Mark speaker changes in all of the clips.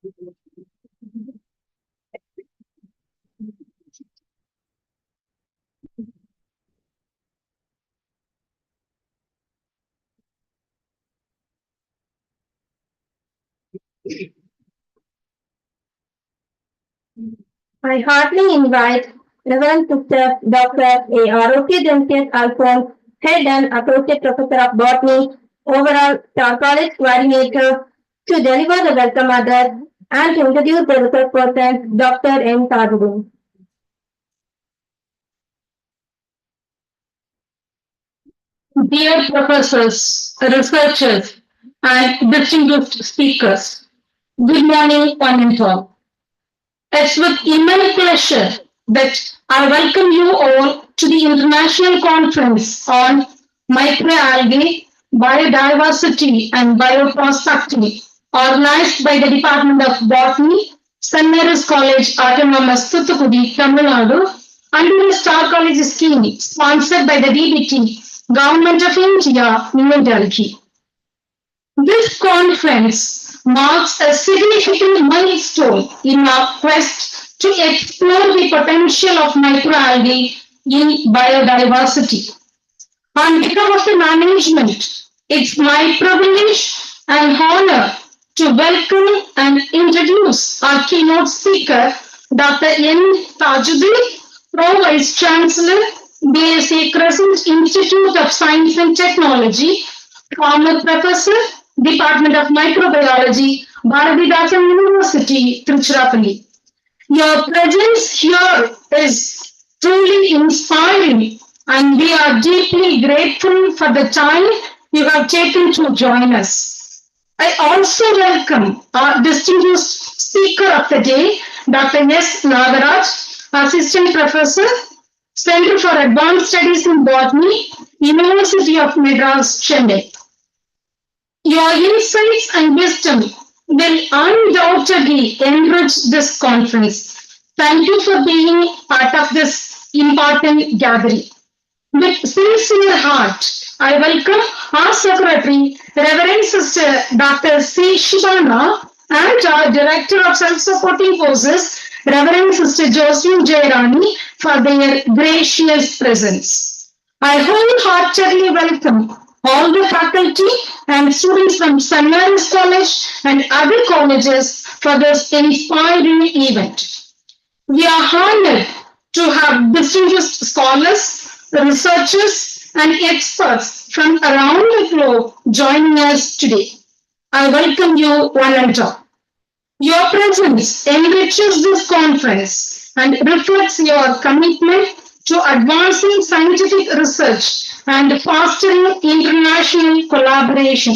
Speaker 1: I heartily invite Reverend Sister Dr. A. Aroki Dempsey Alphonse, Head and Associate Professor of Botany, overall Star College Coordinator, to deliver the welcome address and to introduce the research person, Dr. N. Tajudin.
Speaker 2: Dear professors, researchers, and distinguished speakers, good morning, one and all. It's with immense pleasure that I welcome you all to the International Conference on Microalgae, Biodiversity, and Bioprospecting, organized by the Department of Botany, St. Mary's College, Autonomous, Thuthukudi, Tamil Nadu, under the Star College scheme sponsored by the DBT, Government of India, New Delhi. This conference marks a significant milestone in our quest to explore the potential of microalgae in biodiversity. On behalf of the management, it's my privilege and honor to welcome and introduce our keynote speaker, Dr. N. Tajudin, Pro Vice Chancellor, BSc Crescent Institute of Science and Technology, former Professor, Department of Microbiology, Bharathidasan University, Tiruchirappalli. Your presence here is truly inspiring, and we are deeply grateful for the time you have taken to join us. I also welcome our distinguished speaker of the day, Dr. S. Nagaraj, Assistant Professor, Center for Advanced Studies in Botany, University of Madras, Chennai. Your insights and wisdom will undoubtedly enrich this conference. Thank you for being part of this important gathering. With sincere heart, I welcome our Secretary, Reverend Sister Dr. C. Shivana, and our Director of Self-Supporting Forces, Reverend Sister Josephine Jairani, for their gracious presence. I wholeheartedly welcome all the faculty and students from St. Mary's College and other colleges for this inspiring event. We are honored to have distinguished scholars, researchers, and experts from around the globe joining us today. I welcome you one and all. Your presence enriches this conference and reflects your commitment to advancing scientific research and fostering international collaboration.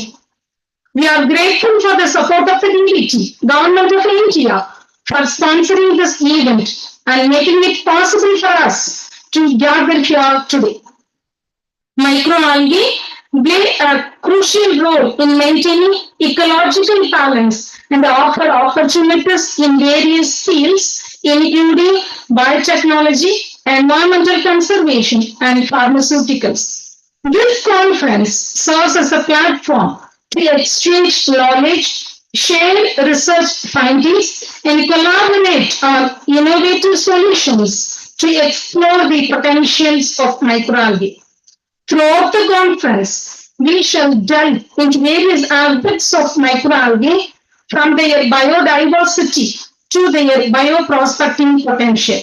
Speaker 2: We are grateful for the support of the DBT, Government of India, for sponsoring this event and making it possible for us to gather here today. Microalgae play a crucial role in maintaining ecological balance and offer opportunities in various fields, including biotechnology, environmental conservation, and pharmaceuticals. This conference serves as a platform to exchange knowledge, share research findings, and collaborate on innovative solutions to explore the potentials of microalgae. Throughout the conference, we shall delve into various aspects of microalgae from their biodiversity to their bioprospecting potential.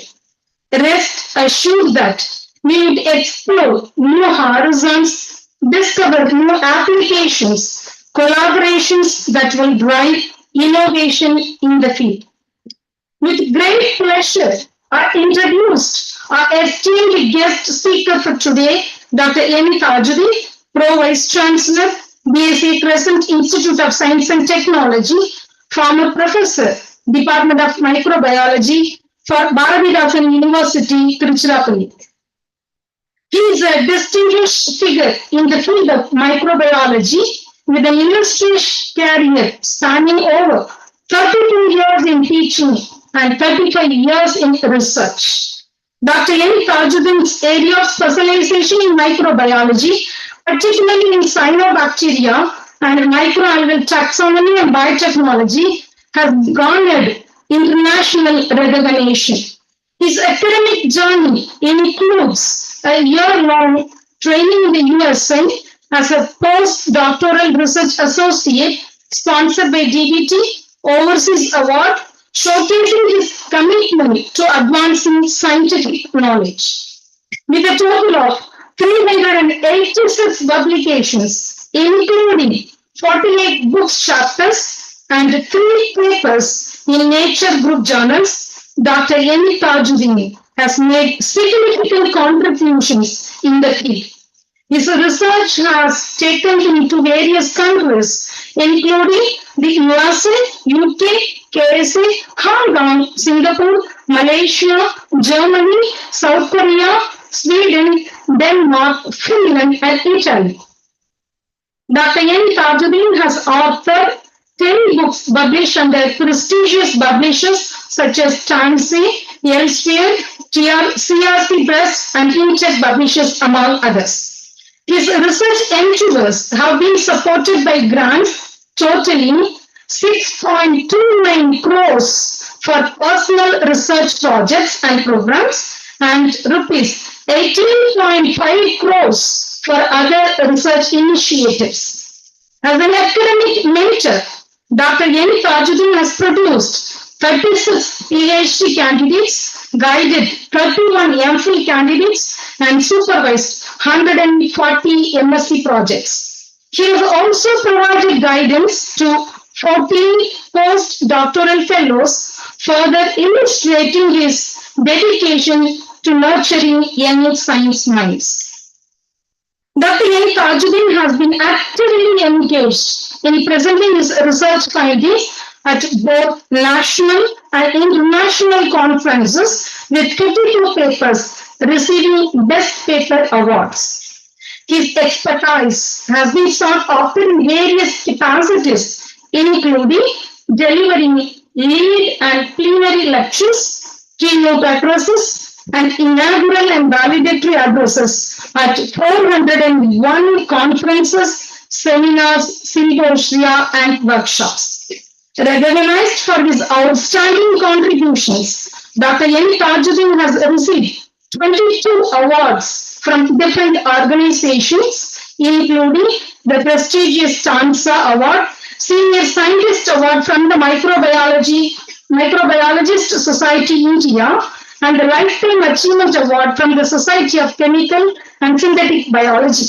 Speaker 2: Rest assured that we would explore new horizons, discover new applications, collaborations that will drive innovation in the field. With great pleasure, I introduced our esteemed guest speaker for today, Dr. N. Tajudin, Pro Vice Chancellor, BSc Crescent Institute of Science and Technology, former Professor, Department of Microbiology for Bharathidasan University, Tiruchirappalli. He is a distinguished figure in the field of microbiology with an illustrious career spanning over 32 years in teaching and 35 years in research. Dr. N. Tajudin's area of specialization in microbiology, particularly in cyanobacteria and microalgal taxonomy and biotechnology, has garnered international recognition. His academic journey includes a year-long training in the USA as a postdoctoral research associate sponsored by DBT Overseas Award, showcasing his commitment to advancing scientific knowledge. With a total of 386 publications, including 48 book chapters and 3 papers in Nature Group journals, Dr. N. Tajuddin has made significant contributions in the field. His research has taken him to various countries, including the USA, UK, KSA, Hong Kong, Singapore, Malaysia, Germany, South Korea, Sweden, Denmark, Finland, and Italy. Dr. N. Tajuddin has authored 10 books published under prestigious publishers such as Tansy, Elsevier, CRC Press, and Intech Publishers, among others. His research endeavors have been supported by grants totaling 6.29 crores for personal research projects and programs and rupees 18.5 crores for other research initiatives. As an academic mentor, Dr. N. Tajuddin has produced 36 PhD candidates, guided 31 MPhil candidates, and supervised 140 MSc projects. He has also provided guidance to 14 postdoctoral fellows, further illustrating his dedication to nurturing young science minds. Dr. N. Tajuddin has been actively engaged in presenting his research findings at both national and international conferences with 52 papers receiving Best Paper awards. His expertise has been sought after in various capacities, including delivering lead and plenary lectures, keynote addresses, and inaugural and valedictory addresses at 401 conferences, seminars, symposia, and workshops. Recognized for his outstanding contributions, Dr. N. Tajuddin has received 22 awards from different organizations, including the prestigious TANSA Award, Senior Scientist Award from the Microbiologist Society India, and the Lifetime Achievement Award from the Society of Chemical and Synthetic Biology.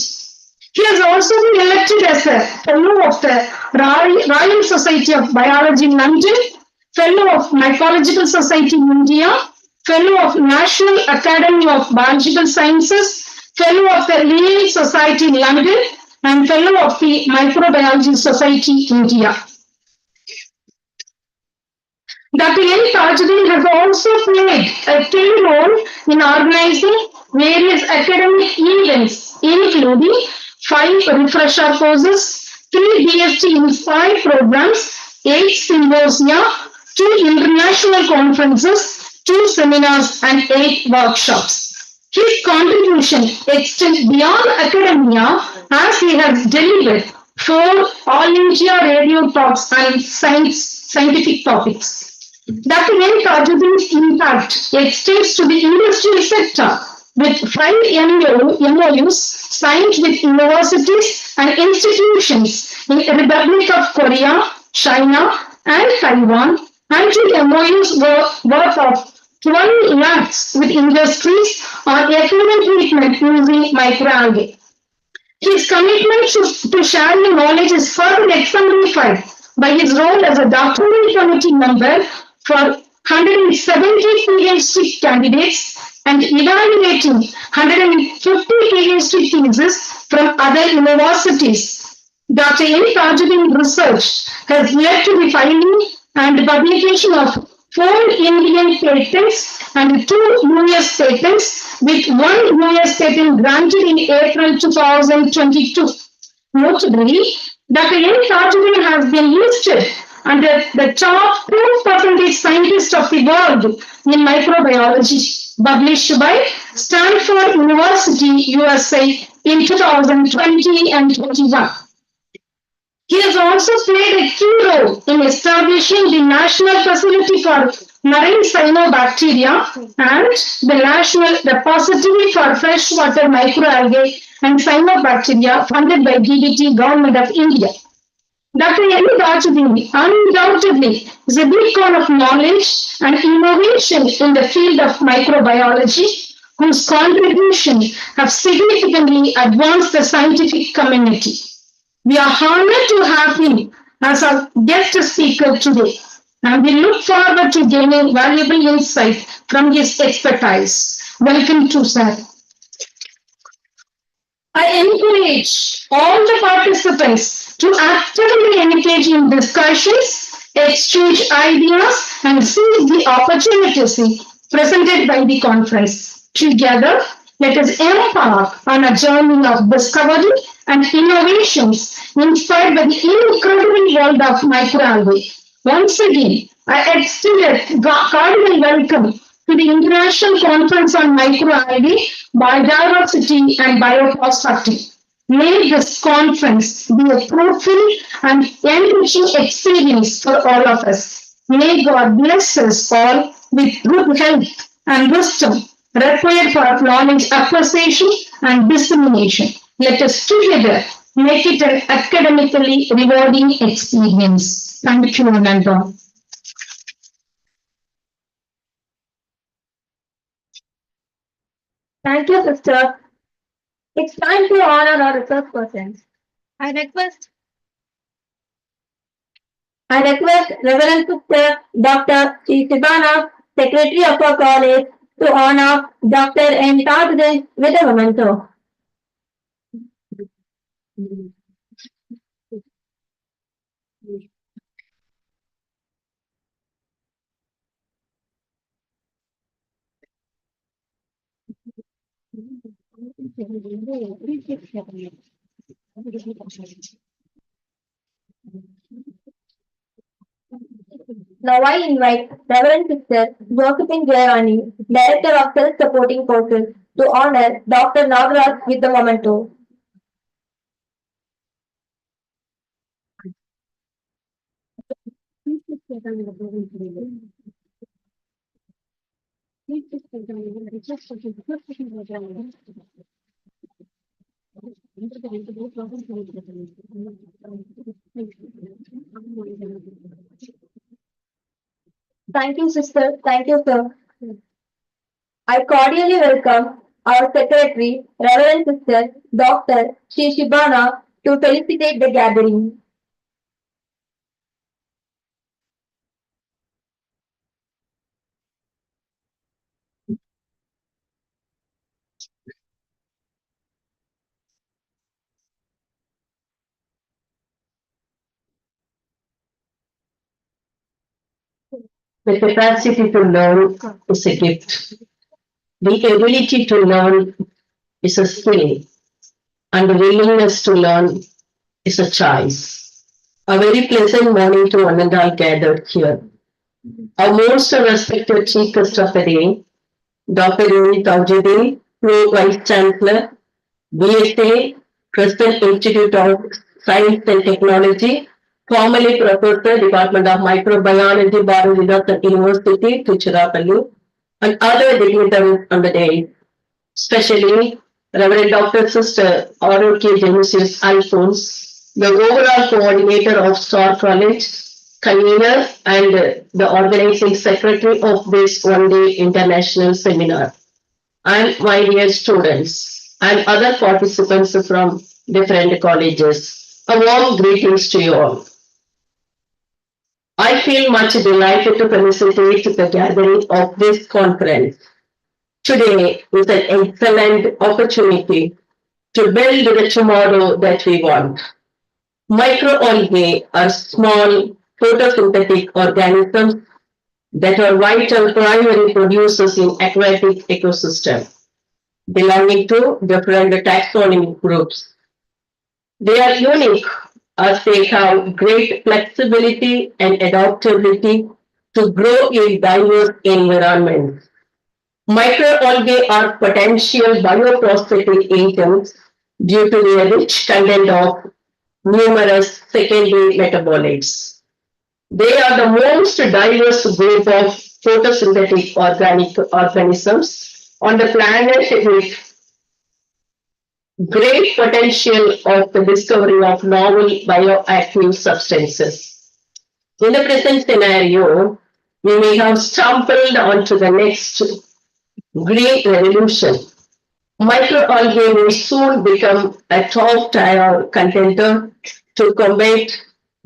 Speaker 2: He has also been elected as a Fellow of the Royal Society of Biology in London, Fellow of Mycological Society in India, Fellow of National Academy of Biological Sciences, Fellow of the Linnean Society in London, and Fellow of the Microbiology Society India. Dr. N. Tajuddin has also played a key role in organizing various academic events, including 5 refresher courses, 3 BSc Inspire programs, 8 symposia, 2 international conferences, 2 seminars, and 8 workshops. His contribution extends beyond academia as he has delivered 4 All India radio talks on scientific topics. Dr. N. Tajuddin's impact extends to the industrial sector with 5 MOUs signed with universities and institutions in the Republic of Korea, China, and Taiwan, and 2 MOUs worth of 12 lakhs with industries on effluent treatment using microalgae. His commitment to sharing knowledge is further exemplified by his role as a doctoral committee member for 170 PhD candidates and evaluating 150 PhD theses from other universities. Dr. N. Tajuddin's research has led to the filing and publication of 4 Indian patents and 2 US patents, with 1 US patent granted in April 2022. Notably, Dr. N. Tajuddin has been listed under the top 2% scientists of the world in microbiology, published by Stanford University, USA in 2020 and 21. He has also also played a key role in establishing the National Facility for Marine Cyanobacteria and the National Repository for Freshwater Microalgae and Cyanobacteria funded by DBT Government of India. Dr. N. Rajadini undoubtedly is a beacon of knowledge and innovation in the field of microbiology, whose contributions have significantly advanced the scientific community. We are honored to have him as our guest speaker today, and we look forward to gaining valuable insight from his expertise. Welcome to sir. I encourage all the participants to actively engage in discussions, exchange ideas, and seize the opportunities presented by the conference. Together, let us embark on a journey of discovery and innovations inspired by the incredible world of microalgae. Once again, I extend a cordial welcome to the International Conference on Microalgae, Biodiversity and Bioprospecting. May this conference be a fruitful and enriching experience for all of us. May God bless us all with good health and wisdom required for knowledge acquisition and dissemination. Let us together make it an academically rewarding experience. Thank you, Ananda.
Speaker 1: Thank you, sister. It's time to honor our research persons. I request Reverend Sister Dr. Sri Sibana, Secretary of our college, to honor Dr. N. Tajuddin with a memento. Now I invite Reverend Sister Josephine Jayani, Director of Self-Supporting Courses, to honor Dr. Nagaraj with the memento. Thank you, sister. Thank you, sir. I cordially welcome our Secretary, Reverend Sister Dr. Sri Shibana, to felicitate the gathering.
Speaker 3: The capacity to learn is a gift. The ability to learn is a skill, and the willingness to learn is a choice. A very pleasant morning to one and all gathered here. Our most respected chief guest of the day, Dr. Yoni Taujidi, Pro Vice Chancellor, BSA, President Institute of Science and Technology, formerly Professor, Department of Microbiology, Bioprospecting University, Tiruchirappalli, and other dignitaries on the day, especially Reverend Dr. Sister Arokya Genesis Alphonse, the overall coordinator of STAR College, convener, and the organizing secretary of this one-day international seminar, and my dear students and other participants from different colleges. A warm greetings to you all. I feel much delighted to felicitate the gathering of this conference. Today is an excellent opportunity to build the tomorrow that we want. Microalgae are small photosynthetic organisms that are vital primary producers in aquatic ecosystem, belonging to different taxonomic groups. They are unique as they have great flexibility and adaptability to grow in diverse environments. Microalgae are potential bioprosthetic agents due to their rich content of numerous secondary metabolites. They are the most diverse group of photosynthetic organic organisms on the planet with great potential of the discovery of novel bioactive substances. In the present scenario, we may have stumbled onto the next green revolution. Microalgae will soon become a top tier contender to combat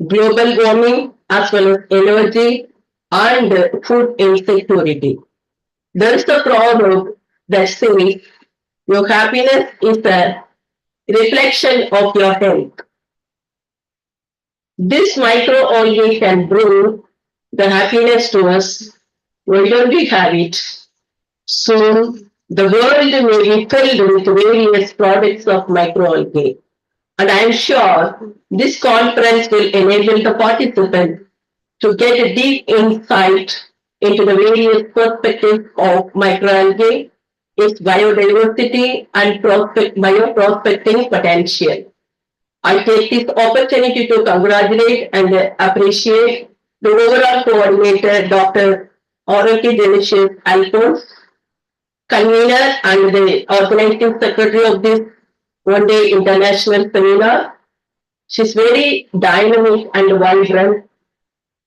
Speaker 3: global warming as well as energy and food insecurity. There is a proverb that says your happiness is a reflection of your health. This microalgae can bring the happiness to us. Why don't we have it? Soon, the world may be filled with various products of microalgae. And I am sure this conference will enable the participants to get a deep insight into the various perspectives of microalgae, its biodiversity and bioprospecting potential. I take this opportunity to congratulate and appreciate the overall coordinator, Dr. Oroki Delicious Alphonse, convener and the organizing secretary of this one-day international seminar. She's very dynamic and vibrant.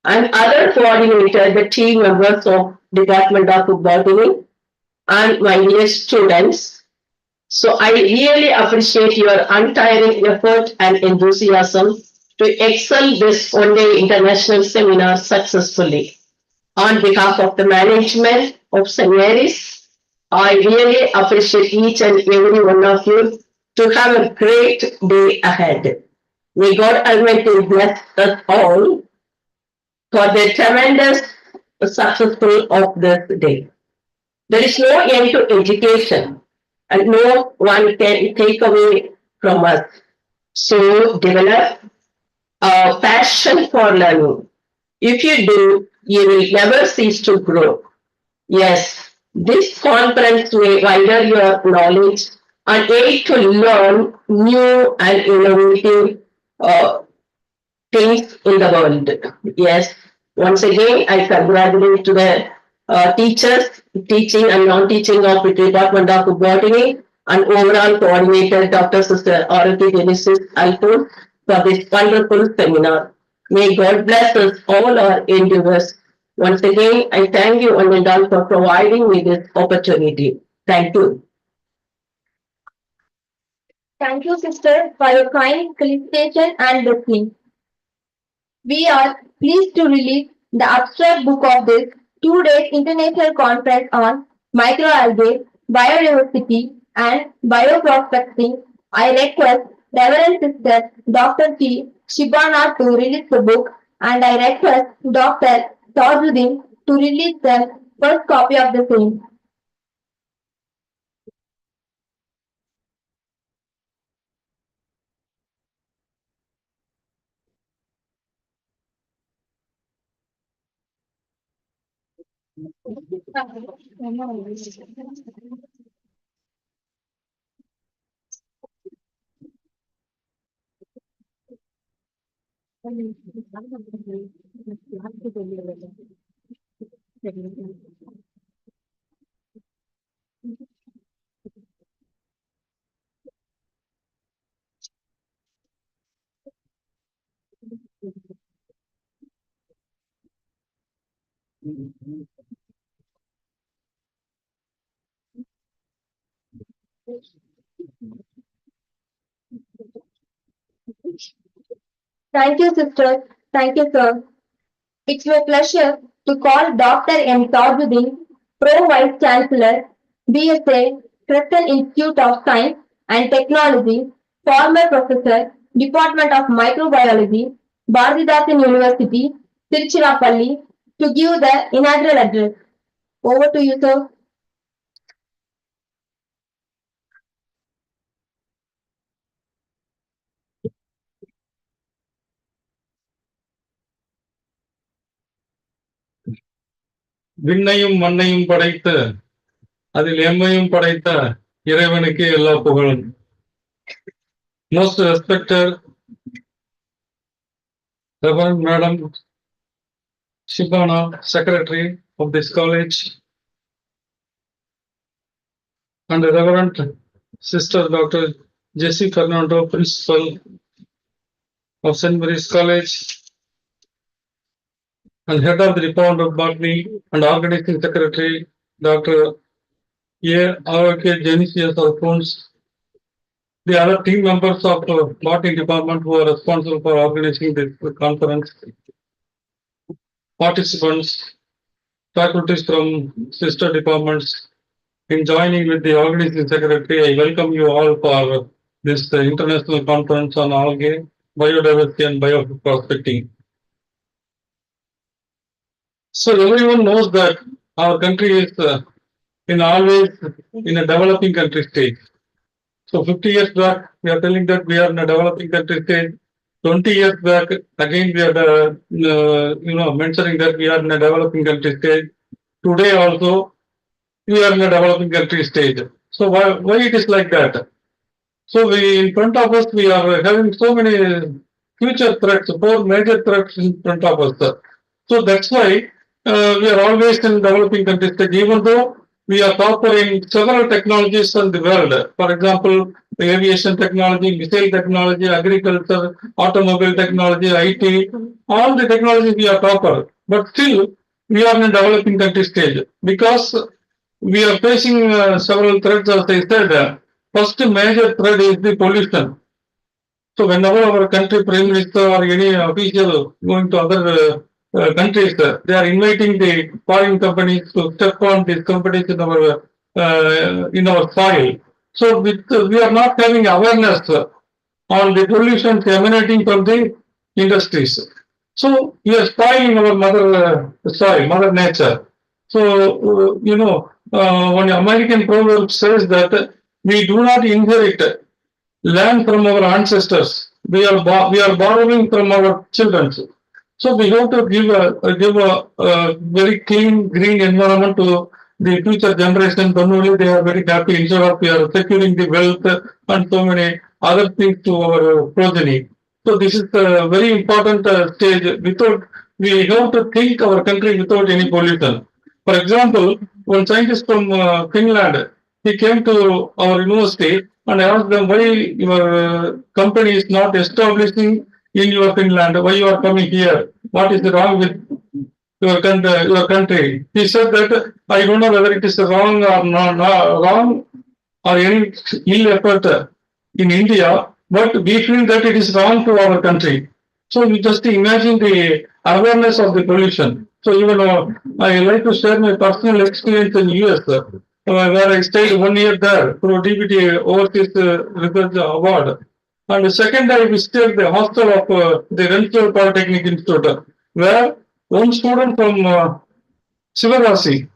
Speaker 3: And other coordinator, the team members of Department of Botany and my dear students. So I really appreciate your untiring effort and enthusiasm to excel this one-day international seminar successfully. On behalf of the management of St. Mary's, I really appreciate each and every one of you to have a great day ahead. May God Almighty bless us all for the tremendous successful of this day. There is no end to education and no one can take away from us. So develop a passion for learning. If you do, you will never cease to grow. Yes, this conference will widen your knowledge and aid to learn new and innovative things in the world. Yes, once again, I congratulate to the teachers, teaching and non-teaching of the Department of Botany and overall coordinator, Dr. Sister Oroki Genesis Alphonse, for this wonderful seminar. May God bless us all our endeavors. Once again, I thank you, Anindal, for providing me this opportunity. Thank you.
Speaker 1: Thank you, sister, for your kind felicitation and blessing. We are pleased to release the abstract book of this 2 days international conference on microalgae, biodiversity, and bioprospecting. I request Reverend Sister Dr. T. Shibana to release the book, and I request Dr. Tajuddin to release the first copy of the same. Thank you, sister. Thank you, sir. It's my pleasure to call Dr. M. Tajuddin, Pro Vice Chancellor, BSA, Crescent Institute of Science and Technology, former Professor, Department of Microbiology, Bharathidasan University, Tiruchirappalli, to give the inaugural address. Over to you, sir.
Speaker 4: விண்ணையும் மண்ணையும் படைத்து அதில் எம்மையும் படைத்த இறைவனுக்கு எல்லா புகழும். Most respected Reverend Madam Shibana, Secretary of this college, and Reverend Sister Dr. Jessie Fernando, Principal of St. Mary's College, and Head of the Department of Botany and Organizing Secretary Dr. A. R.K. Genesius Alphonse, the other team members of the Botany Department who are responsible for organizing this conference, participants, faculties from sister departments. In joining with the organizing secretary, I welcome you all for this international conference on algae, biodiversity, and bioprospecting. So everyone knows that our country is always in a developing country stage. So 50 years back, we are telling that we are in a developing country stage. 20 years back, again we are mentioning that we are in a developing country stage. Today also, we are in a developing country stage. So why it is like that? So in front of us, we are having so many future threats, 4 major threats in front of us. So that's why we are always in developing countries, even though we are topper in several technologies in the world. For example, aviation technology, missile technology, agriculture, automobile technology, IT, all the technologies we are topper. But still, we are in a developing country stage because we are facing several threats, as I said. First major threat is the pollution. So whenever our country prime minister or any official going to other countries, they are inviting the foreign companies to step on these companies in our soil. So we are not having awareness on the pollution emanating from the industries. So we are spoiling our mother soil, mother nature. So one American proverb says that we do not inherit land from our ancestors. We are borrowing from our children. So we have to give a very clean, green environment to the future generation. Then only they are very happy. Instead of we are securing the wealth and so many other things to our progeny. So this is a very important stage. Without we have to think our country without any pollution. For example, one scientist from Finland, he came to our university and I asked them why your company is not establishing in your Finland, why you are coming here, what is wrong with your country. He said that I don't know whether it is wrong or not wrong or any ill effort in India, but we feel that it is wrong to our country. So you just imagine the awareness of the pollution. So even I like to share my personal experience in US, where I stayed 1 year there through DBT Overseas Research Award. And the second I visited the hostel of the Rensselaer Polytechnic Institute, where one student from Sivagasi,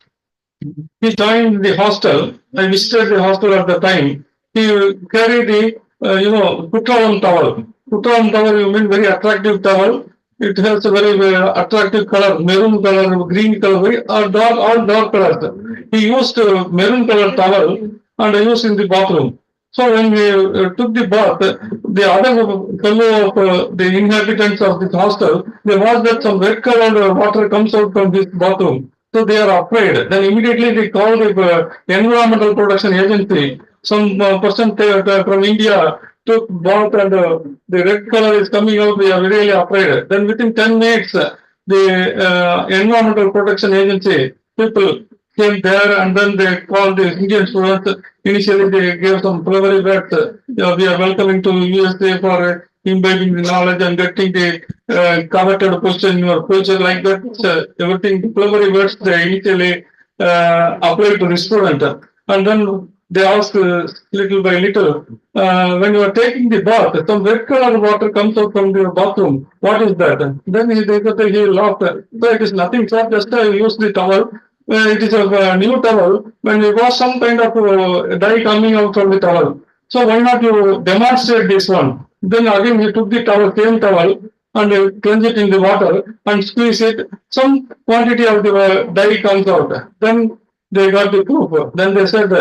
Speaker 4: he joined the hostel. I visited the hostel at the time. He carried the, Kutralam towel. Kutralam towel, you mean very attractive towel. It has a very, attractive color, maroon color, green color, very all dark colors. He used maroon color towel and used in the bathroom. So when we took the bath, the other fellow of the inhabitants of this hostel, they watched that some red colored water comes out from this bathroom. So they are afraid. Then immediately they call the environmental protection agency. Some person from India took bath and the red color is coming out. They are really afraid. Then within 10 minutes, the environmental protection agency people came there and then they called the Indian students. Initially, they gave some preliminary words. We are welcoming to USA for imbibing the knowledge and getting the coveted position in your future like that. Everything, preliminary words they initially applied to the student. And then they asked little by little, when you are taking the bath, some red color water comes out from the bathroom. What is that? Then he laughed. So it is nothing, sir. Just I use the towel. It is a new towel. When there was some kind of dye coming out from the towel. So why not you demonstrate this one? Then again he took the towel, same towel, and plunge it in the water and squeeze it. Some quantity of the dye comes out. Then they got the proof. Then they said,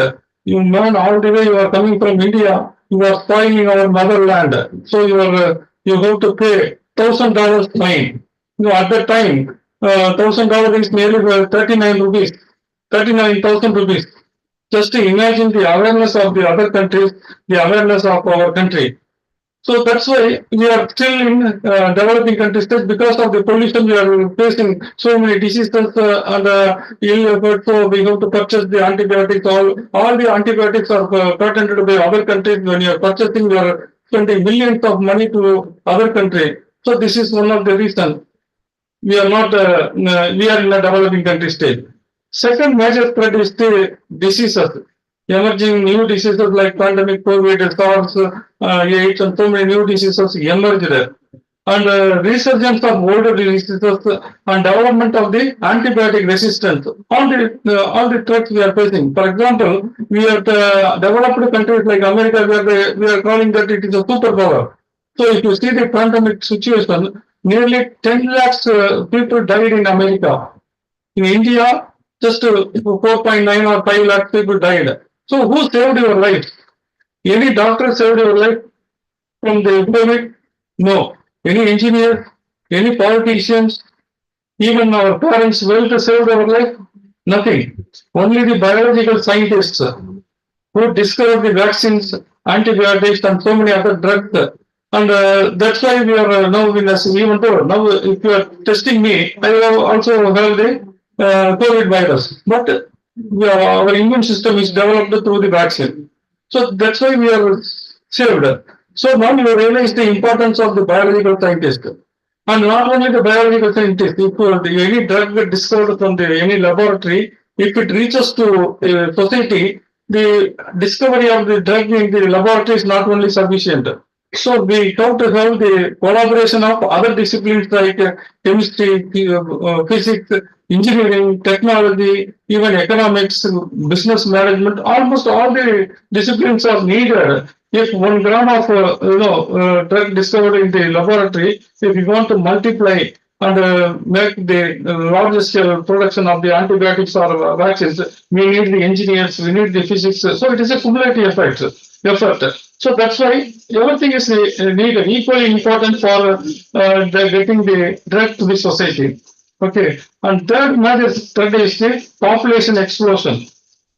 Speaker 4: you man, all the way you are coming from India, you are spoiling our motherland. So you have to pay $1,000 fine. At that time, $1,000 is nearly 39 rupees, 39,000 rupees. Just to imagine the awareness of the other countries, the awareness of our country. So that's why we are still in developing countries because of the pollution. We are facing so many diseases and ill effort. So we have to purchase the antibiotics. All the antibiotics are patented by other countries. When you are purchasing, you are spending millions of money to other country. So this is one of the reasons we are not. We are in a developing country stage. Second major threat is the diseases. Emerging new diseases like pandemic, COVID, SARS, AIDS, and so many new diseases emerged. And resurgence of older diseases and development of the antibiotic resistance. All the threats we are facing. For example, we have developed countries like America, where we are calling that it is a superpower. So if you see the pandemic situation, nearly 10 lakhs people died in America. In India, just 4.9 or 5 lakh people died. So who saved your life? Any doctor saved your life from the epidemic? No. Any engineer? Any politicians? Even our parents will to save our life? Nothing. Only the biological scientists who discovered the vaccines, antibiotics, and so many other drugs. And that's why we are now in a, even though now if you are testing me, I will also have the COVID virus. But our immune system is developed through the vaccine. So that's why we are saved. So now you realize the importance of the biological scientist. And not only the biological scientist, if any drug discovered from any laboratory, if it reaches to society, the discovery of the drug in the laboratory is not only sufficient. So we have to have the collaboration of other disciplines like chemistry, physics, engineering, technology, even economics, business management. Almost all the disciplines are needed. If 1 gram of drug discovered in the laboratory, if we want to multiply and make the large scale production of the antibiotics or vaccines, we need the engineers, we need the physics. So it is a cumulative effort. So that's why everything is needed, equally important for getting the drug to the society. Okay. And third major threat is the population explosion.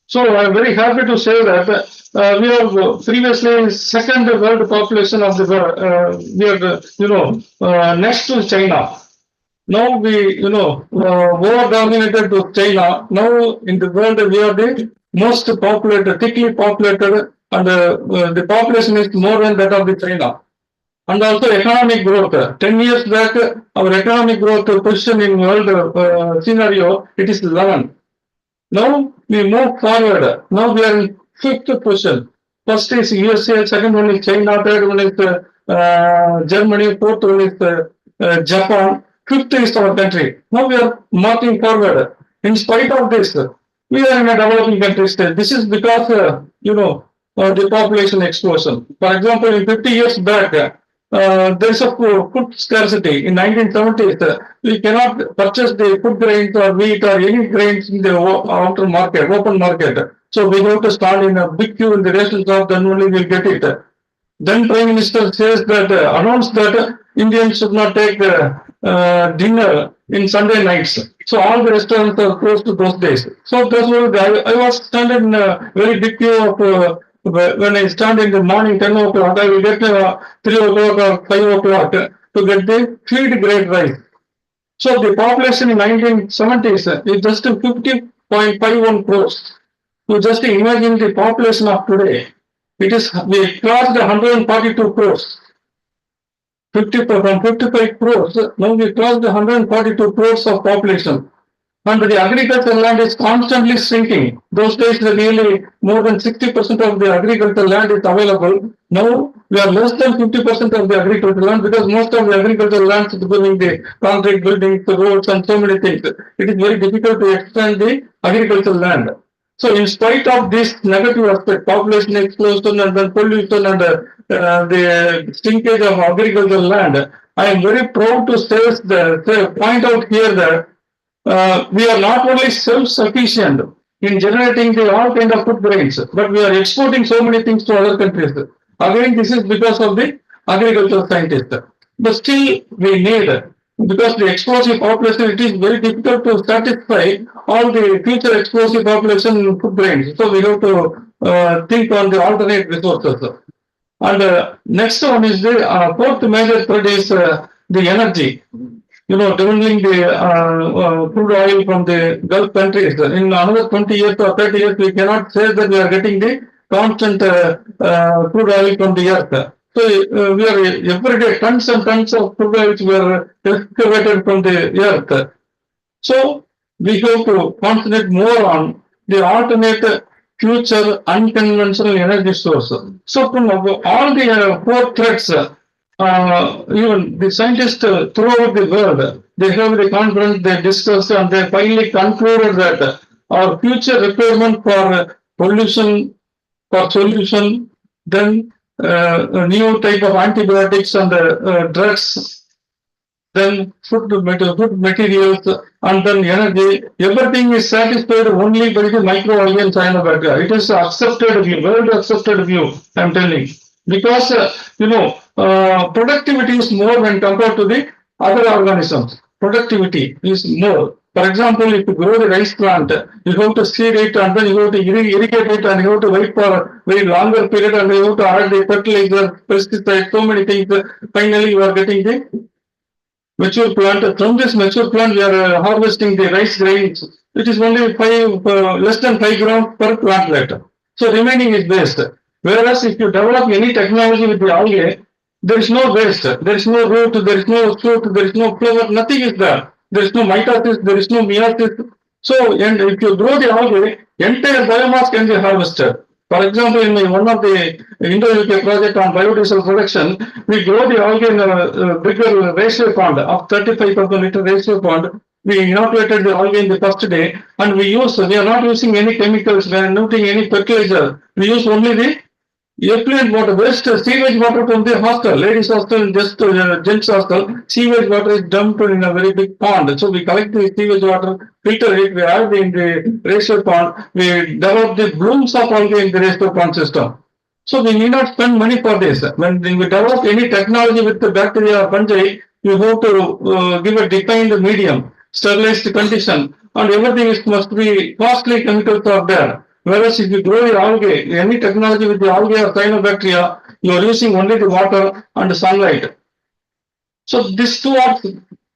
Speaker 4: So I'm very happy to say that we are previously second world population of the world. We are next to China. Now we over dominated to China. Now in the world we are the most populated, thickly populated, and the population is more than that of the China. And also economic growth. 10 years back, our economic growth position in world scenario, it is 11. Now we move forward. Now we are in fifth position. First is USA, second one is China, third one is Germany, fourth one is Japan, fifth is our country. Now we are marching forward. In spite of this, we are in a developing country state. This is because, the population explosion. For example, in 50 years back, there is a food scarcity. In 1970s, we cannot purchase the food grains or wheat or any grains in the outer market, open market. So we have to stand in a big queue in the ration shop, then only we'll get it. Then Prime Minister says that, announced that Indians should not take dinner in Sunday nights. So all the restaurants are closed those days. So that's why I was standing in a very big queue of when I stand in the morning 10 o'clock, I will get 3 o'clock or 5 o'clock to get the feed grade rice. So the population in 1970s is just 50.51 crores. So just imagine the population of today. We crossed 142 crores. From 55 crores, now we crossed 142 crores of population. And the agricultural land is constantly shrinking. Those days, nearly more than 60% of the agricultural land is available. Now, we are less than 50% of the agricultural land because most of the agricultural land is doing the concrete buildings, the roads, and so many things. It is very difficult to expand the agricultural land. So, in spite of this negative aspect, population explosion and then pollution and the shrinkage of agricultural land, I am very proud to point out here that we are not only self-sufficient in generating all kind of food grains, but we are exporting so many things to other countries. Again, this is because of the agricultural scientists. but still we need, because the explosive population, it is very difficult to satisfy all the future explosive population food grains. So we have to think on the alternate resources. And next one is the fourth major threat is the energy. Dwindling the crude oil from the Gulf countries. In another 20 years or 30 years, we cannot say that we are getting the constant crude oil from the earth. So we are every day tons and tons of crude oil which were excavated from the earth. So we have to concentrate more on the alternate future unconventional energy source. So from all the four threats, even the scientists throughout the world, they have the conference, they discussed, and they finally concluded that our future requirement for pollution, for solution, then a new type of antibiotics and drugs, then food materials, and then energy. Everything is satisfied only by the microalgae and cyanobacteria. It is accepted view, world accepted view, I'm telling. Because, productivity is more when compared to the other organisms. Productivity is more. For example, if you grow the rice plant, you have to seed it, and then you have to irrigate it, and you have to wait for a very longer period, and you have to add the fertilizer, pesticides, so many things. Finally, you are getting the mature plant. From this mature plant, we are harvesting the rice grains. It is only less than 5 grams per plantlet. So remaining is waste. Whereas if you develop any technology with the algae, there is no waste. There is no root. There is no shoot. There is no flower. Nothing is there. There is no mitosis. There is no meiosis. So, and if you grow the algae, entire biomass can be harvested. For example, in one of the Indo-UK project on biodiesel production, we grow the algae in a bigger ratio pond of 35,000 liter ratio pond. We inoculated the algae in the first day, and we are not using any chemicals, we are not using any fertilizer. We use only the effluent water, waste sewage water from the hostel, ladies hostel, just gents hostel. Sewage water is dumped in a very big pond. So we collect the sewage water, filter it, we add in the ratio pond, we develop the blooms of algae in the ratio pond system. So we need not spend money for this. When we develop any technology with the bacteria or fungi, you have to give a defined medium, sterilized condition, and everything must be costly chemicals are there. Whereas if you grow the algae, any technology with the algae or cyanobacteria, you are using only the water and sunlight. So these two are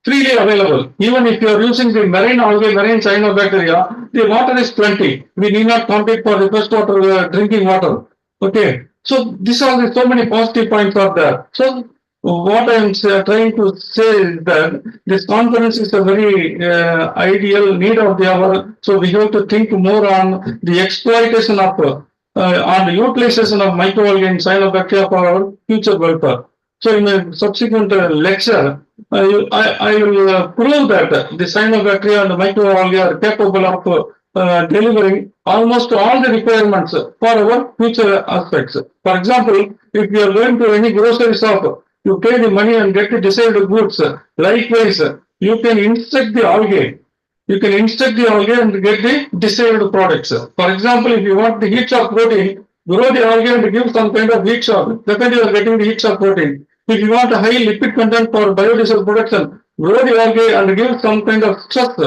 Speaker 4: freely available. Even if you are using the marine algae, marine cyanobacteria, the water is plenty. We need not compete for the fresh water, drinking water. Okay. So these are the so many positive points are there. So what I am trying to say is that this conference is a very ideal need of the hour. So we have to think more on the exploitation of on the utilization of microalgae and cyanobacteria for our future welfare. So in a subsequent lecture, I will prove that the cyanobacteria and the microalgae are capable of delivering almost all the requirements for our future aspects. For example, if you are going to any grocery shop, you pay the money and get the desired goods. Likewise, you can instruct the algae. You can instruct the algae and get the desired products. For example, if you want the heat shock protein, grow the algae and give some kind of heat shock. Definitely, you are getting the heat shock protein. If you want a high lipid content for biodiesel production, grow the algae and give some kind of stress.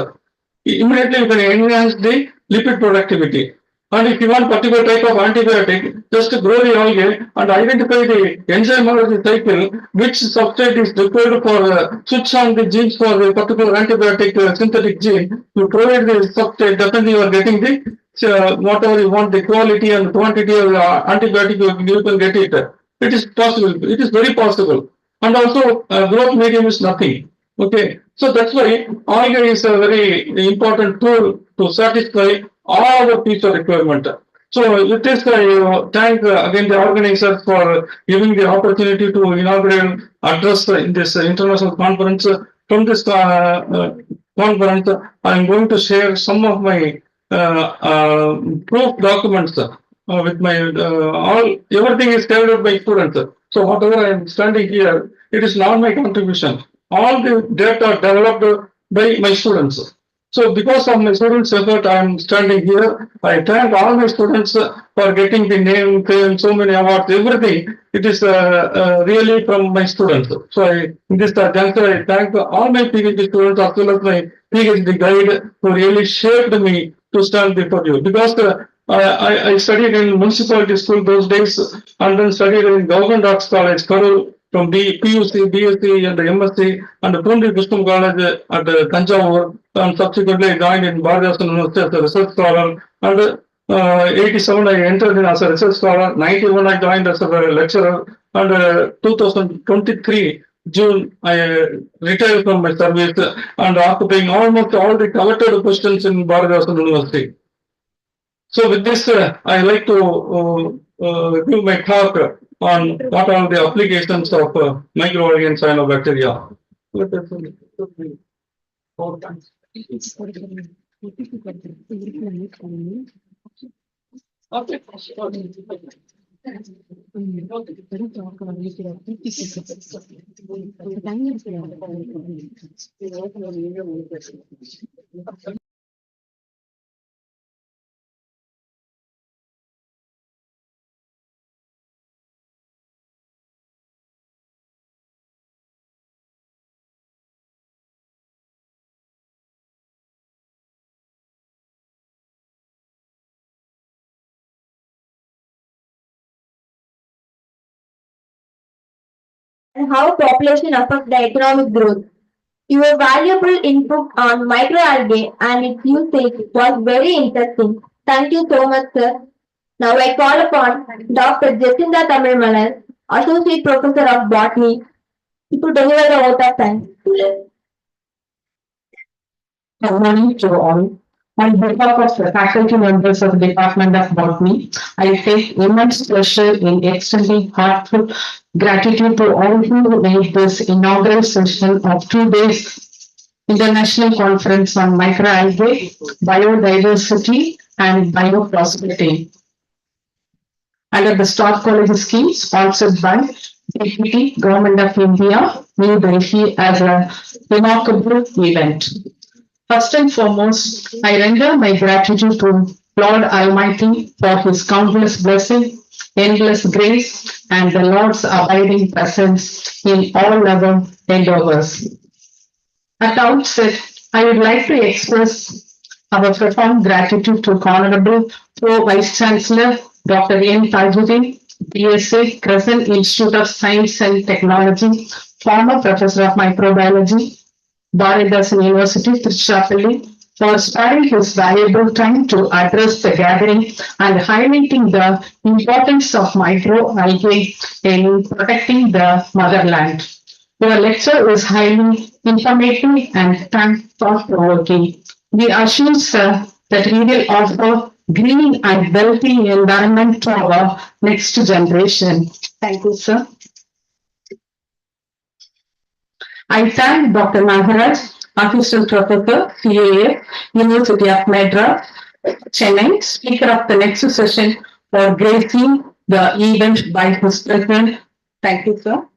Speaker 4: Immediately, you can enhance the lipid productivity. And if you want particular type of antibiotic, just grow the algae and identify the enzymology cycle, which substrate is required for switch on the genes for the particular antibiotic synthetic gene. You provide the substrate, definitely you are getting the whatever you want, the quality and quantity of antibiotic you can get it. It is possible. It is very possible. And also growth medium is nothing. Okay. So that's why algae is a very important tool to satisfy all the future requirement. So with this, I thank again the organizers for giving the opportunity to inaugurate address in this international conference. From this conference, I am going to share some of my proof documents with my all. Everything is carried out by students. So whatever I am standing here, it is not my contribution. All the data developed by my students. So because of my students' effort, I am standing here. I thank all my students for getting the name, fame, so many awards, everything. It is really from my students. So in this juncture, I thank all my PhD students as well as my PhD guide who really shaped me to stand before you. Because I studied in municipality school those days and then studied in government arts college, Karur, from PUC, BSc and MSc and Pundi Wisdom College at Tanjavur, and subsequently I joined in Bharatdasan University as a research scholar, and 87 I entered in as a research scholar, 91 I joined as a lecturer, and 2023 June I retired from my service and occupying almost all the coveted positions in Bharatdasan University. So with this, I like to give my talk on what are the applications of microalgae and cyanobacteria.
Speaker 1: And how population affects the economic growth. Your valuable input on microalgae and its usage was very interesting. Thank you so much, sir. Now I call upon Dr. Jacinda Tamilmalai, Associate Professor of Botany, to deliver the vote of thanks.
Speaker 5: Good morning to all. On behalf of the faculty members of the Department of Botany, I take immense pleasure in extending heartfelt gratitude to all who made this inaugural session of 2 days International Conference on Microalgae, Biodiversity and Bioprospecting under the Star College scheme sponsored by DPT, Government of India, New Delhi as a remarkable event. First and foremost, I render my gratitude to Lord Almighty for His countless blessings, endless grace, and the Lord's abiding presence in all our endeavors. At outset, I would like to express our profound gratitude to Honorable Pro Vice Chancellor Dr. N. Tajuddin, PSA, Crescent Institute of Science and Technology, former Professor of Microbiology, Bharatdasan University, Tiruchirappalli, for sparing his valuable time to address the gathering and highlighting the importance of microalgae in protecting the motherland. Your lecture is highly informative and thought-provoking. We assure, sir, that we will offer green and healthy environment to our next generation. Thank you, sir. I thank Dr. Nagaraj, Assistant Professor, CAF, University of Madras, Chennai, Speaker of the next session for gracing the event by his presence. Thank you, sir.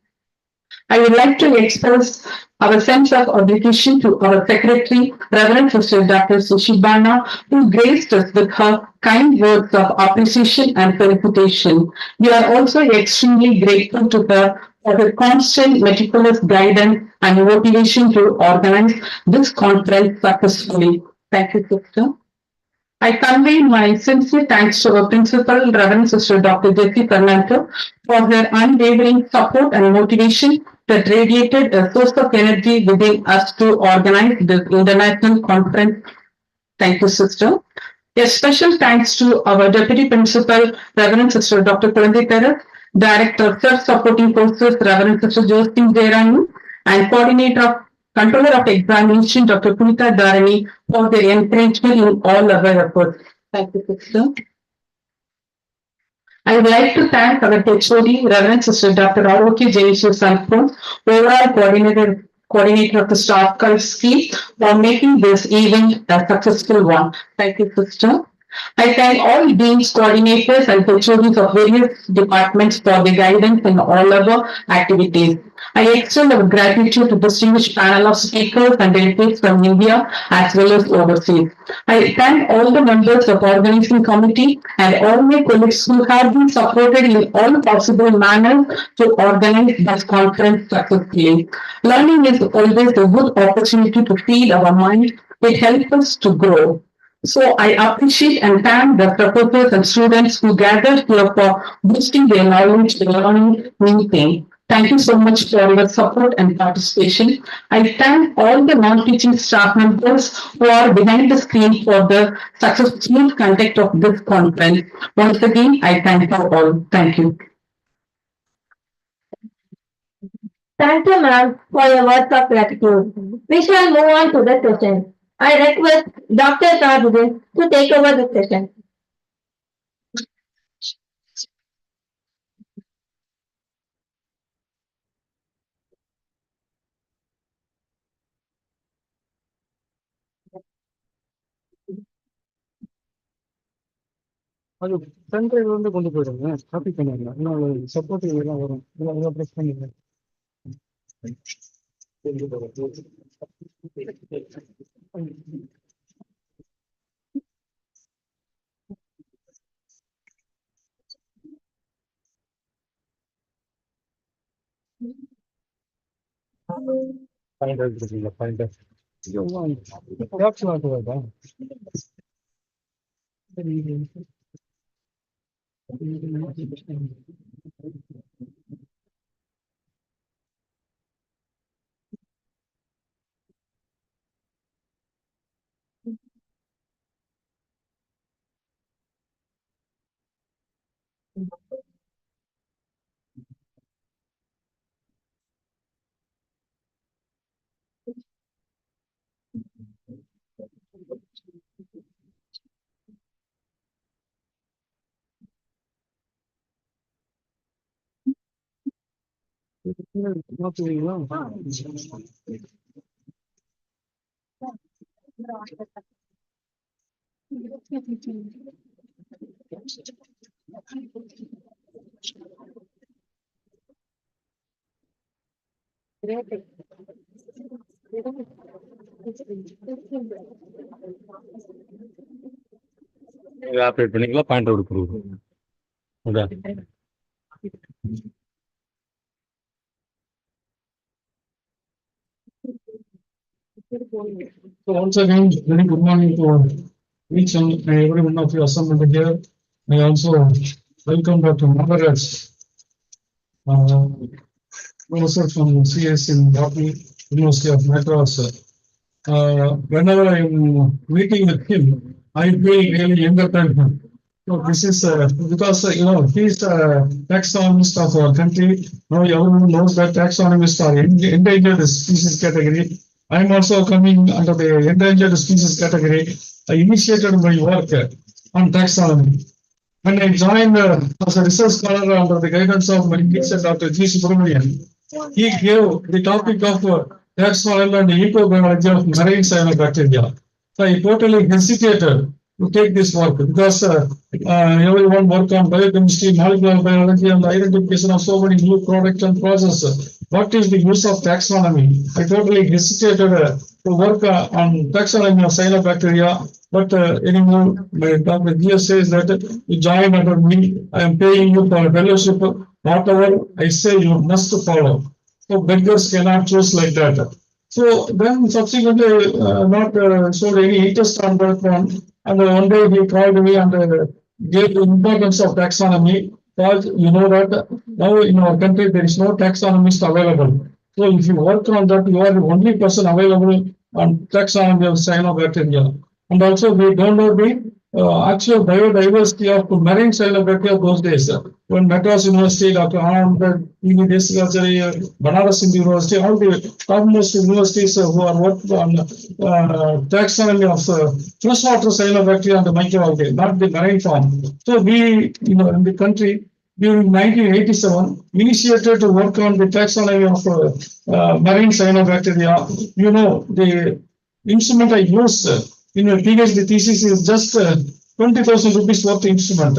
Speaker 5: I would like to express our sense of obligation to our Secretary, Reverend Sister Dr. Sushibana, who graced us with her kind words of appreciation and felicitation. We are also extremely grateful to her for her constant meticulous guidance and motivation to organize this conference successfully. Thank you, Sister. I convey my sincere thanks to our principal, Reverend Sister Dr. Jessie Fernando, for her unwavering support and motivation that radiated a source of energy within us to organize this international conference. Thank you, Sister. A special thanks to our Deputy Principal, Reverend Sister Dr. Kulanthi Teras, Director of Self-Supporting Courses, Reverend Sister Josephine Jairani, and Coordinator of Controller of Examination, Dr. Punita Dharani, for their encouragement in all our efforts. Thank you, Sister. I would like to thank our HOD, Reverend Sister Dr. Aroki Janishu Sanford, overall coordinator of the Star College scheme, for making this event a successful one. Thank you, Sister. I thank all deans, coordinators, and HODs of various departments for their guidance in all our activities. I extend our gratitude to distinguished panel of speakers and delegates from India as well as overseas. I thank all the members of organizing committee and all my colleagues who have been supported in all possible manners to organize this conference successfully. Learning is always a good opportunity to feed our mind. It helps us to grow. So I appreciate and thank the professors and students who gathered here for boosting their knowledge and learning new things. Thank you so much for your support and participation. I thank all the non-teaching staff members who are behind the screen for the successful conduct of this conference. Once again, I thank you all. Thank you.
Speaker 1: Thank you, ma'am, for your words of gratitude. We shall move on to the session. I request Dr. Tajuddin to take over the session.
Speaker 4: அது centre வந்து கொண்டு போயிடுங்க copy பண்ணிடலாம் இன்னும் support எல்லாம் வரும் இதெல்லாம் press பண்ணிடுங்க பாயிண்ட் எடுத்துருக்கீங்களா பாயிண்ட் கேப்ஷன் ஆகுதா மாற்றுவீங்களா ஆப்ரேட் பண்ணிக்கலாம் பாயிண்ட் அவுட் கொடுக்குறோம் So once again, very good morning to each and every one of you assembled here. I also welcome Dr. Nagaraj, professor from CS in Botany, University of Madras. Whenever I'm meeting with him, I feel really younger than him. So this is because he's a taxonomist of our country. Now everyone knows that taxonomists are endangered species category. I am also coming under the endangered species category. I initiated my work on taxonomy. When I joined as a research scholar under the guidance of my teacher, Dr. G. Subramanian, he gave the topic of taxonomy and ecobiology of marine cyanobacteria. So I totally hesitated to take this work because everyone work on biochemistry, molecular biology, and the identification of so many new products and processes. What is the use of taxonomy? I totally hesitated to work on taxonomy of cyanobacteria, but anymore, my Dr. G.S. says that you join under me, I am paying you for a fellowship. Whatever I say, you must follow. So beggars cannot choose like that. So then subsequently not showed any interest on that one. And one day he called me and gave the importance of taxonomy. Because you know that now in our country there is no taxonomist available. So if you work on that, you are the only person available on taxonomy of cyanobacteria. And also we don't know the actual biodiversity of marine cyanobacteria those days. When Madras University, Dr. Anand, Banaras University, all the topmost universities who are working on taxonomy of freshwater cyanobacteria and the microalgae, not the marine form. So we, in the country, during 1987, initiated to work on the taxonomy of marine cyanobacteria. The instrument I used in my PhD thesis is just 20,000 rupees worth instrument.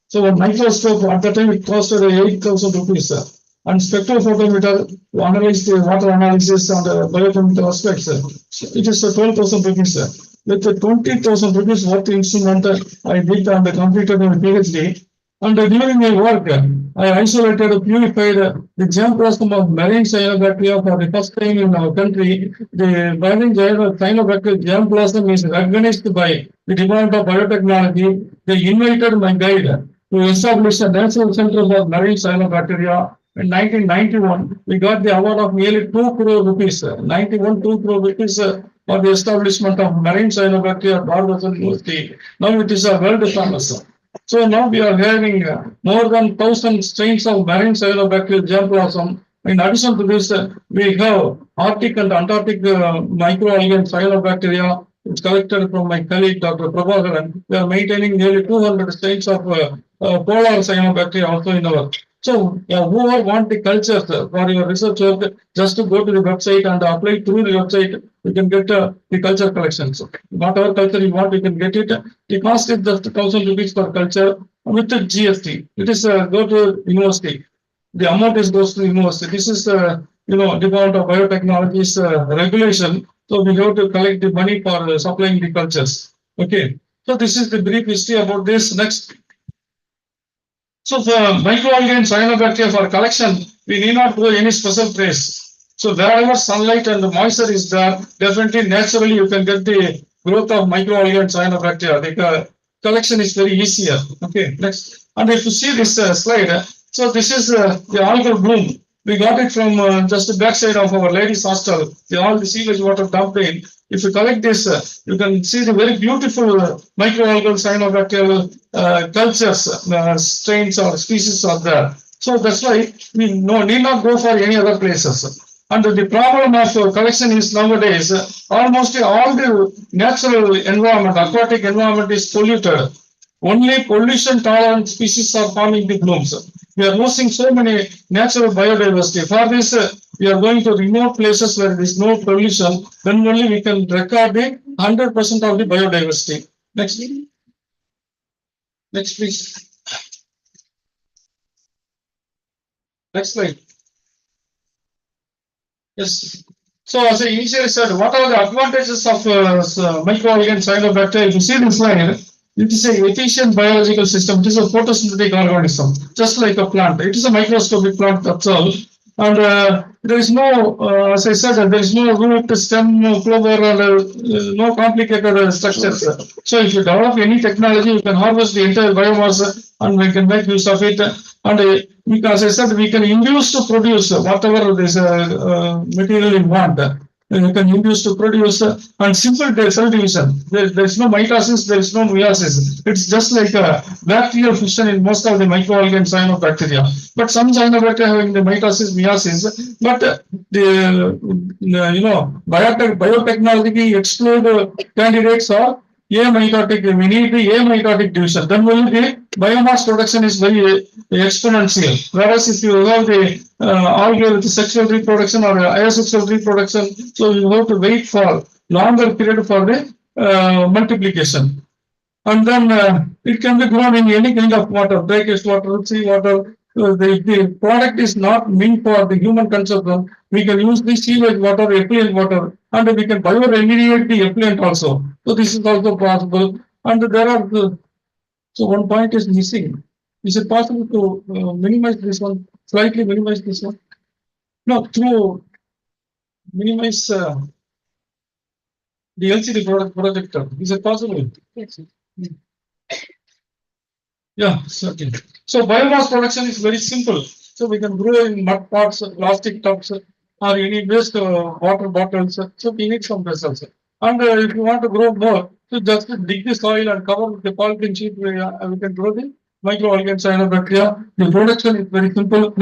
Speaker 4: So a microscope at the time it costed 8,000 rupees. And spectrophotometer to analyze the water analysis and biochemical aspects. It is 12,000 rupees. With the 20,000 rupees worth instrument, I did and completed my PhD. And during my work, I isolated, purified the germplasm of marine cyanobacteria for the first time in our country. The marine cyanobacteria germplasm is recognized by the Department of Biotechnology. They invited my guide to establish a national center for marine cyanobacteria. In 1991, we got the award of nearly 2 crore rupees. 91 2 crore rupees for the establishment of marine cyanobacteria at Bioprospecting University. Now it is a world famous. So now we are having more than 1,000 strains of marine cyanobacterial germplasm. In addition to this, we have Arctic and Antarctic microalgae and cyanobacteria. It's collected from my colleague Dr. Prabhakaran. We are maintaining nearly 200 strains of polar cyanobacteria also in our. So whoever want the cultures for your research work, just to go to the website and apply through the website, you can get the culture collections. Whatever culture you want, you can get it. The cost is just 1,000 rupees per culture with the GST. It is go to university. The amount is goes to university. This is Department of Biotechnology's regulation. So we have to collect the money for supplying the cultures. Okay. So this is the brief history about this. Next. So for microalgae and cyanobacteria for collection, we need not go any special place. So wherever sunlight and the moisture is there, definitely naturally you can get the growth of microalgae and cyanobacteria. The collection is very easier. Okay, next. And if you see this slide, so this is the algal bloom. We got it from just the backside of our ladies' hostel. All the sewage water dumped in. If you collect this, you can see the very beautiful microalgal cyanobacterial cultures, strains or species are there. So that's why we need not go for any other places. And the problem of collection is nowadays almost all the natural environment, aquatic environment is polluted. Only pollution tolerant species are forming the blooms. We are losing so many natural biodiversity. For this, we are going to remote places where there is no pollution. Then only we can record the 100% of the biodiversity. Next. Next, please. Next slide. Yes. So as I initially said, what are the advantages of microalgae and cyanobacteria? If you see this slide, it is an efficient biological system. It is a photosynthetic organism, just like a plant. It is a microscopic plant, that's all. And there is no, as I said, there is no root, stem, clover, and no complicated structures. So if you develop any technology, you can harvest the entire biomass and we can make use of it. And as I said, we can induce to produce whatever this material you want. You can induce to produce and simple cell division. There is no mitosis, there is no meiosis. It's just like a bacterial fission in most of the microalgae and cyanobacteria. But some cyanobacteria having the mitosis, meiosis. But the biotechnology explored candidates are amitotic. We need the amitotic division. Then only the biomass production is very exponential. Whereas if you have the algae with sexual reproduction or asexual reproduction, so you have to wait for longer period for the multiplication. And then it can be grown in any kind of water, brackish water, sea water. The product is not meant for the human consumption. We can use the sewage water, effluent water, and we can bioremediate the effluent also. So this is also possible. And there are so one point is missing. Is it possible to minimize this one? Slightly minimize this one? No, to minimize the LCD projector. Is it possible? Yes. Yeah, certainly. So biomass production is very simple. So we can grow in mud pots, plastic tubs, or any waste water bottles. So we need some vessels. And if you want to grow more, so just dig the soil and cover with the polythene sheet. We can grow the microalgae and cyanobacteria. The production is very simple.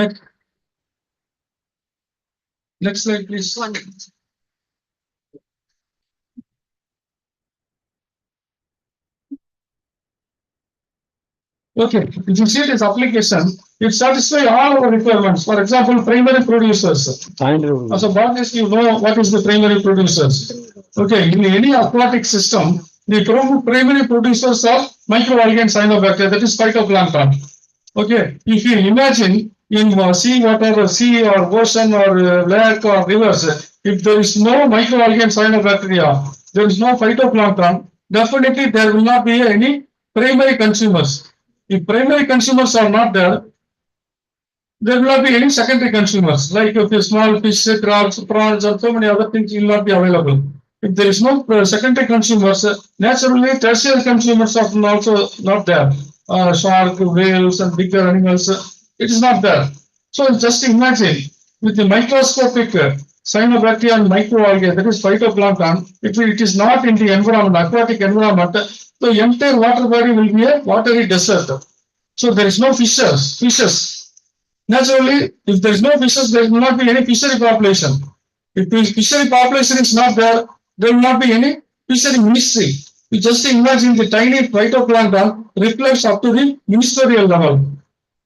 Speaker 4: Next slide, please. Okay, if you see this application, it satisfies all our requirements. For example, primary producers. As a botanist, you know what is the primary producers. Okay, in any aquatic system, the primary producers are microalgae and cyanobacteria, that is phytoplankton. Okay, if you imagine in sea water, sea or ocean or lake or rivers, if there is no microalgae and cyanobacteria, there is no phytoplankton, definitely there will not be any primary consumers. If primary consumers are not there, there will not be any secondary consumers. Like if you small fish, crabs, prawns, and so many other things will not be available. If there is no secondary consumers, naturally tertiary consumers are also not there. Shark, whales, and bigger animals, it is not there. So just imagine with the microscopic cyanobacteria and microalgae, that is phytoplankton, it is not in the environment, aquatic environment, the entire water body will be a watery desert. So there is no fishes. Naturally, if there is no fishes, there will not be any fishery population. If the fishery population is not there, there will not be any fishery ministry. You just imagine the tiny phytoplankton reflects up to the ministerial level.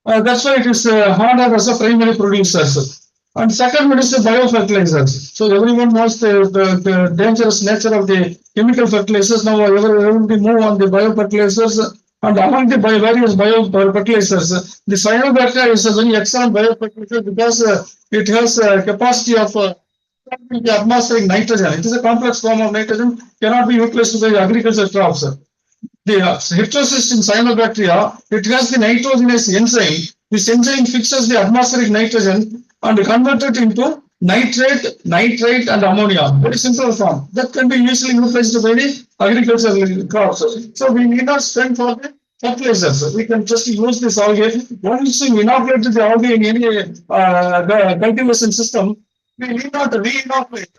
Speaker 4: That's why it is honored as a primary producers. And second one is the biofertilizers. So everyone knows the dangerous nature of the chemical fertilizers. Now everybody move on the biofertilizers. And among the various biofertilizers, the cyanobacteria is a very excellent biofertilizer because it has a capacity of the atmospheric nitrogen. It is a complex form of nitrogen, cannot be utilized by agricultural crops. The heterocyst in cyanobacteria, it has the nitrogenase enzyme. This enzyme fixes the atmospheric nitrogen and converts it into nitrate, and ammonia. Very simple form. That can be easily utilized by the agricultural crops. So we need not spend for the fertilizers. We can just use this algae. Once we inoculate the algae in any cultivation system, we need not re-inoculate.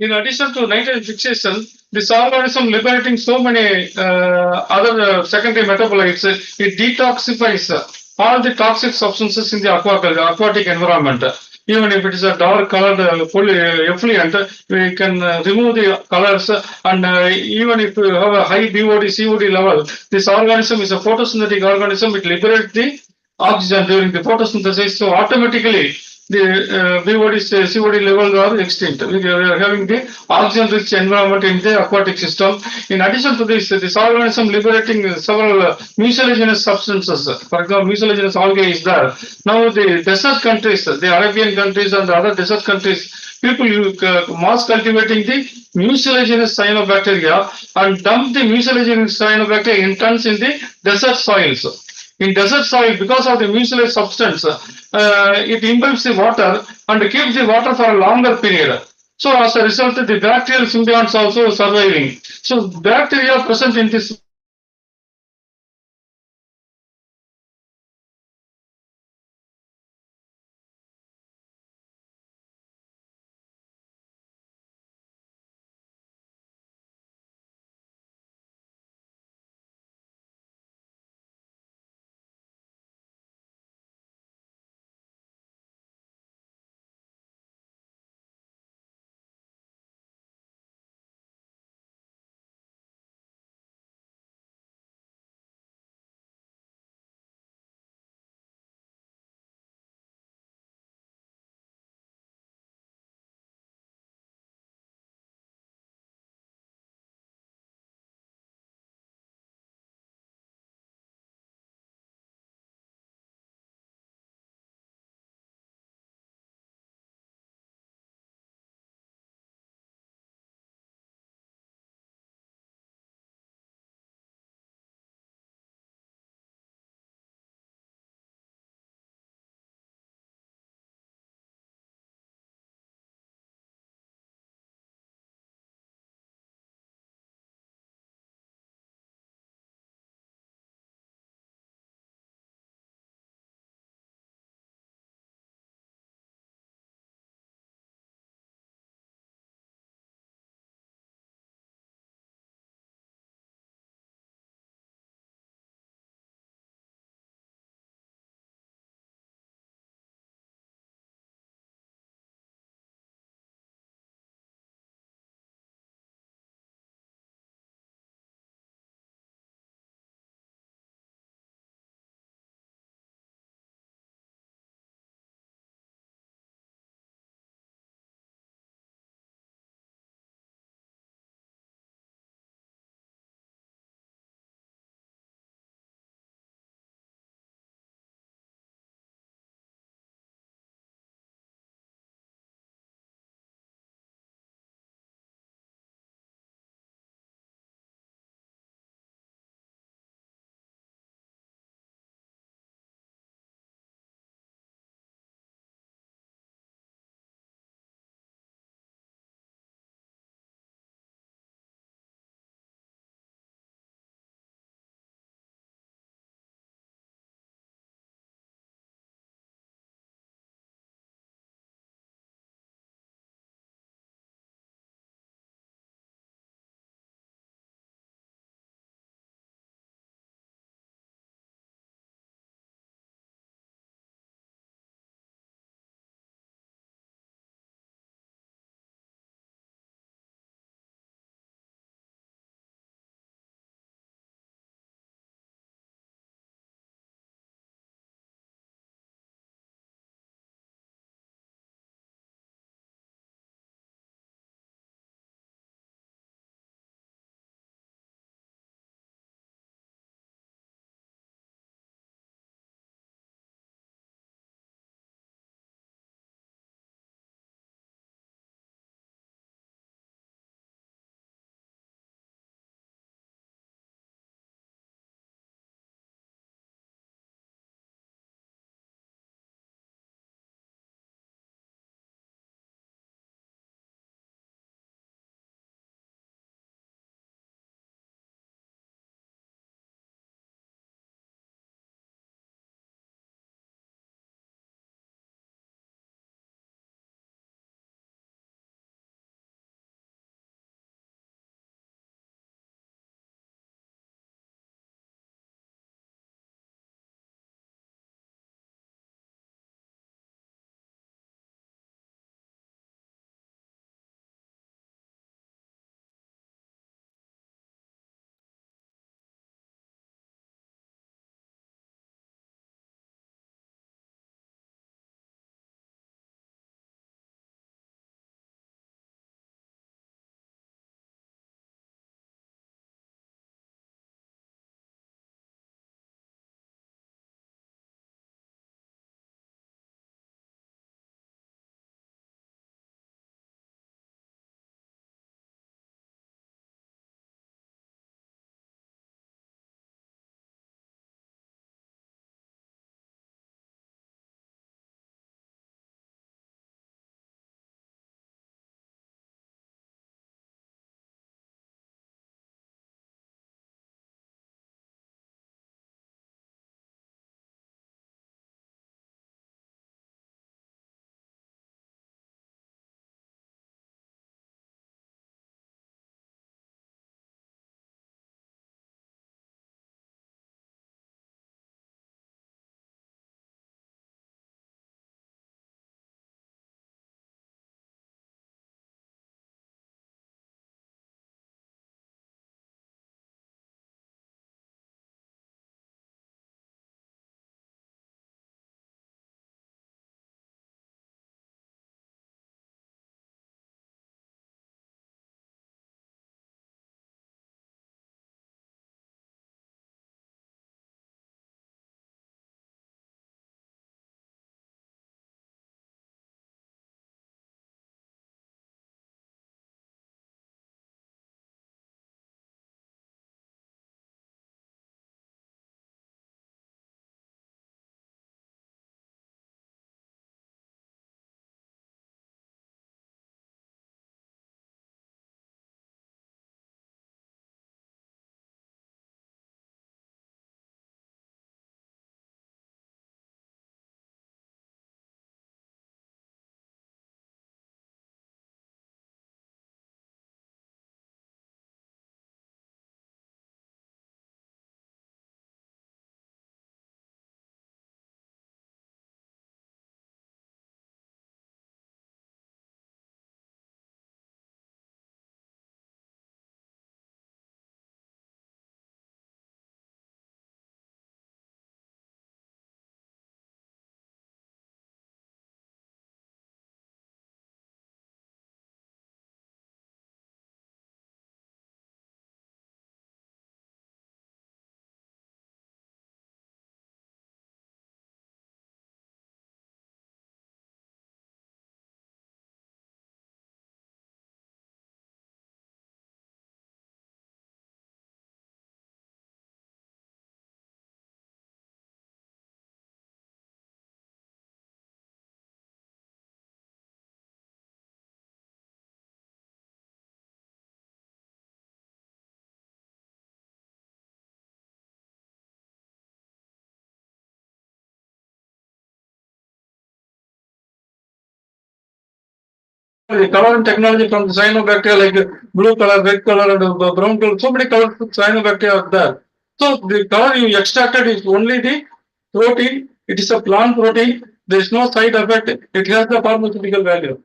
Speaker 4: In addition to nitrogen fixation, this organism liberating so many other secondary metabolites, it detoxifies all the toxic substances in the aquatic environment. Even if it is a dark colored effluent, we can remove the colors, and even if you have a high BOD, COD level, this organism is a photosynthetic organism. It liberates the oxygen during the photosynthesis, so automatically the BOD, COD levels are extinct. We are having the oxygen-rich environment in the aquatic system. In addition to this organism liberating several mucilaginous substances. For example, mucilaginous algae is there. Now the desert countries, the Arabian countries and the other desert countries, people mass cultivating the mucilaginous cyanobacteria and dump the mucilaginous cyanobacteria in tons in the desert soils. In desert soil, because of the mucilage substance, it imbibes the water and keeps the water for a longer period. So as a result, the bacterial symbionts also surviving. So bacteria present in this the coloring technology from the cyanobacteria like blue color, red color, and brown color. So many colors of cyanobacteria are there. So the color you extracted is only the protein. It is a plant protein. There is no side effect. It has the pharmaceutical value.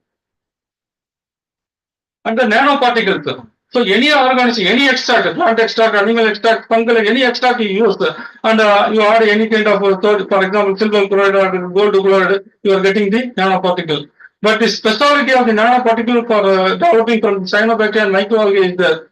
Speaker 4: And the nanoparticles. So any organism, any extract, plant extract, animal extract, fungal, any extract you use, and you add any kind of third, for example, silver chloride or gold chloride, you are getting the nanoparticle. But the specialty of the nanoparticle for developing from cyanobacteria and microalgae is that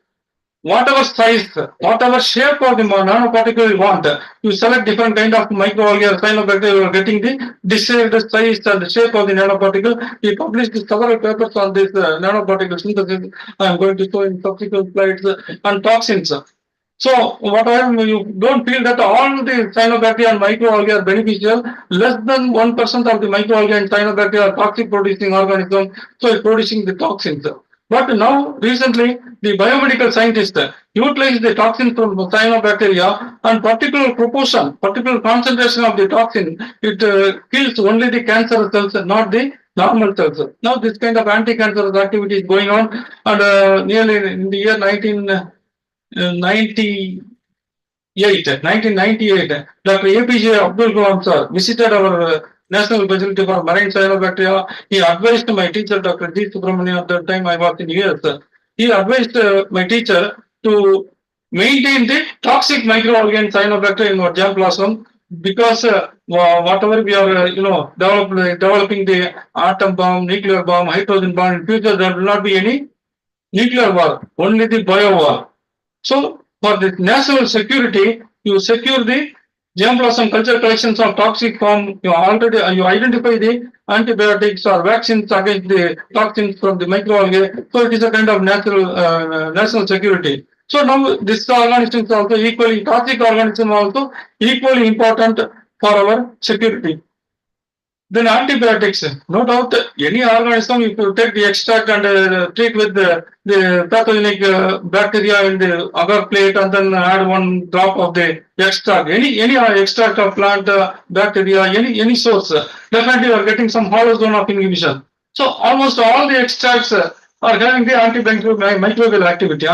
Speaker 4: whatever size, whatever shape of the nanoparticle you want, you select different kind of microalgae or cyanobacteria, you are getting the desired size and the shape of the nanoparticle. We published several papers on this nanoparticle synthesis. I am going to show in subsequent slides and toxins. So what you don't feel that all the cyanobacteria and microalgae are beneficial. Less than 1% of the microalgae and cyanobacteria are toxic producing organisms, so it's producing the toxins. But now, recently, the biomedical scientists utilize the toxin from cyanobacteria and particular proportion, particular concentration of the toxin, it kills only the cancer cells and not the normal cells. Now, this kind of anti-cancerous activity is going on, and nearly in the year 1998, Dr. APJ Abdul Kalam sir visited our National Facility for Marine Cyanobacteria. He advised my teacher, Dr. G. Subramanian, at that time I was in US. He advised my teacher to maintain the toxic microalgae and cyanobacteria in our germplasm because whatever we are, developing the atom bomb, nuclear bomb, hydrogen bomb, in future there will not be any nuclear war, only the bio war. So for the national security, you secure the germplasm culture collections of toxic form. You identify the antibiotics or vaccines against the toxins from the microalgae. So it is a kind of national security. So now this organism is also equally toxic organism also equally important for our security. Then antibiotics, no doubt, any organism, if you take the extract and treat with the pathogenic bacteria in the agar plate and then add one drop of the extract, any extract of plant bacteria, any source, definitely you are getting some hollow zone of inhibition. So almost all the extracts are having the antimicrobial activity,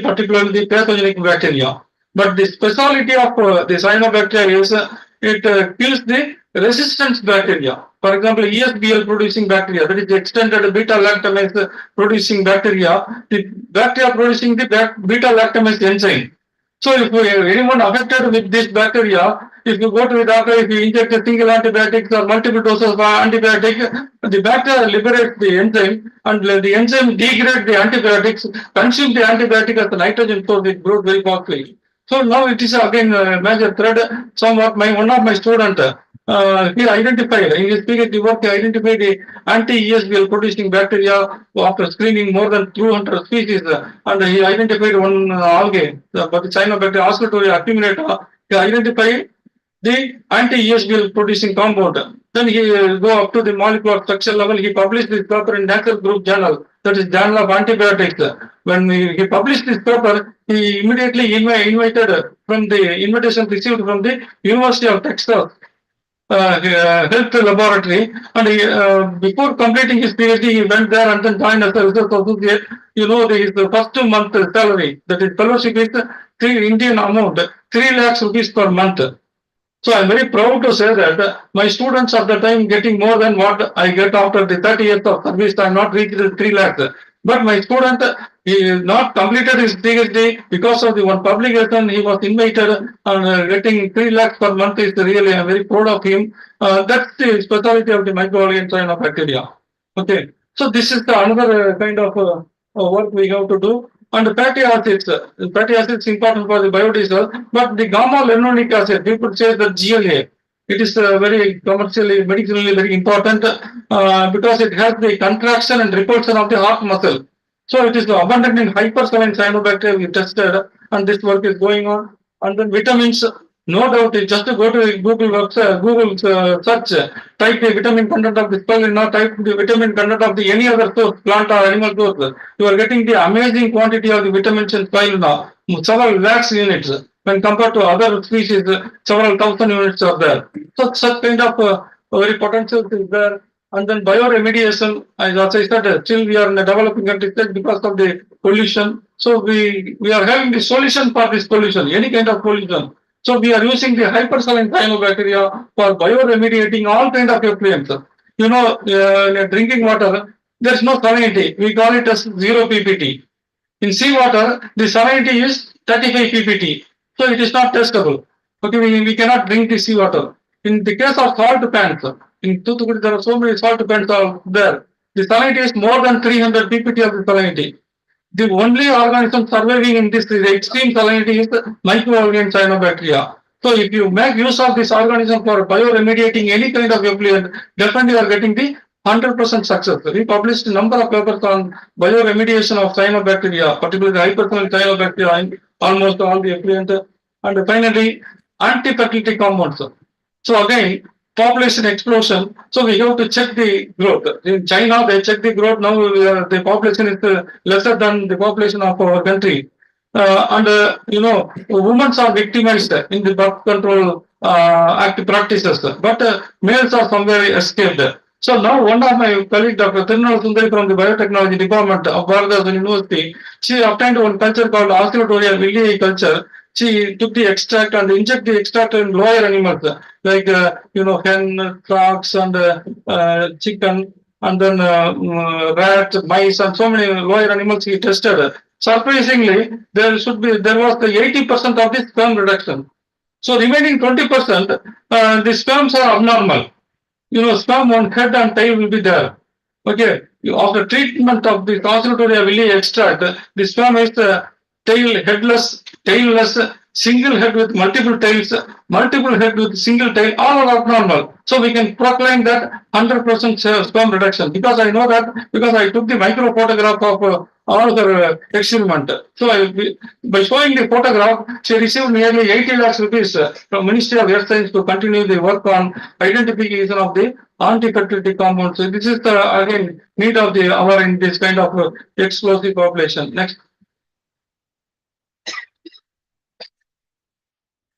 Speaker 4: particularly the pathogenic bacteria. But the specialty of the cyanobacteria is it kills the resistance bacteria. For example, ESBL producing bacteria, that is extended beta lactamase producing bacteria, the bacteria producing the beta lactamase enzyme. So if anyone affected with this bacteria, if you go to the doctor, if you inject a single antibiotic or multiple doses of antibiotic, the bacteria liberates the enzyme and the enzyme degrades the antibiotics, consume the antibiotic as a nitrogen source, it grows very fastly. So now it is again a major threat. Somewhat one of my students, he identified, in his PhD work, he identified the anti-ESBL producing bacteria after screening more than 200 species, and he identified one algae, but the cyanobacteria osculatoria accumulata. He identified the anti-ESBL producing compound. Then he go up to the molecular structure level. He published this paper in Nature Group Journal, that is Journal of Antibiotics. When he published this paper, he immediately invited from the invitation received from the University of Texas health laboratory, and before completing his PhD, he went there and then joined as a research associate. His first month salary, that is fellowship, is 3 Indian amount, 3 lakhs rupees per month. So I'm very proud to say that my students at the time getting more than what I get after the 30 years of service. I'm not reached the 3 lakhs. But my student, he not completed his PhD because of the one publication. He was invited and getting 3 lakhs per month is really, I'm very proud of him. That's the specialty of the microalgae and cyanobacteria. Okay, so this is another kind of work we have to do. And fatty acids important for the biodiesel, but the gamma linolenic acid, people say that GLA, it is very commercially, medicinally very important because it has the contraction and repulsion of the heart muscle. So it is abundant in hypersaline cyanobacteria we tested, and this work is going on. And then vitamins, no doubt, just to go to Google search, type the vitamin content of the spirulina, type the vitamin content of the any other source, plant or animal source. You are getting the amazing quantity of the vitamins in spirulina, several lakhs units. When compared to other species, several thousand units are there. So such kind of very potential is there. And then bioremediation, as I said, still we are in a developing country stage because of the pollution. So we are having the solution for this pollution, any kind of pollution. So we are using the hypersaline cyanobacteria for bioremediating all kind of effluents. You know, in drinking water, there's no salinity. We call it as 0 ppt. In seawater, the salinity is 35 ppt. So it is not testable. Okay, we cannot drink the seawater. In the case of salt pans, in Toothukudi, there are so many salt pans are there. The salinity is more than 300 ppt of the salinity. The only organism surviving in this extreme salinity is the microalgae and cyanobacteria. So if you make use of this organism for bioremediating any kind of effluent, definitely you are getting the 100% success. We published a number of papers on bioremediation of cyanobacteria, particularly hyperthermal cyanobacteria in almost all the effluent. And finally, antifertility compounds. So again, population explosion. So we have to check the growth. In China, they check the growth. Now the population is lesser than the population of our country. And women are victimized in the birth control act practices, but males are somewhere escaped. So now one of my colleagues, Dr. Tirunal Sundari from the Biotechnology Department of Bharatha University, she obtained one culture called Oscillatoria villi culture. She took the extract and inject the extract in lower animals like hen, frogs, and chicken, and then rat, mice, and so many lower animals he tested. Surprisingly, there was the 80% of the sperm reduction. So remaining 20%, the sperms are abnormal. Sperm on head and tail will be there. Okay, after treatment of the Oscillatoria villi extract, the sperm is headless, tailless, single head with multiple tails, multiple head with single tail, all are abnormal. So we can proclaim that 100% sperm reduction because I know that because I took the micro photograph of all her experiment. So by showing the photograph, she received nearly 80 lakhs rupees from Ministry of Earth Science to continue the work on identification of the anti-fertility compounds. So this is the again need of the hour in this kind of explosive population. Next.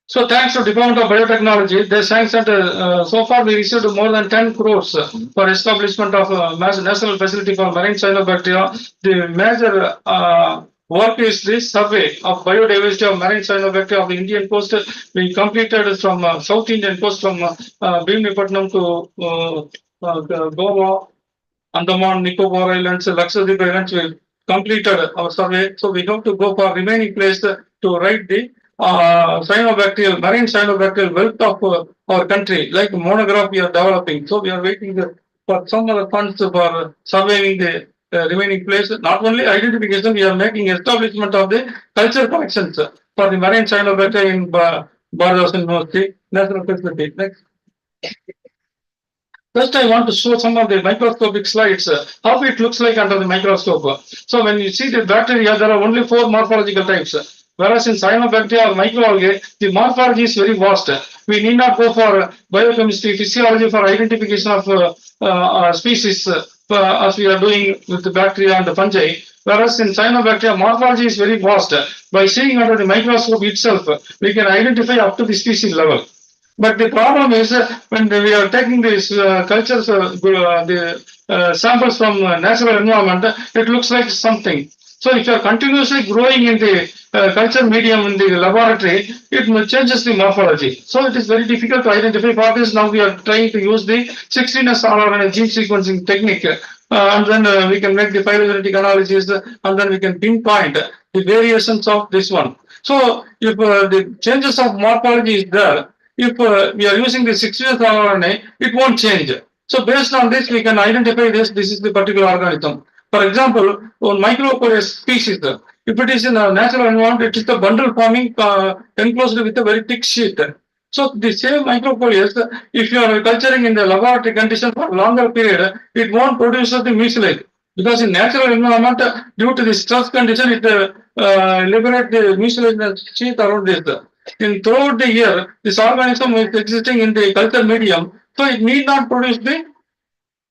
Speaker 4: So thanks to Department of Biotechnology, they sanctioned, so far we received more than 10 crores for establishment of a national facility for marine cyanobacteria. The major work is this survey of biodiversity of marine cyanobacteria of the Indian coast. We completed from South Indian coast from Bhimanipatnam to Goa, Andaman, Nicobar Islands, Lakshadweep Islands. We completed our survey. So we have to go for remaining place to write the marine cyanobacterial wealth of our country, like monograph we are developing. So we are waiting for some other funds for surveying the remaining place. Not only identification, we are making establishment of the culture collections for the marine cyanobacteria in Bharatha University National Facility. Next. First, I want to show some of the microscopic slides, how it looks like under the microscope. So when you see the bacteria, there are only 4 morphological types. Whereas in cyanobacteria or microalgae, the morphology is very vast. We need not go for biochemistry, physiology for identification of species as we are doing with the bacteria and the fungi. Whereas in cyanobacteria, morphology is very vast. By seeing under the microscope itself, we can identify up to the species level. But the problem is when we are taking these cultures, the samples from natural environment, it looks like something. So if you are continuously growing in the culture medium in the laboratory, it changes the morphology. So it is very difficult to identify. For this, now we are trying to use the 16S RNA gene sequencing technique. And then we can make the phylogenetic analysis, and then we can pinpoint the variations of this one. So if the changes of morphology is there, if we are using the 16S RNA, it won't change. So based on this, we can identify this is the particular organism. For example, one Microalgae species, if it is in a natural environment, it is the bundle forming enclosed with a very thick sheet. So the same Microalgae, if you are culturing in the laboratory condition for a longer period, it won't produce the mucilage. Because in natural environment, due to the stress condition, it liberates the mucilage sheet around this. Throughout the year, this organism is existing in the culture medium, so it need not produce the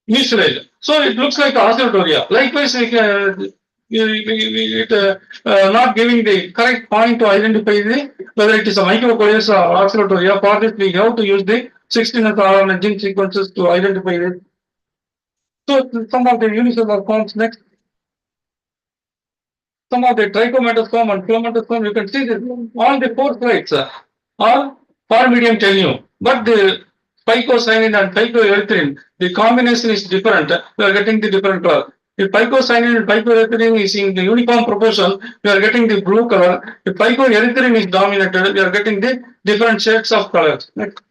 Speaker 4: mucilage. So it looks like oscillatoria. Likewise, not giving the correct point to identify whether it is a microcoreus or oscillatoria. For this, we have to use the 16th RNA gene sequences to identify it. So some of the unicellular forms next. Some of the trichomatous form and filamentous form, you can see this. All the four slides are far medium tenue, but the phycocyanin and phycoerythrin, the combination is different. We are getting the different color. If phycocyanin and phycoerythrin is in the uniform proportion, we are getting the blue color. If phycoerythrin is dominated, we are getting the different shades of colors. Next.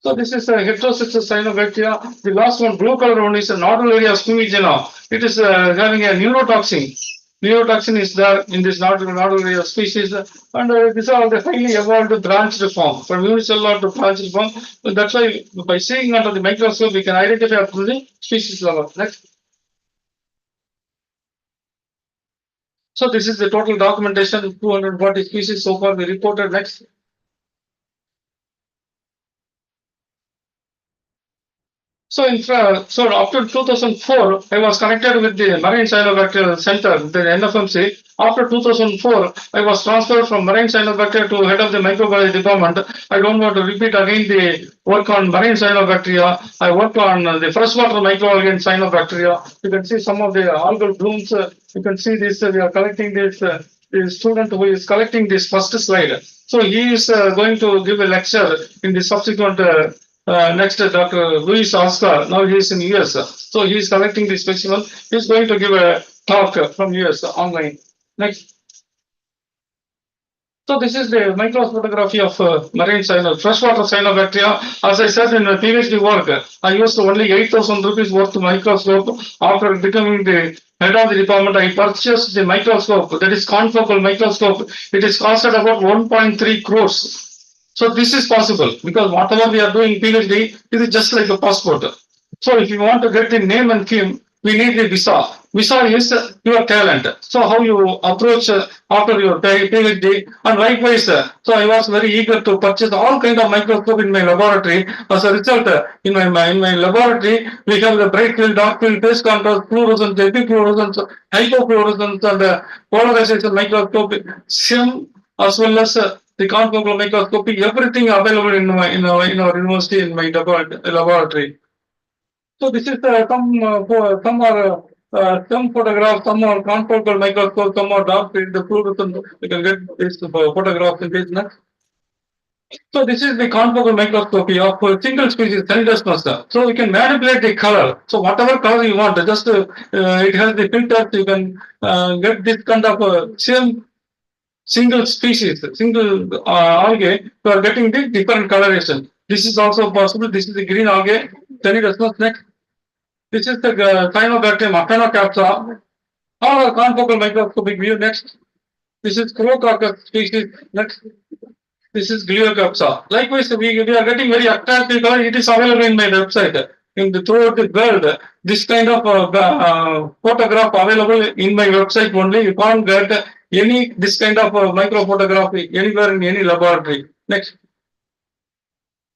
Speaker 4: So this is a heterocystis cyanobacteria. The last one, blue color one, is a nodal area fumigena. It is having a neurotoxin. Neurotoxin is there in this nodal area species, and these are the highly evolved branched form from unicellular to branched form. So that's why by seeing under the microscope we can identify up to the species level. Next. So this is the total documentation, 240 species so far we reported. Next. So so after 2004, I was connected with the Marine Cyanobacteria Center, the NFMC. After 2004, I was transferred from Marine Cyanobacteria to head of the microbiology department. I don't want to repeat again the work on Marine Cyanobacteria. I work on the freshwater microalgae and Cyanobacteria. You can see some of the algal blooms. You can see this. We are collecting this. The student who is collecting this first slide. So he is going to give a lecture in the subsequent. Next, Dr. Luis Oscar. Now he is in US. So he is collecting the specimen. He is going to give a talk from US online. Next. So this is the microphotography of marine freshwater cyanobacteria. As I said in the PhD work, I used only 8,000 rupees worth microscope. After becoming the head of the department, I purchased the microscope, that is confocal microscope. It is costed about 1.3 crores. So this is possible because whatever we are doing PhD, it is just like a passport. So if you want to get the name and fame, we need the visa. Visa is your talent. So how you approach after your PhD, and likewise, so I was very eager to purchase all kind of microscope in my laboratory. As a result, in my laboratory, we have the bright field, dark field, phase contrast, fluorescence, epifluorescence, hypofluorescence, and polarization microscope, SIM, as well as the confocal microscopy, everything available in our university in my laboratory. So this is some are some photographs, some are confocal microscope, some are dark field, the fluorescent. You can get this photographs in this next. So this is the confocal microscopy of single species Cynidesmus. So we can manipulate the color. So whatever color you want, just it has the filters. You can get this kind of same single species, single algae, you are getting the different coloration. This is also possible. This is the green algae. Then it does not next. This is the Cyanobacterium Aphanocapsa. All are confocal microscopic view. Next. This is Chrococcus species. Next. This is Gliocapsa. Likewise, we are getting very attractive color. It is available in my website. Throughout the world, this kind of photograph available in my website only. You can't get any this kind of micro photography anywhere in any laboratory. Next.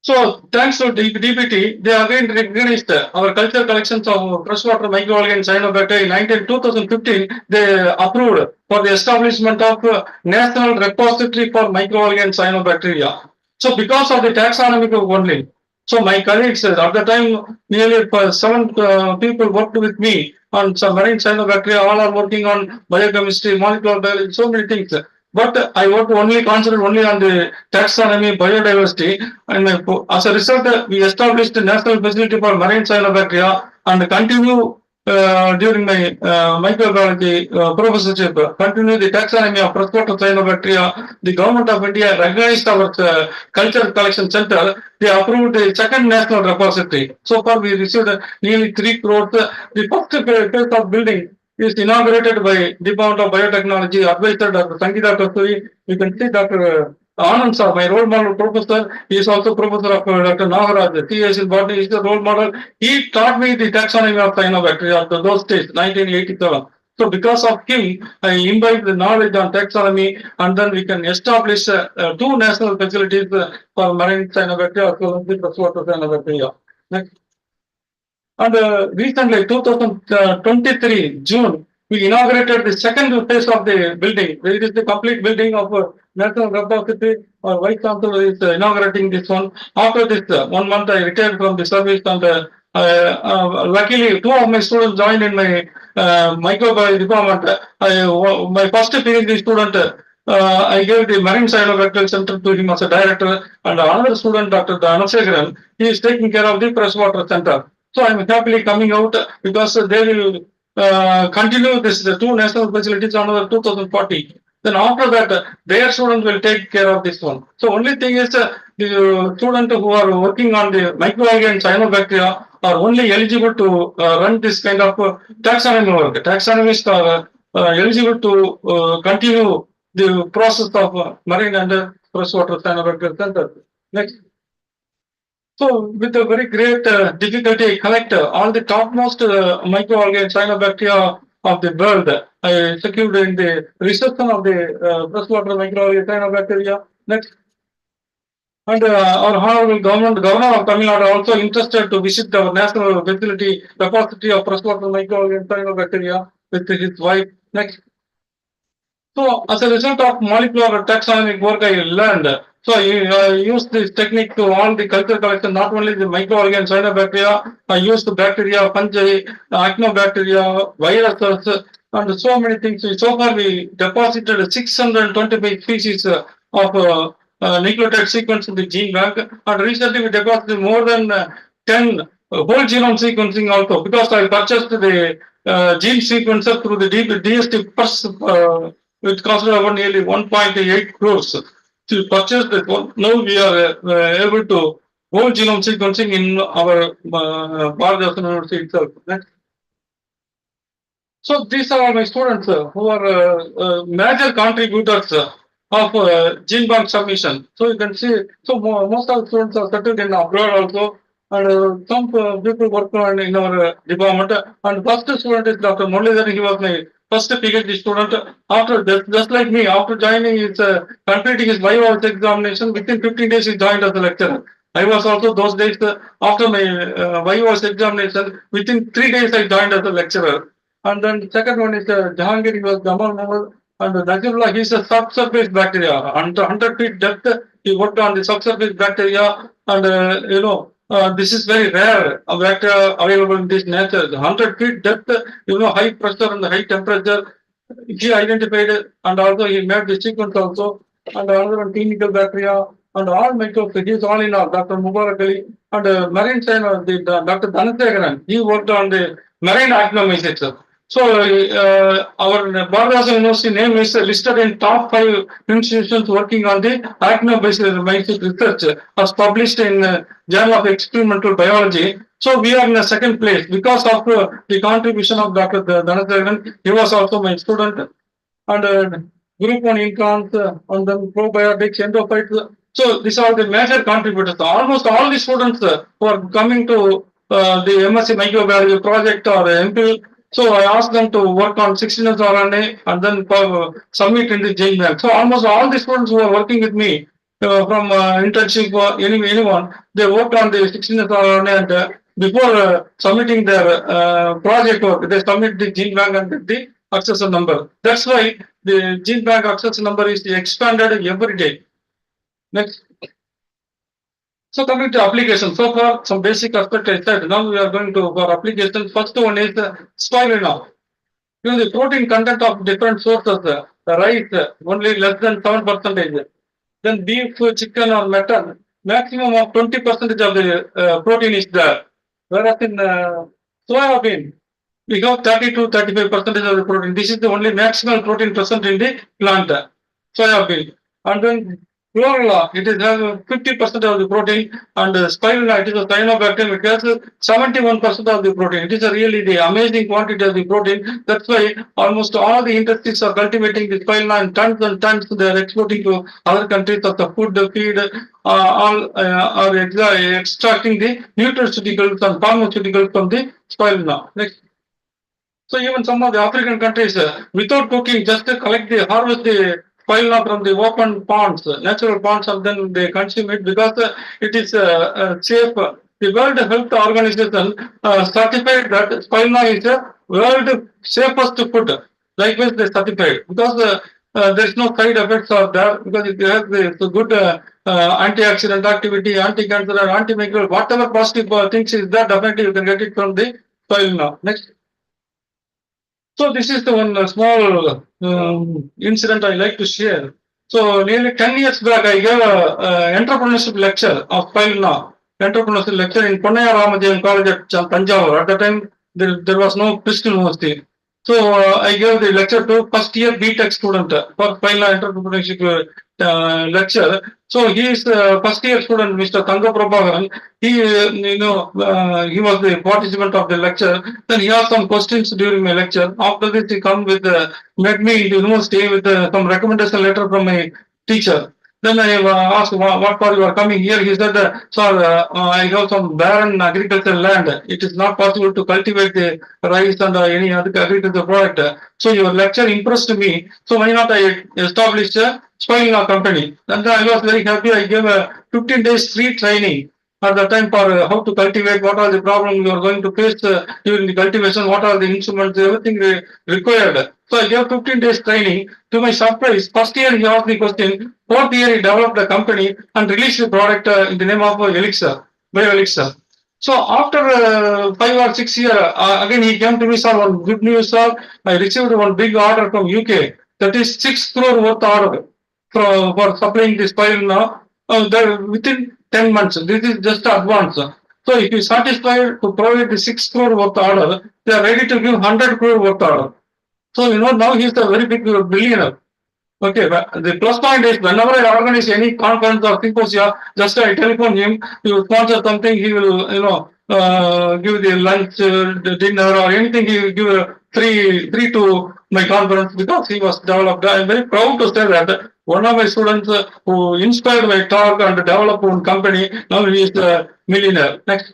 Speaker 4: So thanks to DBT, they again recognized our culture collections of freshwater microalgae and cyanobacteria in 2015. They approved for the establishment of National Repository for Microalgae and Cyanobacteria. So because of the taxonomic only, so my colleagues at the time, nearly 7 people worked with me on some marine cyanobacteria. All are working on biochemistry, molecular biology, so many things. But I work concentrate only on the taxonomy, biodiversity, and as a result, we established a national facility for marine cyanobacteria and continue during my microbiology professorship, continue the taxonomy of freshwater cyanobacteria. The government of India recognized our culture collection center. They approved the second national repository. So far, we received nearly 3 crores. The first phase of building is inaugurated by Department of Biotechnology, advisor Dr. Sangeeta Kasturi. You can see Dr. Anand Sir, my role model professor. He is also professor of Dr. Nagaraj, TS in botany, is the role model. He taught me the taxonomy of cyanobacteria of those days, 1987. So because of him, I imbibe the knowledge on taxonomy, and then we can establish 2 national facilities for marine cyanobacteria as well as the freshwater cyanobacteria. Next. And recently, 2023 June, we inaugurated the second phase of the building. It is the complete building of National Repository. Our Vice Chancellor is inaugurating this one. After this 1 month, I retired from the service, and luckily, two of my students joined in my microbiology department. My first PhD student, I gave the Marine Cyanobacterial Center to him as a director, and another student, Dr. Dhanasekaran, he is taking care of the freshwater center. So I'm happily coming out because they will continue this the two national facilities another 2040. Then after that, their students will take care of this one. So only thing is the students who are working on the microalgae and cyanobacteria are only eligible to run this kind of taxonomy work. Taxonomists are eligible to continue the process of marine and freshwater cyanobacteria center. Next. So, with a very great difficulty, I collect all the topmost microalgae and cyanobacteria of the world. I secured in the reception of the freshwater microalgae and cyanobacteria. Next. And our honorable governor of Tamil Nadu also interested to visit our national facility, repository of freshwater microalgae and cyanobacteria with his wife. Next. So, as a result of molecular taxonomic work, I learned. So, I used this technique to all the culture collection, not only the microalgae and cyanobacteria. I used bacteria, fungi, actinobacteria, viruses, and so many things. So far, we deposited 625 species of nucleotide sequence in the gene bank, and recently we deposited more than 10 whole genome sequencing also, because I purchased the gene sequencer through the DST Plus. It cost about nearly 1.8 crores to purchase that one. Now we are able to whole genome sequencing in our Bharat University itself. Next. So these are all my students who are major contributors of gene bank submission. So you can see, so most of the students are settled in abroad also, and some people work on in our department. And first student is Dr. Muralidharan. He was my first PhD student. After that, just like me, after joining his completing his Bioprospecting examination, within 15 days he joined as a lecturer. I was also those days after my Bioprospecting examination, within 3 days I joined as a lecturer. And then the second one is Jahangir, he was Jamal Mohammed, and Najibullah, he's a subsurface bacteria. Under 100 feet depth, he worked on the subsurface bacteria, and this is very rare bacteria available in this nature. 100 feet depth, high pressure and high temperature, he identified it, and also he made the sequence also, and another one clinical bacteria, and all microbes, he is all in all, Dr. Mubarak Ali, and marine science, Dr. Dhanasekaran, he worked on the marine actinomycetes. So our Bharat University name is listed in top 5 institutions working on the actinomycete research, as published in Journal of Experimental Biology. So we are in the second place because of the contribution of Dr. Dhanasekaran. He was also my student, and group 1 introns, and then probiotics, endophytes. So these are the major contributors. Almost all the students who are coming to the MSc Microbiology project or MPhil. So I asked them to work on 16S RNA and then submit in the gene bank. So almost all the students who are working with me from internship or anyone, they worked on the 16S RNA, and before submitting their project work, they submit the gene bank and get the accession number. That's why the gene bank accession number is expanded every day. Next. So coming to application, so far some basic aspect I said. Now we are going to for application. First one is spirulina. The protein content of different sources. The rice only less than 7%. Then beef, chicken, or mutton, maximum of 20% of the protein is there. Whereas in soya bean, we have 30 to 35% of the protein. This is the only maximal protein present in the plant, soya bean. And then chlorella, it is 50% of the protein, and spirulina, it is a cyanobacterium, it has 71% of the protein. It is really the amazing quantity of the protein. That's why almost all the industries are cultivating the spirulina, and tons they are exporting to other countries as the food, feed, all are extracting the nutraceuticals and pharmaceuticals from the spirulina. Next. So even some of the African countries, without cooking, just collect the harvest the spirulina from the open ponds, natural ponds, and then they consume it because it is safe. The World Health Organization certified that spirulina is world safest food. Likewise, they certified because there is no side effects of that because it has the good antioxidant activity, anti-cancer, antimicrobial, whatever positive things is there, definitely you can get it from the soil now. Next. So this is the one small incident I like to share. So nearly 10 years back, I gave a entrepreneurship lecture of Pailna, entrepreneurship lecture in Ponnaya Ramajayan College at Tanjavur. At the time, there was no Bristol University. So I gave the lecture to first year BTech student for Pailna entrepreneurship lecture. So he is first year student, Mr. Tanga Prabhakaran. He, he was the participant of the lecture. Then he asked some questions during my lecture. After this, he come with met me in the university with some recommendation letter from my teacher. Then I asked what for you are coming here. He said, sir, I have some barren agricultural land. It is not possible to cultivate the rice and any other agricultural product. So your lecture impressed me. So why not I establish a spoiling our company? And I was very happy. I gave a 15 days free training at the time for how to cultivate, what are the problems you are going to face during the cultivation, what are the instruments, everything required. So I gave 15 days training. To my surprise, first year he asked the question, fourth year he developed a company and released the product in the name of Elixir, BioElixir. So after 5 or 6 years, again he came to me, sir, one good news, sir. I received one big order from UK. That is 6 crore worth order for supplying this file now. Within 10 months. This is just advance. So if you satisfied to provide the 6 crore worth order, they are ready to give 100 crore worth order. So now he is a very big billionaire. Okay, but the plus point is whenever I organize any conference or symposia, just I telephone him, he will sponsor something, he will, give the lunch, the dinner or anything, he will give a free to my conference because he was developed. I am very proud to say that one of my students who inspired my talk and developed one company, now he is a millionaire. Next.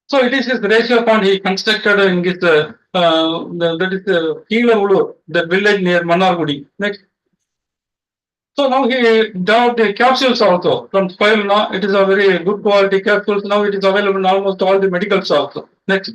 Speaker 4: So it is his ratio pond he constructed in his, that is Keelavulu, the village near Manargudi. Next. So now he developed the capsules also from Spirulina. It is a very good quality capsules. Now it is available in almost all the medical shops. Next.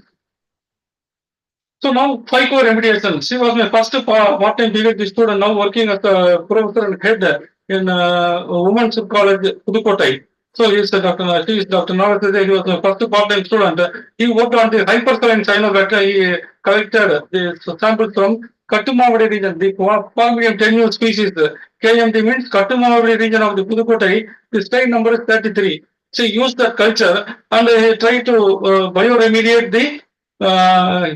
Speaker 4: So now FICO remediation. She was my first part-time PhD student, now working as a professor and head in Women's College, Pudukkottai. So he is Dr. Navasade. He was my first part-time student. He worked on the hypersaline cyanobacteria. He collected the samples from Kattumavadi region, the Palmium tenuis species. KMD means Kattumavadi region of the Pudukkottai. The strain number is 33. So he used that culture and he tried to bioremediate the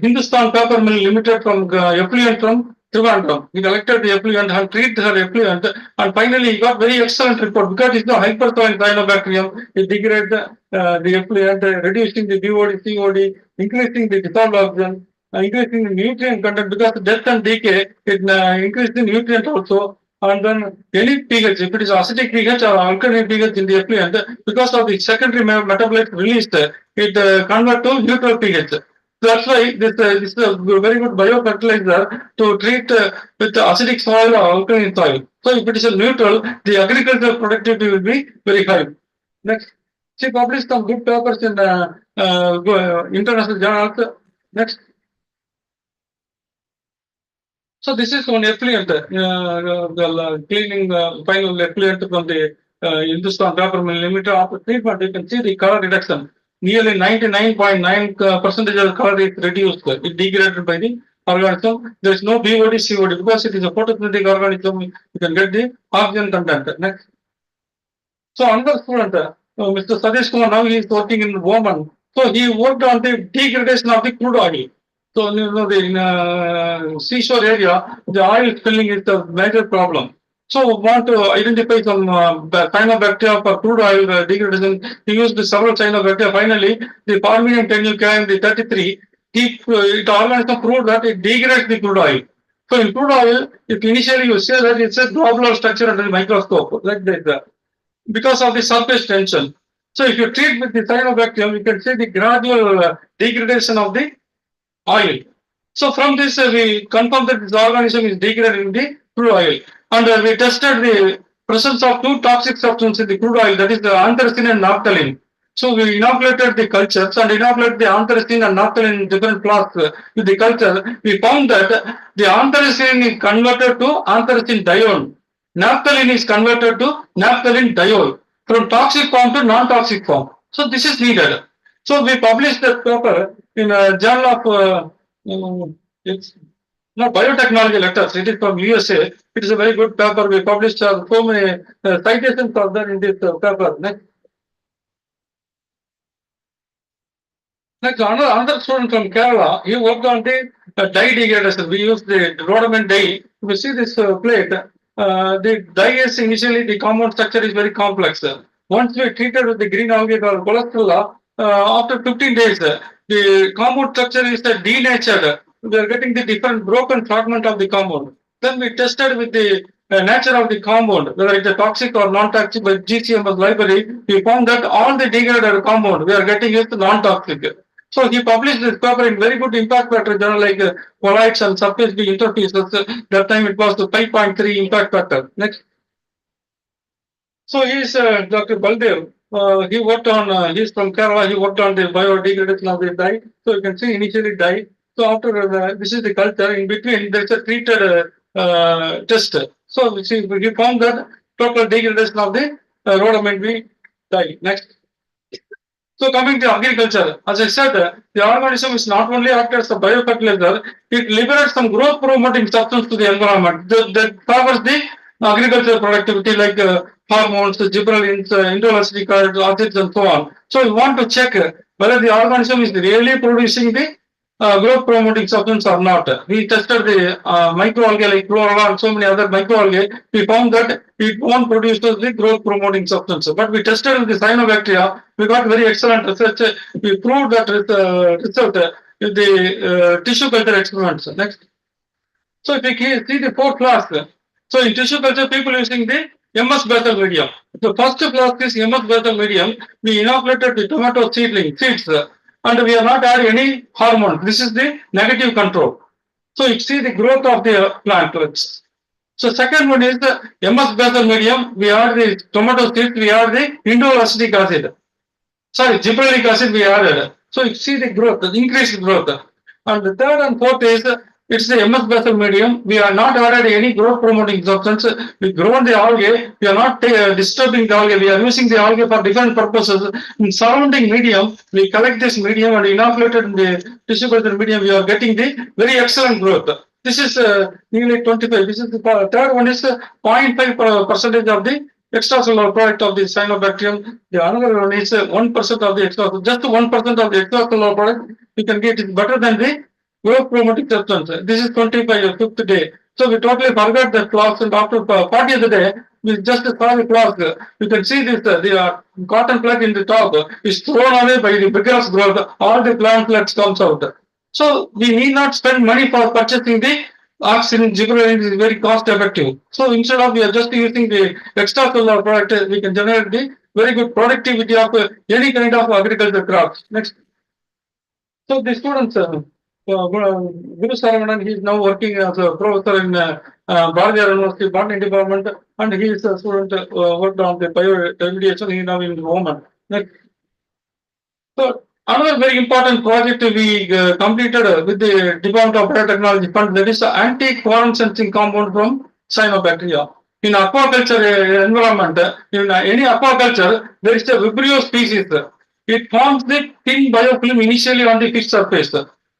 Speaker 4: Hindustan Paper Mill Limited from effluent from Trivandrum. He collected the effluent and treated her effluent, and finally he got very excellent report because it's the hypersoil cyanobacterium. It degrades the effluent, reducing the BOD, COD, increasing the dissolved oxygen, increasing the nutrient content because death and decay, it increases the nutrient also. And then any pH, if it is acidic pH or alkaline pH in the effluent, because of the secondary metabolite released, it convert to neutral pH. That's why this is a very good biofertilizer to treat with acidic soil or alkaline soil. So if it is a neutral, the agricultural productivity will be very high. Next, she published some good papers in international journals. Next. So this is one effluent, the cleaning final effluent from the Hindustan Paper Mill Limited. After treatment, you can see the color reduction. Nearly 99.9% of the color is reduced. It degraded by the organism. There is no BOD, COD because it is a photosynthetic organism. You can get the oxygen content. Next. So another student, Mr. Sadish Kumar, now he is working in Oman. So he worked on the degradation of the crude oil. So the seashore area, the oil spilling is the major problem. So we want to identify some cyanobacteria for crude oil degradation. He used several cyanobacteria. Finally, the Parmigian tenuis, the 33, it organism proved that it degrades the crude oil. So in crude oil, if initially you say that it's a globular structure under the microscope, like that, because of the surface tension. So if you treat with the cyanobacterium, you can see the gradual degradation of the oil. So from this, we confirm that this organism is degraded in the crude oil. And we tested the presence of two toxic substances in the crude oil, that is the anthracene and naphthalene. So we inoculated the cultures and inoculated the anthracene and naphthalene in different plots with the culture. We found that the anthracene is converted to anthracene diol. Naphthalene is converted to naphthalene diol from toxic form to non-toxic form. So this is needed. So we published that paper in a journal of it's not biotechnology letters. It is from USA. It is a very good paper. We published so many citations are there in this paper. Next, another student from Kerala, he worked on the dye degradation. We use the rhodamine dye. If you see this plate, the dye is initially the compound structure is very complex. Once we treated with the green algae or cholesterol, after 15 days, the compound structure is denatured. We are getting the different broken fragment of the compound. Then we tested with the nature of the compound, whether it's a toxic or non-toxic by GCMS library. We found that all the degraded compound we are getting is non-toxic. So he published this paper in very good impact factor journal like colloids and surface interfaces. That time it was the 5.3 impact factor. Next. So he is Dr. Baldev. He worked on, he's from Kerala, he worked on the biodegradation of the dye. So you can see initially dye. So after this is the culture, in between there's a treated test. So we found that total degradation of the rhodamine dye. Next. So coming to agriculture, as I said, the organism is not only act as a biofertilizer, it liberates some growth promoting substance to the environment that covers the agricultural productivity like hormones, gibberellins, indoleacetic acids and so on. So we want to check whether the organism is really producing the growth promoting substance or not. We tested the microalgae like chlorella and so many other microalgae. We found that it won't produce the growth promoting substance. But we tested with the cyanobacteria. We got very excellent research. We proved that result with the tissue culture experiments. Next. So if you see the fourth class, so in tissue culture, people using the MS basal medium. The first class is MS basal medium. We inoculated the tomato seeds and we have not added any hormone. This is the negative control. So you see the growth of the plants. So second one is the MS basal medium. We add the tomato seeds. We add the indoleacetic acid. Sorry, gibberellic acid we added. So you see the growth, the increased growth. And the third and fourth is it's the MS basal medium. We are not added any growth promoting substance. We grown the algae. We are not disturbing the algae. We are using the algae for different purposes. In surrounding medium, we collect this medium and inoculate it in the tissue culture medium. We are getting the very excellent growth. This is nearly 25. This is the third one is 0.5% of the extracellular product of the cyanobacterium. The another one is 1% of the extracellular. Just 1% of the extracellular product you can get is better than the growth promoting substance. This is 25th, fifth day. So we totally forgot that class, and after 40th day, we just saw the class. You can see this, the cotton plug in the top is thrown away by the vigorous growth. All the plant plugs comes out. So we need not spend money for purchasing the oxygen. Gibberellin is very cost effective. So instead of we are just using the extracellular product, we can generate the very good productivity of any kind of agriculture crops. Next. So the students, Guru Saravanan, he is now working as a professor in Bharatiya University Botany Department, and he is a student worked on the bioremediation. He is now in Oman. Next. So another very important project we completed with the Department of Biotechnology Fund, that is the anti-quorum sensing compound from cyanobacteria. In aquaculture environment, in any aquaculture, there is a Vibrio species. It forms the thin biofilm initially on the fish surface.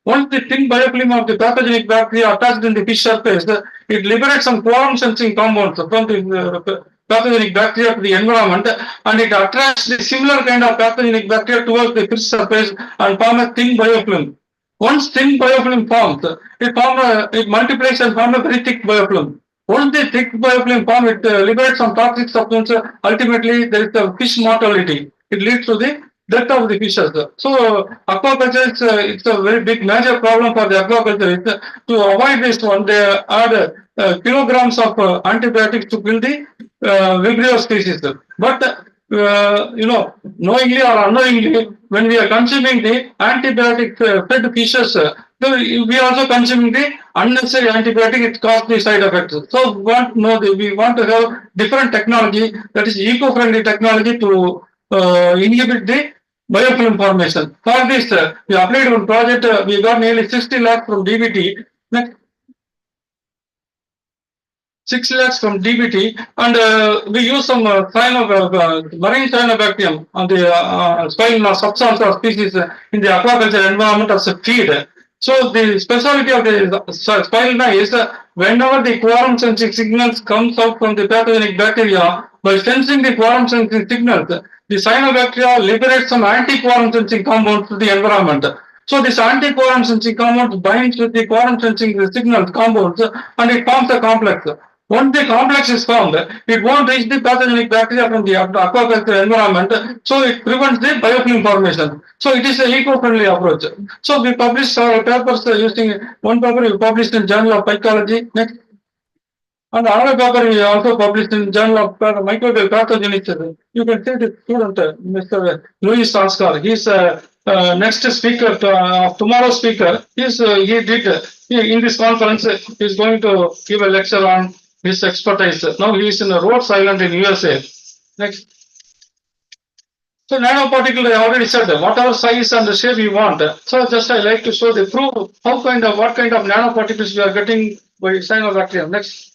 Speaker 4: Once the thin biofilm of the pathogenic bacteria attached in the fish surface, it liberates some quorum sensing compounds from the pathogenic bacteria to the environment, and it attracts the similar kind of pathogenic bacteria towards the fish surface and form a thin biofilm. Once thin biofilm forms, it multiplies and forms a very thick biofilm. Once the thick biofilm forms, it liberates some toxic substance. Ultimately, there is a fish mortality. It leads to the death of the fishes. So aquaculture is it's a very big major problem for the aquaculture. To avoid this one, they add kilograms of antibiotics to kill the Vibrio species. But knowingly or unknowingly, when we are consuming the antibiotic fed fishes, we are also consuming the unnecessary antibiotic. It causes the side effects. So we want to have different technology, that is eco-friendly technology, to inhibit the biofilm formation. For this, we applied one project, we got nearly 60 lakhs from DBT. Next, 6 lakhs from DBT, and we use some marine cyanobacterium on the soil subsoil species in the aquaculture environment as a feed. So the specialty of the soil is whenever the quorum sensing signals comes out from the pathogenic bacteria, by sensing the quorum sensing signals, the cyanobacteria liberates some anti-quorum sensing compounds to the environment. So this anti-quorum sensing compound binds with the quorum sensing signals compounds and it forms a complex. Once the complex is formed, it won't reach the pathogenic bacteria from the aquaculture environment, so it prevents the biofilm formation. So it is an eco-friendly approach. So we published our papers using one paper we published in Journal of Mycology. Next. And another paper we also published in Journal of Microbial Pathogenesis. You can see the student, Mr. Louis Oscar. He's next speaker, tomorrow's speaker. In this conference, he's going to give a lecture on his expertise. Now he is in Rhode Island in USA. Next. So nanoparticle, I already said whatever size and the shape you want. So just I like to show the proof what kind of nanoparticles we are getting by cyanobacterium. Next.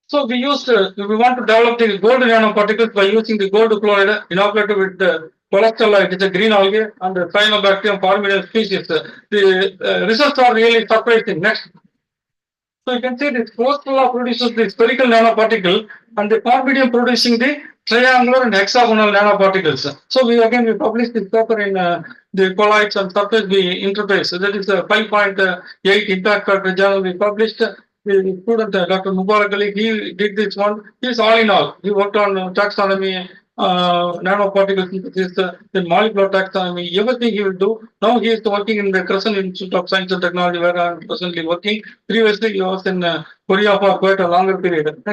Speaker 4: So we want to develop the gold nanoparticles by using the gold chloride inoculated with the cholesterol. It is a green algae and the cyanobacterium formidable species. The results are really surprising. Next. So you can see this chlorella produces the spherical nanoparticle and the formidium producing the triangular and hexagonal nanoparticles. So we published this paper in the colloids and surface interface. That is a 5.8 impact factor journal we published. The student, Dr. Mubarak Ali, he did this one. He's all in all. He worked on taxonomy, nanoparticle synthesis, then molecular taxonomy, everything he will do. Now he is working in the Crescent Institute of Science and Technology, where I am presently working. Previously, he was in Korea for quite a longer period.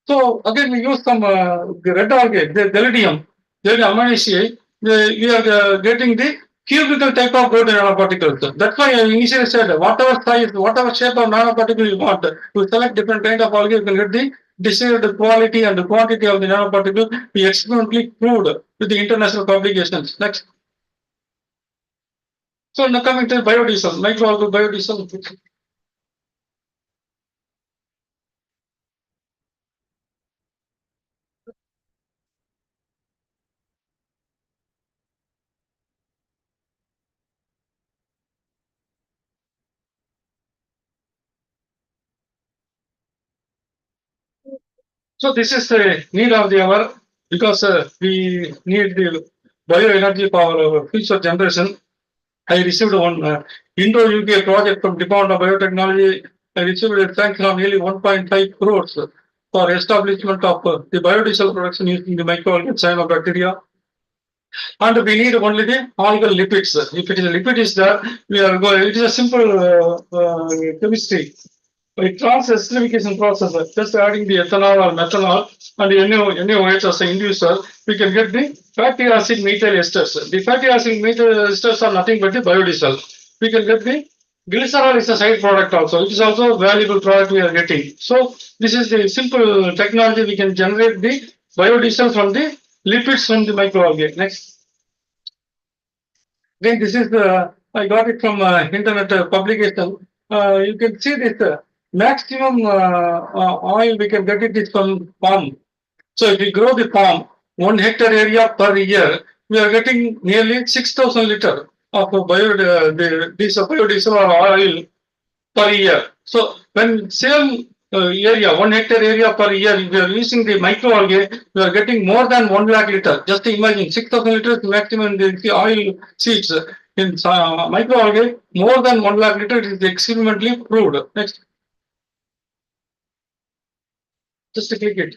Speaker 4: So again, we use some the red algae, the Delidium, Amanacea. We are getting the cubical type of gold nanoparticles. That's why I initially said whatever size, whatever shape of nanoparticle you want, to select different kind of algae, you can get the desired quality and the quantity of the nanoparticle. We experimentally proved with the international publications. Next. So now coming to biodiesel, microalgae biodiesel. So this is the need of the hour because we need the bioenergy for our future generation. I received one Indo-UK project from Department of Biotechnology. I received a sanction of nearly 1.5 crores for establishment of the biodiesel production using the microalgae cyanobacteria. And we need only the algal lipids. If it is a lipid is there, we are going. It is a simple chemistry. By trans-esterification process, just adding the ethanol or methanol and the NaOH as an inducer, we can get the fatty acid methyl esters. The fatty acid methyl esters are nothing but the biodiesel. We can get the glycerol is a side product also. It is also a valuable product we are getting. So this is the simple technology we can generate the biodiesel from the lipids from the microalgae. Next. Again, this is the I got it from internet publication. You can see this maximum oil we can get it is from palm. So if we grow the palm 1 hectare area per year, we are getting nearly 6,000 liter of biodiesel or oil per year. So when same area, 1 hectare area per year, if we are using the microalgae, we are getting more than 1 lakh liter. Just imagine 6,000 liters maximum the oil seeds in microalgae, more than 1 lakh liter is experimentally proved. Next. Just to click it.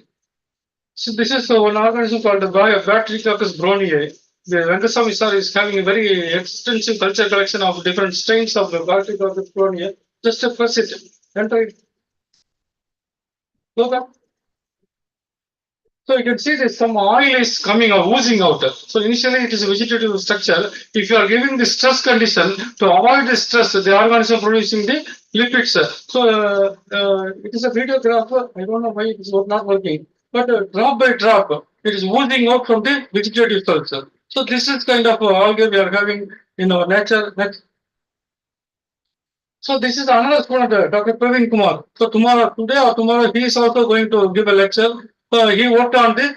Speaker 4: So this is one organism called the Bioprospecting brownie. The Rangasamy sir is having a very extensive culture collection of different strains of the Bioprospecting brownie. Just to press it, enter it. Go back. So you can see that some oil is coming or oozing out. So initially it is a vegetative structure. If you are giving the stress condition to avoid the stress, the organism producing the lipids. So it is a video graph. I don't know why it is not working. But drop by drop, it is oozing out from the vegetative cells. So this is kind of algae we are having in our nature. Next. So this is another student, Dr. Praveen Kumar. So today or tomorrow, he is also going to give a lecture. He worked on the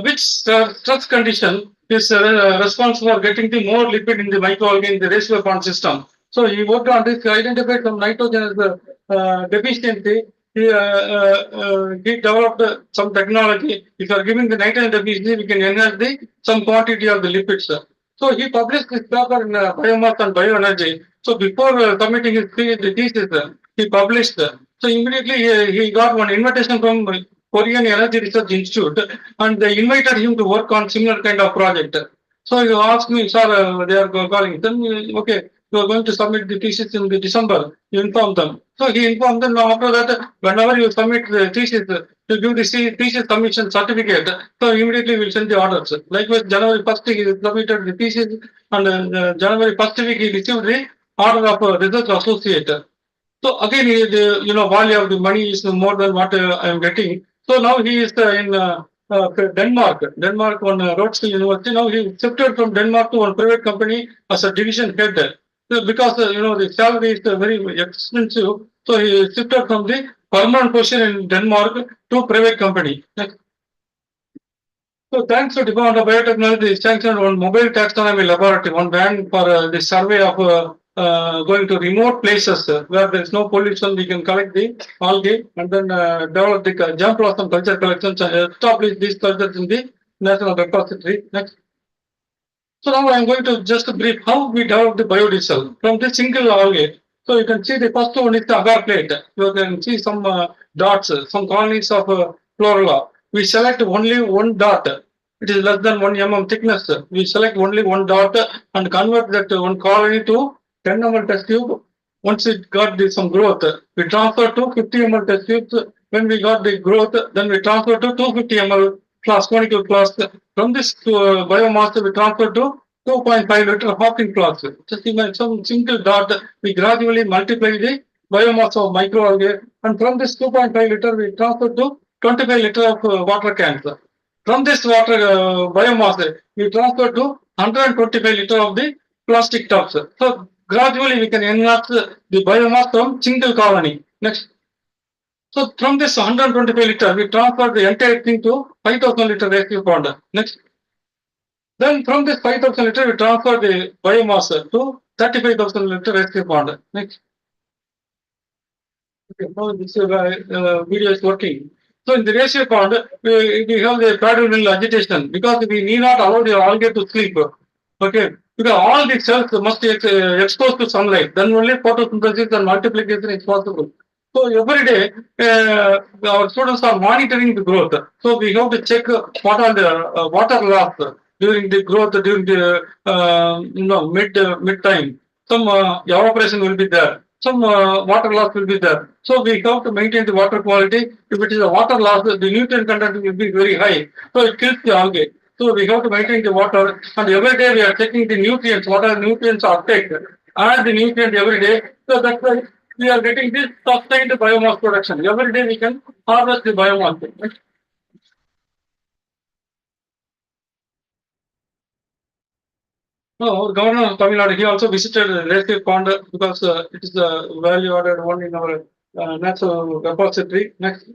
Speaker 4: which stress condition is responsible for getting the more lipid in the microalgae in the ratio pond system. So he worked on this, identified some nitrogen as a deficiency. He developed some technology. If you are giving the nitrogen deficiency, we can enhance the some quantity of the lipids. So he published this paper in Biomass and Bioenergy. So before submitting his thesis, he published. So immediately he got one invitation from Korean Energy Research Institute, and they invited him to work on similar kind of project. So he asked me, sir, they are calling. Then okay, you are going to submit the thesis in the December. You inform them. So he informed them. Now after that, whenever you submit the thesis, to give the thesis submission certificate, so immediately we'll send the orders. Likewise, January 1st, he submitted the thesis, and January 1st week he received the order of research associate. So again, value of the money is more than what I am getting. So now he is in Denmark. Denmark, one Roskilde University. Now he shifted from Denmark to one private company as a division head. So because the salary is very expensive, so he shifted from the permanent position in Denmark to private company. So thanks to Department of Biotechnology, they sanctioned one mobile taxonomy laboratory, one van for the survey of going to remote places where there is no pollution. We can collect the algae and then develop the germ blossom culture collections and establish these cultures in the national repository. Next. So now I am going to just brief how we develop the biodiesel from this single algae. So you can see the first one is the agar plate. You can see some dots, some colonies of chlorella. We select only one dot. It is less than 1 mm thickness. We select only one dot and convert that one colony to 10 ml test tube. Once it got some growth, we transfer to 50 ml test tubes. When we got the growth, then we transfer to 250 ml flask, conical flask. From this biomass, we transfer to 2.5 liter hopping flask. Just imagine some single dot, we gradually multiply the biomass of microalgae, and from this 2.5 liter, we transfer to 25 liter of water cans. From this water biomass, we transfer to 125 liter of the plastic tubs. So gradually we can enhance the biomass from single colony. Next. So from this 125 liter, we transfer the entire thing to 5,000 liter ratio pond. Next. Then from this 5,000 liter, we transfer the biomass to 35,000 liter ratio pond. Next. Okay, now this video is working. So in the ratio pond, we have the paddle mill agitation because we need not allow the algae to sleep. Okay, because all the cells must be exposed to sunlight. Then only photosynthesis and multiplication is possible. So every day, our students are monitoring the growth. So we have to check what are the water loss during the growth during the mid time. Some evaporation will be there. Some water loss will be there. So we have to maintain the water quality. If it is a water loss, the nutrient content will be very high. So it kills the algae. So we have to maintain the water, and every day we are checking the nutrients, what are nutrients uptake, add the nutrient every day. So that's why we are getting this sustained biomass production. Every day we can harvest the biomass. No, our governor of Tamil Nadu, he also visited Lake Pond because it is a value-added one in our natural repository. Next.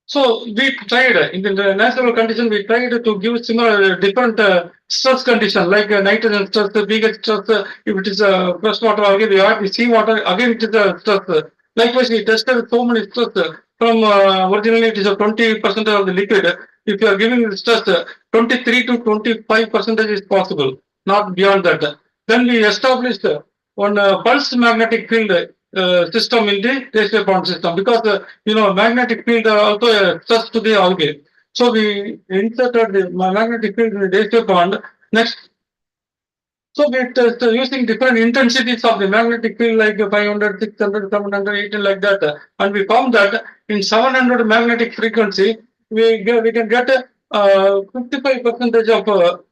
Speaker 4: So we tried in the natural condition. We tried to give similar different stress condition like nitrogen stress, pH stress. If it is freshwater algae, we add the seawater. Again, it is a stress. Likewise, we tested so many stress from originally it is a 20% of the liquid. If you are giving the stress, 23 to 25% is possible, not beyond that. Then we established one pulse magnetic field system in the ratio pond system because magnetic field are also a stress to the algae. So we inserted the magnetic field in the ratio pond. Next. So we test using different intensities of the magnetic field like 500, 600, 700, 18 like that. And we found that in 700 magnetic frequency, we can get 55% of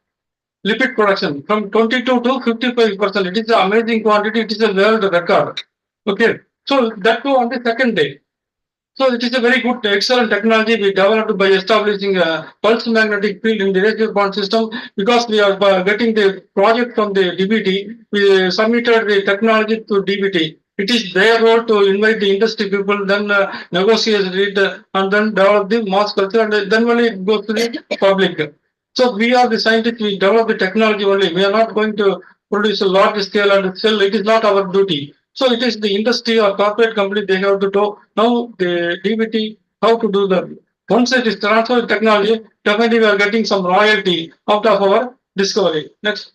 Speaker 4: lipid production from 22 to 55%. It is an amazing quantity. It is a world record. Okay. So that too on the second day. So it is a very good, excellent technology we developed by establishing a pulse magnetic field in the radio pond system. Because we are getting the project from the DBT, we submitted the technology to DBT. It is their role to invite the industry people, then negotiate it, and then develop the mass culture, and then only it goes to the public. So we are the scientists, we develop the technology only. We are not going to produce a large scale and sell. It is not our duty. So it is the industry or corporate company, they have to do now the DBT how to do that. Once it is transferred technology, definitely we are getting some royalty out of our discovery. Next.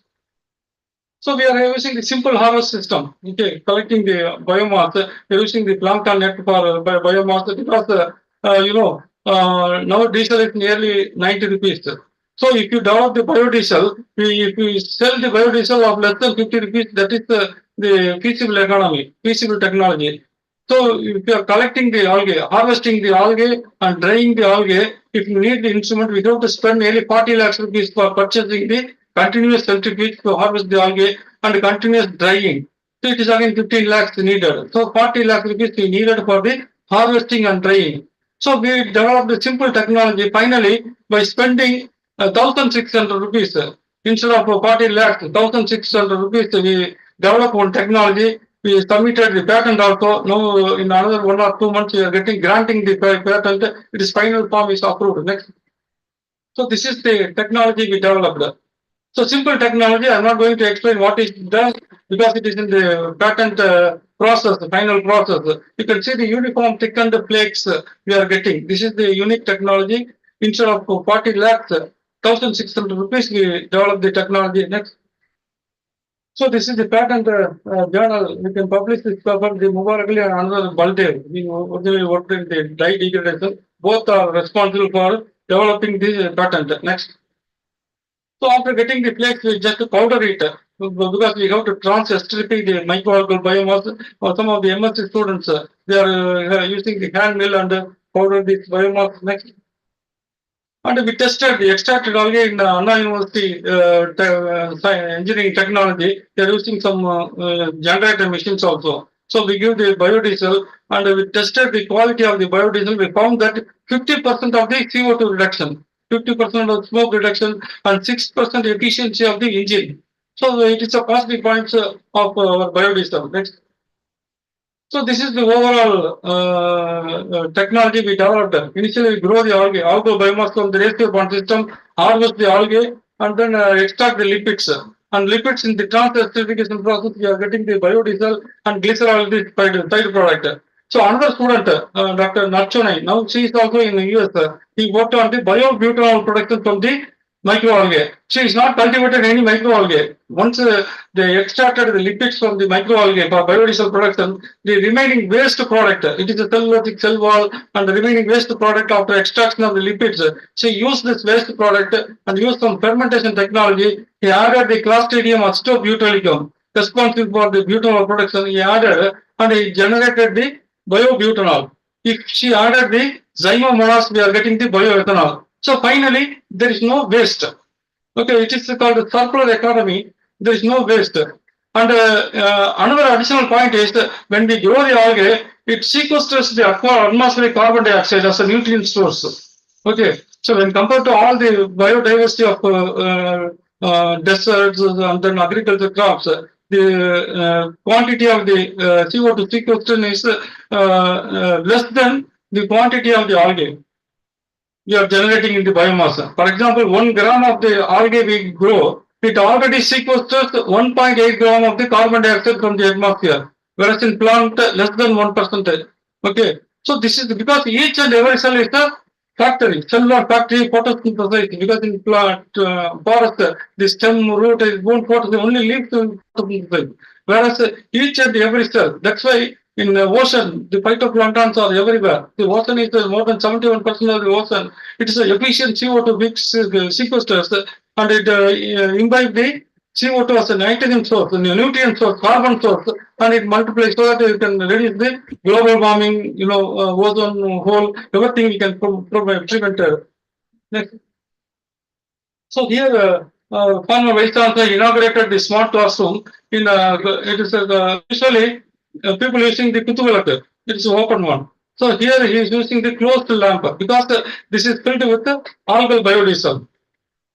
Speaker 4: So we are using the simple harvest system, okay, collecting the biomass, we are using the plankton net for biomass because now diesel is nearly 90 rupees. So if you develop the biodiesel, if you sell the biodiesel of less than 50 rupees, that is the feasible economy, feasible technology. So if you are collecting the algae, harvesting the algae and drying the algae, if you need the instrument, we have to spend nearly 40 lakhs rupees for purchasing the continuous centrifuge to harvest the algae and continuous drying. So it is again 15 lakhs needed. So 40 lakhs rupees is needed for the harvesting and drying. So we developed a simple technology finally by spending 1,600 rupees instead of 40 lakhs, 1,600 rupees. We developed one technology. We submitted the patent also. Now in another 1 or 2 months we are getting granting the patent. It is final form is approved. Next. So this is the technology we developed. So simple technology, I'm not going to explain what is done because it is in the patent process, the final process. You can see the uniform thickened flakes we are getting. This is the unique technology. Instead of 40 lakhs, 1,600 rupees, we develop the technology. Next. So this is the patent journal. We can publish this paper. The Microalgae and another Baldev. We originally worked in the dye degradation. Both are responsible for developing this patent. Next. So after getting the flakes, we just powder it because we have to trans-esterific the microalgal biomass. Or some of the MSc students, they are using the hand mill and powder this biomass. Next. And we tested the extracted algae in Anna University engineering technology. They are using some generator machines also. So we give the biodiesel and we tested the quality of the biodiesel. We found that 50% of the CO2 reduction, 50% of smoke reduction, and 6% efficiency of the engine. So it is a positive points of our biodiesel. Next. So this is the overall technology we developed. Initially, we grow the algae, algal biomass from the rescue pond system, harvest the algae, and then extract the lipids. And lipids in the trans-esterification process, we are getting the biodiesel and glycerol, the side product. So another student, Dr. Nachonai, now she is also in the US. He worked on the biobutanol production from the microalgae. She is not cultivated any microalgae. Once they extracted the lipids from the microalgae for biodiesel production, the remaining waste product, it is a cellulosic cell wall, and the remaining waste product after extraction of the lipids, she used this waste product and used some fermentation technology. He added the Clostridium acetobutylicum, responsible for the butanol production. He added and he generated the biobutanol. If she added the zymomonas, we are getting the bioethanol. So finally, there is no waste. Okay, it is called a circular economy. There is no waste. And another additional point is that when we grow the algae, it sequesters the atmospheric carbon dioxide as a nutrient source. Okay, so when compared to all the biodiversity of deserts and then agriculture crops, the quantity of the CO2 sequestration is less than the quantity of the algae we are generating in the biomass. For example, 1 gram of the algae we grow, it already sequesters 1.8 gram of the carbon dioxide from the atmosphere, whereas in plant less than 1%. Okay, so this is because each and every cell is a factory, cellular factory photosynthesis. Because in plant forest, the stem root is won't photosynthesize, only leaves to photosynthesize. Whereas each and every cell, that's why in the ocean, the phytoplanktons are everywhere. The ocean is more than 71% of the ocean. It is an efficient CO2 which sequesters and it imbibes the CO2 as a nitrogen source, a nutrient source, carbon source, and it multiplies so that it can reduce the global warming, ozone hole, everything we can prevent. Next. So here, former Vice Chancellor inaugurated the smart classroom. It is usually people using the Kutuvalaka. It is an open one. So here he is using the closed lamp because this is filled with algal biodiesel.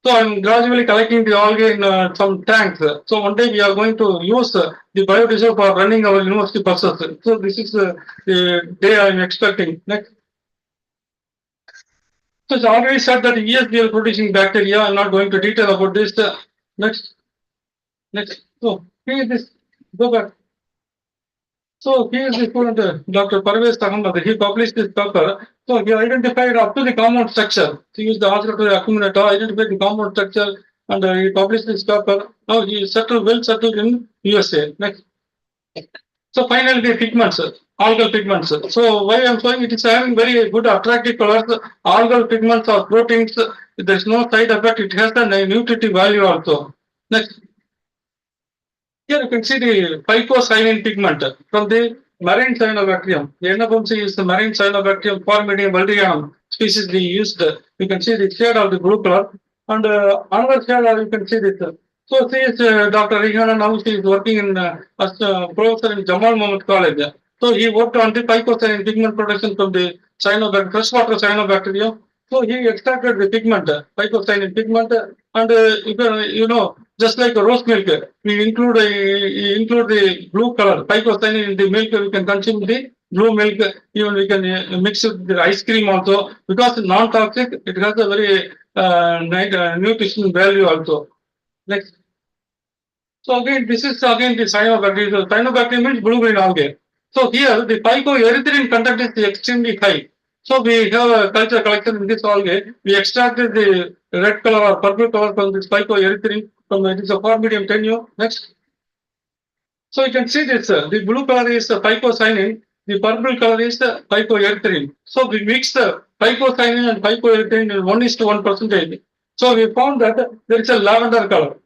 Speaker 4: So I'm gradually collecting the algae in some tanks. So one day we are going to use the biodiesel for running our university buses. So this is the day I'm expecting. Next. So it's already said that ESBL producing bacteria. I'm not going to detail about this. Next. Next. So here is this. Go back. So he is the student, Dr. Parvez Ahmad. He published this paper. So he identified up to the compound structure. He used the oscillatory accumulator, identified the compound structure, and he published this paper. Now he is well settled in USA. Next. So finally, the pigments, algal pigments. So why I'm showing it is having very good attractive colors. Algal pigments are proteins. There is no side effect. It has a nutritive value also. Next. Here you can see the phycocyanin pigment from the marine cyanobacterium. The NFMC is the marine cyanobacterium Forminium baldrianum species we used. You can see the shade of the blue color. And another shade you can see this. So she is Dr. Rihana, now she is working in as a professor in Jamal Mohammed College. So he worked on the phycocyanin pigment production from the freshwater cyanobacterium. So he extracted the pigment, phycocyanin pigment, and you know, just like a rose milk, we include the blue color phycocyanin in the milk. We can consume the blue milk. Even we can mix it with the ice cream also because it's non-toxic. It has a very nutrition value also. Next. So again, this is again the cyanobacteria. So cyanobacteria means blue-green algae. So here the phycoerythrin content is extremely high. So we have a culture collection in this algae. We extracted the red color or purple color from this phycoerythrin from it is a Formidium tenue. Next. So you can see this. The blue color is phycocyanin. The purple color is the phycoerythrin. So we mix the phycocyanin and phycoerythrin in 1:1%. So we found that there is a lavender color.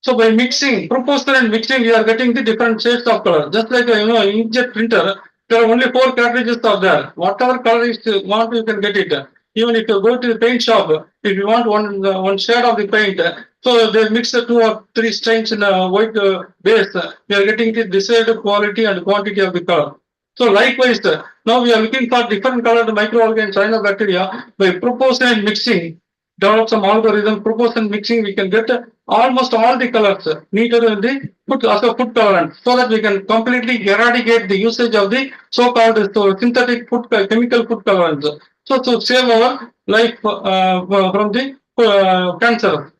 Speaker 4: So by mixing, proportional and mixing, we are getting the different shades of color. Just like inkjet printer, there are only 4 cartridges are there. Whatever color you want, you can get it. Even if you go to the paint shop, if you want one shade of the paint, so they mix the 2 or 3 stains in a white base. We are getting the desired quality and quantity of the color. So likewise, now we are looking for different colored microalgae and cyanobacteria by proportional mixing. Develop some algorithm, proportion mixing, we can get almost all the colors needed in the food as a food colorant, so that we can completely eradicate the usage of the so-called synthetic food chemical food colorants. So to save our life from the cancer.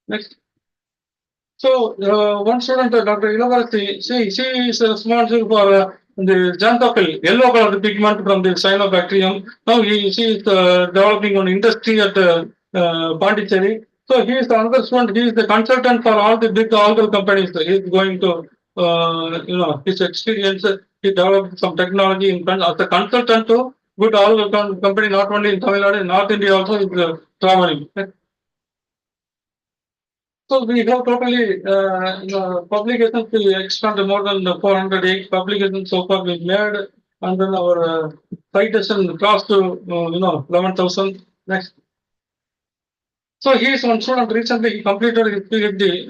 Speaker 4: Next. So one student, Dr. University, she is responsible for the xanthophyll, yellow color pigment from the cyanobacterium. Now she is developing an industry at Pondicherry. So he is another student. He is the consultant for all the big algal companies. He is going to, his experience. He developed some technology in as a consultant to good algal company, not only in Tamil Nadu, in North India also is traveling. So we have totally publications to expand more than 408 publications so far we've made, and then our citation crossed to 11,000. Next. So he is one student. Recently he completed his PhD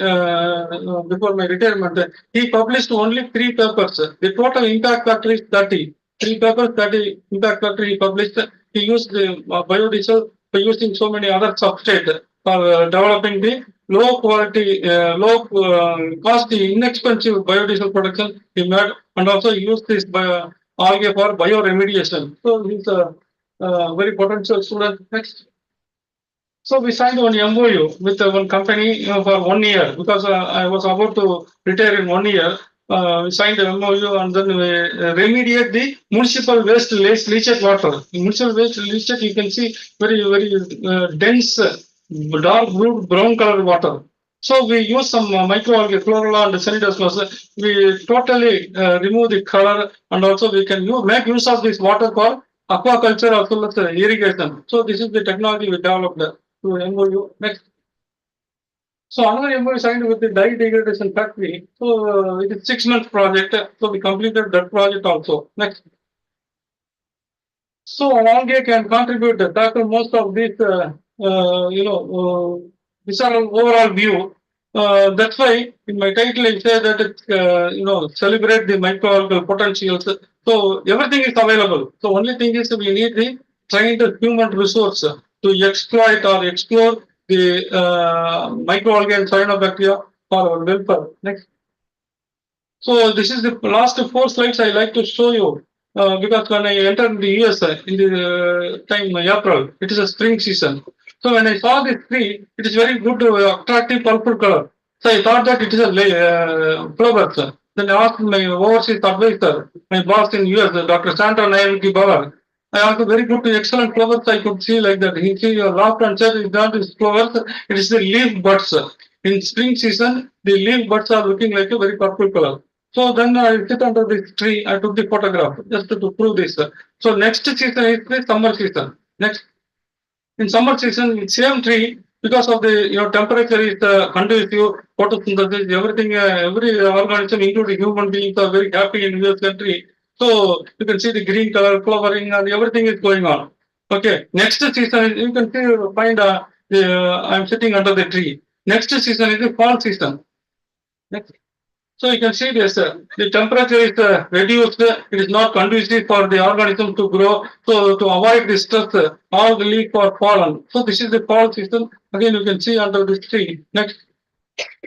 Speaker 4: before my retirement. He published only 3 papers. The total impact factor is 30. 3 papers, 30 impact factor he published. He used the biodiesel by using so many other substrates for developing the low quality, low cost, inexpensive biodiesel production he made, and also used this algae for bioremediation. So he's a very potential student. Next. So we signed one MOU with one company for 1 year because I was about to retire in 1 year. We signed an MOU and then we remediate the municipal waste leached water. In municipal waste leached, you can see very dense, dark blue, brown colored water. So we use some microalgae, chlorella and Senidosmosis. We totally remove the color, and also we can make use of this water for aquaculture as well as irrigation. So this is the technology we developed to MOU. Next. So another MOU signed with the dye degradation factory. So it is 6 month project. So we completed that project also. Next. So algae can contribute to tackle most of these. These are an overall view. That's why in my title I say that it's celebrate the microalgal potentials So everything is available. So only thing is we need the trained human resource to exploit or explore the microalgae and cyanobacteria for our welfare. Next. So this is the last four slides I like to show you because when I entered the US in the time April, it is a spring season. So when I saw this tree, it is very good, attractive purple color. So I thought that it is a flower. Then I asked my overseas advisor, my boss in US, Dr. Sandra Naivaki Bauer. I asked very good, excellent flowers. I could see like that. He laughed and said, "It's not these flowers, it is the leaf buds. In spring season, the leaf buds are looking like a very purple color." So then I sit under this tree. I took the photograph just to prove this. So next season is the summer season. Next, in summer season, same tree because of the temperature is conducive, photosynthesis, everything, every organism, including human beings, are very happy in this country. So you can see the green color flowering and everything is going on. Okay, next season you can see find I'm sitting under the tree. Next season is the fall season. Next. So you can see this, the temperature is reduced, it is not conducive for the organism to grow. So to avoid this stress, all the leaves are fallen. So this is the fall season. Again, you can see under this tree. Next,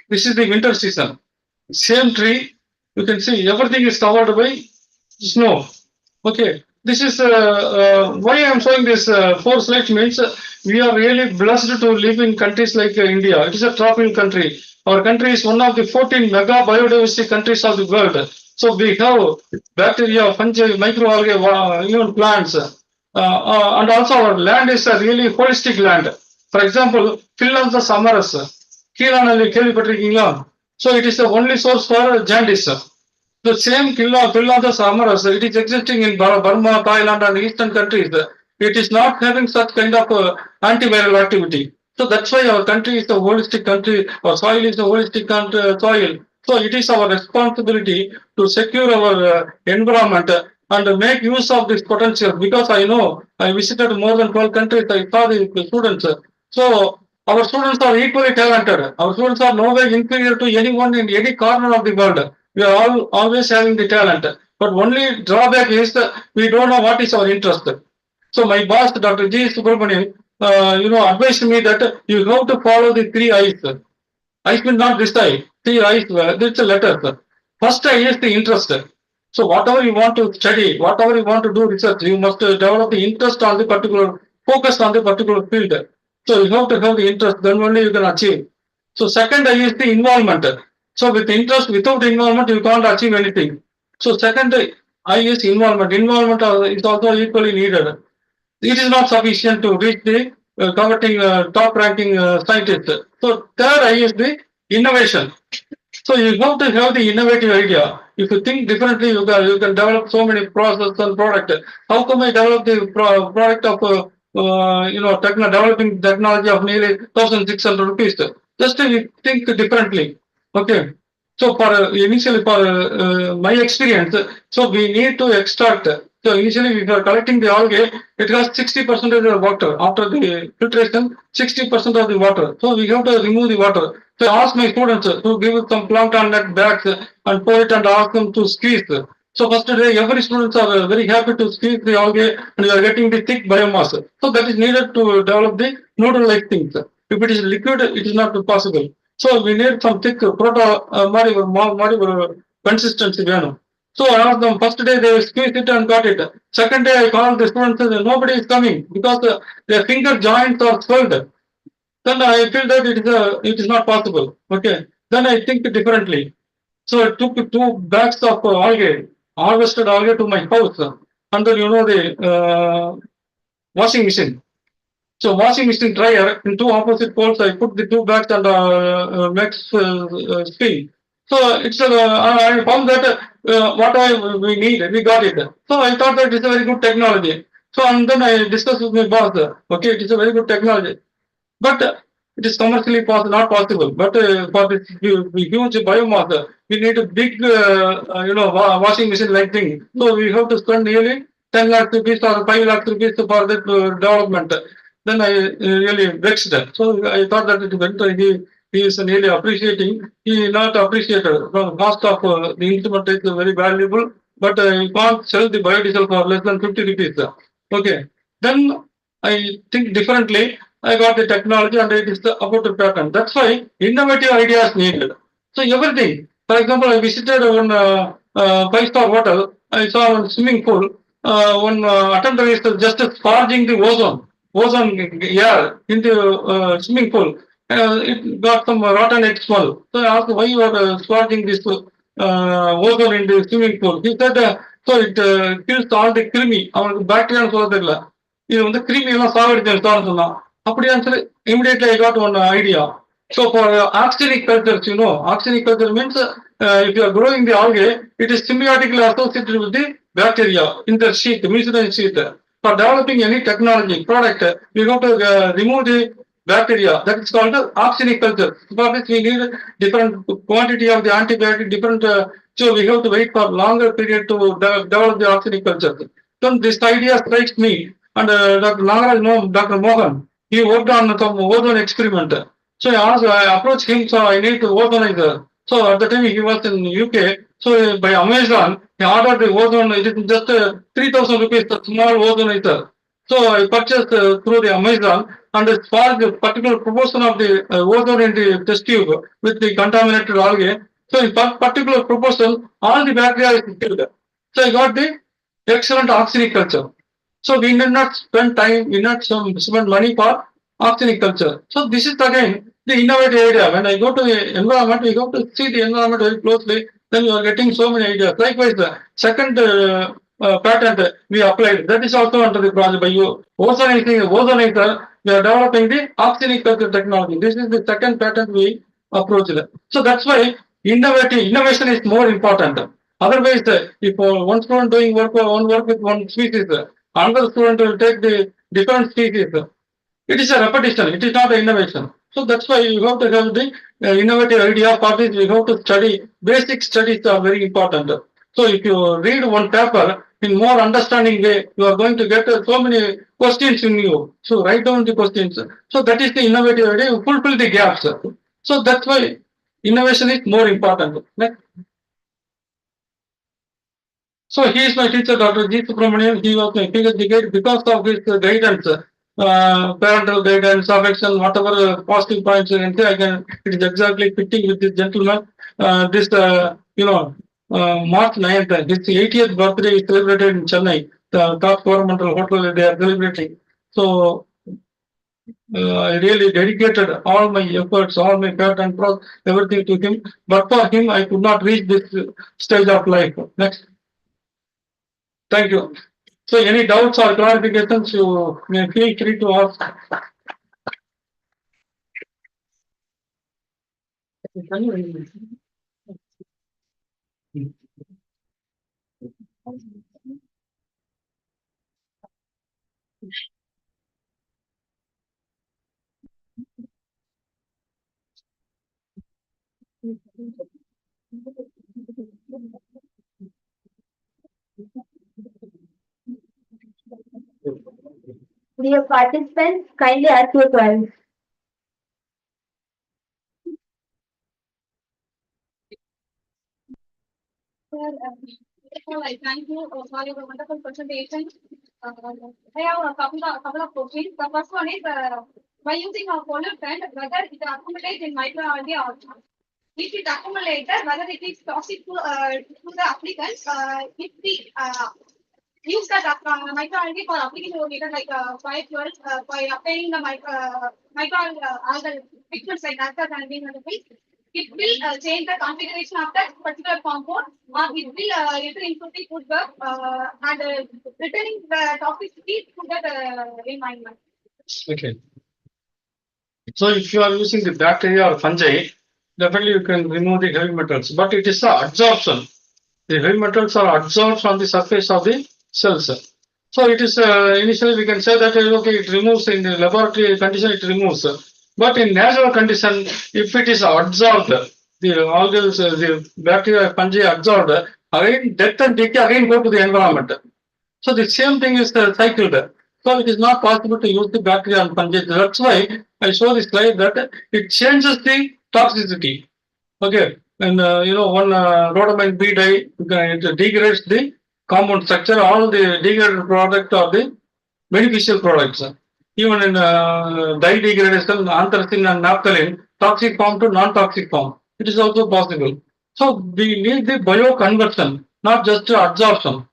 Speaker 4: this is the winter season. Same tree, you can see everything is covered by snow. Okay, this is why I am showing this four slides means we are really blessed to live in countries like India. It is a tropical country. Our country is one of the 14 mega biodiversity countries of the world. So we have bacteria, fungi, microalgae, even plants. And also our land is a really holistic land. For example, Finland's the Samaras. கீழானல்லி கேள்விப்பட்டிருக்கீங்களா? So it is the only source for jaundice. The same Philander samaras, it is existing in Burma, Thailand, and eastern countries. It is not having such kind of antiviral activity. So that's why our country is a holistic country. Our soil is a holistic soil. So it is our responsibility to secure our environment and make use of this potential. Because I know I visited more than 12 countries. I saw the students. So our students are equally talented. Our students are no way inferior to anyone in any corner of the world. We are all always having the talent, but only drawback is that we don't know what is our interest. So my boss, Dr. G. Subramanian, advised me that you have to follow the three I's. I's means not this eye. Three I's. It's a letter. First I is the interest. So whatever you want to study, whatever you want to do research, you must develop the interest on the particular, focus on the particular field. So you have to have the interest, then only you can achieve. So second I is the involvement. So with interest, without involvement, you can't achieve anything. So second I is involvement. Involvement is also equally needed. It is not sufficient to reach the coveting top ranking scientist. So third I is the innovation. So you have to have the innovative idea. If you think differently, you can develop so many processes and product. How come I develop the product of developing technology of nearly 1,600 rupees? Just to think differently. Okay. So for initially for my experience, so we need to extract. So initially we are collecting the algae. It has 60% of the water. After the filtration, 60% of the water. So we have to remove the water. So I ask my students to give some plankton net bags and pour it and ask them to squeeze. So first day, every students are very happy to squeeze the algae and we are getting the thick biomass. So that is needed to develop the noodle-like things. If it is liquid, it is not possible. So we need some thick consistency. So I asked them, first day they squeezed it and got it. Second day I called the students and nobody is coming because their finger joints are swelled. Then I feel that it is not possible. Okay. Then I think differently. So I took 2 bags of algae, harvested algae to my house. And then the washing machine. So washing machine dryer in 2 opposite poles, I put the 2 bags and max spin. So it's I found that what we need, we got it. So I thought that it's a very good technology. So and then I discussed with my boss. Okay, it is a very good technology, but it is commercially not possible. But for this huge biomass, we need a big, washing machine like thing. So we have to spend nearly 10 lakh rupees or 5 lakh rupees for that development. Then I really vexed. So I thought that he is really appreciating. He not appreciated. The cost of the instrument is very valuable, but you can't sell the biodiesel for less than 50 rupees. Okay, then I think differently. I got the technology and it is about the pattern. That's why innovative ideas needed. So everything. For example, I visited one five-star hotel. I saw one swimming pool. One attendant is just sparging the ozone air into swimming pool. It got some rotten egg smell. So I asked why you are sparging this ozone in the swimming pool. He said, so it kills all the creamy. அவனுக்கு பாக்டீரியான்னு சொல்ல தெரியல. இது வந்து கிருமி எல்லாம் சாவடிச்சு சொன்னான். அப்படியா சொல்லி immediately I got one idea. So for oxenic cultures, oxenic culture means if you are growing the algae, it is symbiotically associated with the bacteria in the sheath, mucilage sheath. For developing any technology, product, we have to remove the bacteria. That is called oxenic culture. For this, we need different quantity of the antibiotic, different. So we have to wait for longer period to develop the oxenic culture. Then this idea strikes me, and Dr. Nagaraj, Dr. Mohan, he worked on some ozone experiment. So I approached him, so I need to ozonize. So at the time he was in UK, so by Amazon, he ordered the ozone, it is just 3,000 rupees, a small ozonizer. So I purchased through the Amazon and for the particular proportion of the ozone in the test tube with the contaminated algae. So in particular proportion, all the bacteria is killed. So I got the excellent oxenic culture. So we did not spend time, we did not spend money for oxenic culture. So this is again the innovative idea. When I go to the environment, we have to see the environment very closely. Then you are getting so many ideas. Likewise, the second patent we applied. That is also under the project by you. Ozonizer, we are developing the oxenic culture technology. This is the second patent we approached. So that's why innovation is more important. Otherwise, if one student doing one work with one species, another student will take the different species. It is a repetition. It is not an innovation. So that's why you have to have the innovative idea. For this, we have to study. Basic studies are very important. So if you read one paper in more understanding way, you are going to get so many questions in you. So write down the questions. So that is the innovative idea. You fulfill the gaps. So that's why innovation is more important. Next. So he is my teacher, Dr. G. Subramanian. He was my PhD guide because of his guidance, parental guidance, affection, whatever positive points you can say. It is exactly fitting with this gentleman. March 9th, his 80th birthday is celebrated in Chennai. The top governmental hotel they are celebrating. So I really dedicated all my efforts, all my pattern, everything to him. But for him, I could not reach this stage of life. Next. Thank you. So any doubts or clarifications, you may feel free to ask.
Speaker 1: Dear participants, kindly ask your queries.
Speaker 6: Thank you for your wonderful presentation. I have a couple of questions. The first one is, by using a pollutant, whether it accumulates in microalgae or not. If it accumulates, whether it is toxic to the applicant, if we use that microalgae for application oriented like biofuels, by obtaining the microalgal pigments like naphtha and being it will change the configuration of that particular compound, or it will enter into the food web and returning the toxicity to that environment.
Speaker 4: Okay. So if you are using the bacteria or fungi, definitely you can remove the heavy metals, but it is the absorption. The heavy metals are absorbed on the surface of the cells. So it is initially we can say that okay, it removes in the laboratory condition, it removes. But in natural condition, if it is absorbed, the algal, the bacteria, fungi absorbed, again death and decay again go to the environment. So the same thing is cycled. So it is not possible to use the bacteria and fungi. That's why I show this slide that it changes the toxicity. Okay, and one rhodamine B dye, it degrades the compound structure. All the degraded product are the beneficial products. Even in dye degradation, anthracene and naphthalene, toxic form to non-toxic form. It is also possible. So we need the bioconversion, not just absorption.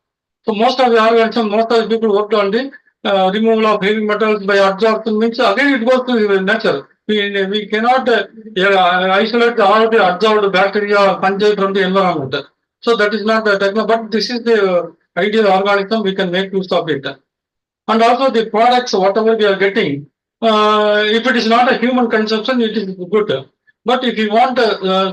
Speaker 4: So most of the organisms, most of the people worked on the removal of heavy metals by absorption, means again it goes to the nature. We cannot isolate all the absorbed bacteria or fungi from the environment. So that is not the techno, but this is the ideal organism, we can make use of it. And also the products, whatever we are getting, if it is not a human consumption, it is good. But if you want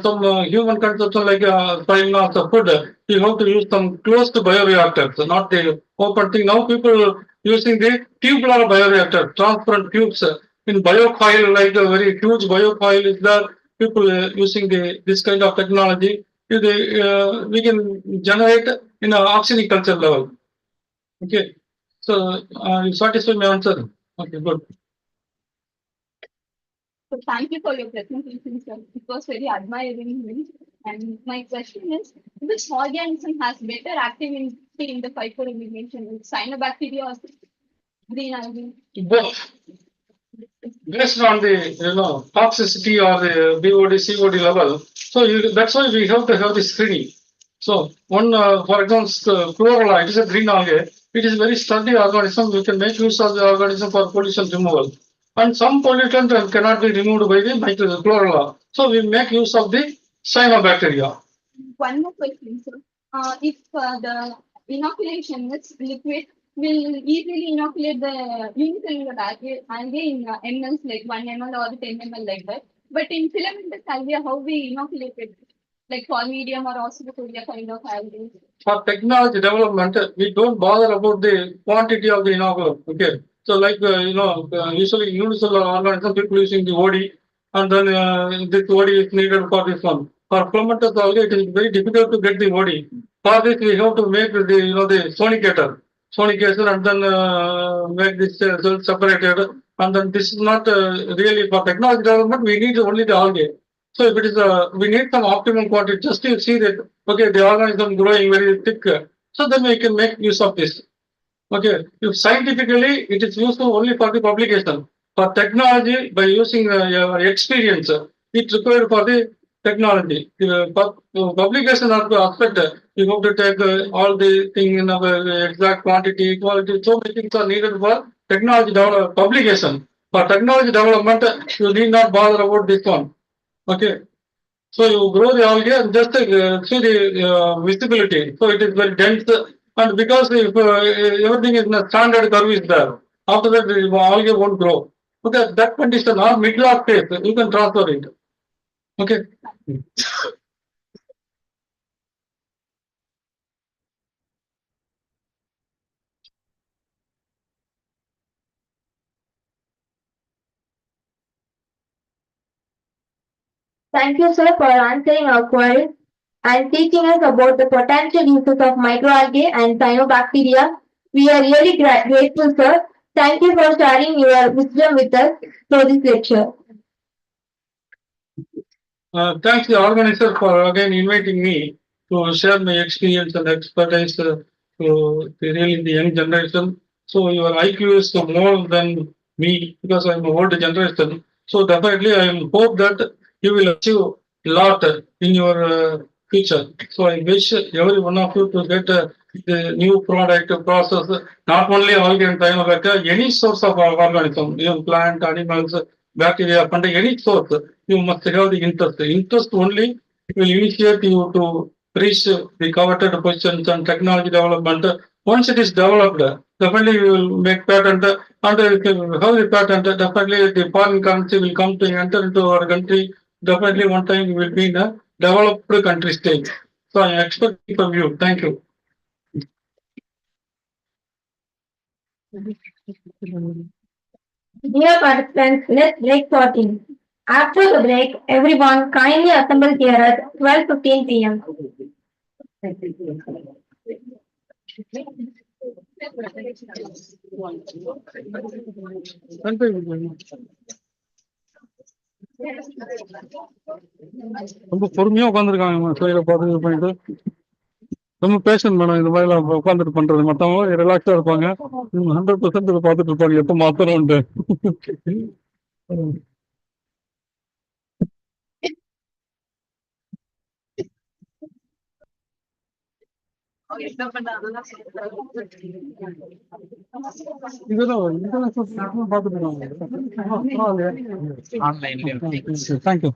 Speaker 4: some human consumption like frying of the food, you have to use some closed bioreactors, not the open thing. Now people using the tubular bioreactor, transparent tubes in biocoil, like a very huge biocoil is there. People using this kind of technology, we can generate in a oxyculture level. Okay. So, you satisfy my answer? Okay, good.
Speaker 6: So thank you for your presentation, sir. It was very admiring. And my question is, which organism has better activity in the fight for elimination? Cyanobacteria or green algae?
Speaker 4: Both. Based on the toxicity or the BOD, COD level. So that's why we have to have this screening. So one, for example, chlorella, it is a green algae. It is a very sturdy organism. We can make use of the organism for pollution removal. And some pollutant cannot be removed by the chlorella. So we make use of the cyanobacteria.
Speaker 6: One more question, sir. If the inoculation is liquid, will easily inoculate the unicellular algae in mLs like 1 ml or 10 ml like that. But in filamentous algae, how we inoculate it? Like Formidium or Osteopodia kind of algae.
Speaker 4: For technology development, we don't bother about the quantity of the inoculum. Okay. So like, usually unicellular organism, people using the OD, and then this OD is needed for this one. For filamentous algae, it is very difficult to get the OD. For this, we have to make the sonicator, sonication, and then make this cell separated. And then this is not really for technology development. We need only the algae. So if it is we need some optimum quantity just to see that okay the organism growing very thick. So then we can make use of this. Okay, if scientifically it is useful only for the publication. For technology, by using your experience, it's required for the technology. Publication of the aspect, you have to take all the thing in our exact quantity, quality. So many things are needed for technology publication. For technology development, you need not bother about this one. Okay. So you grow the algae and just see the visibility. So it is very dense. And because if everything is in a standard curve is there, after that the algae won't grow. Okay, that condition or mid-log phase, you can transfer it. Okay.
Speaker 1: Thank you, sir, for answering our queries and teaching us about the potential uses of microalgae and cyanobacteria. We are really grateful, sir. Thank you for sharing your wisdom with us through this lecture.
Speaker 4: Thanks the organizer for again inviting me to share my experience and expertise to really the young generation. So your IQ is more than me because I'm an older generation. So definitely I hope that you will achieve a lot in your future. So I wish every one of you to get the new product process, not only algae and cyanobacteria, any source of organism, even plant, animals, bacteria, fungi, any source, you must have the interest. The interest only will initiate you to reach the coveted positions and technology development. Once it is developed, definitely you will make patent. And if you have the patent, definitely the foreign currency will come to enter into our country. Definitely one time you will be in a developed country stage. So I am expecting from you. Thank you.
Speaker 1: Dear participants, let's break for tea. After the break, everyone kindly assemble here at 12:15 p.m.
Speaker 4: Thank you very much. ரொம்ப பொறுமையா உட்காந்துருக்காங்க சிலையில பார்த்து இது பண்ணிட்டு ரொம்ப fashion madam இந்த மாதிரி எல்லாம் உட்காந்துட்டு பண்றது மற்றவங்க ரிலாக்ஸா இருப்பாங்க 100% இதை பார்த்துட்டு இருப்பாங்க எப்ப மாத்திரம்ட்டு இதெல்லாம் பார்த்துட்டு இருக்காங்க thank you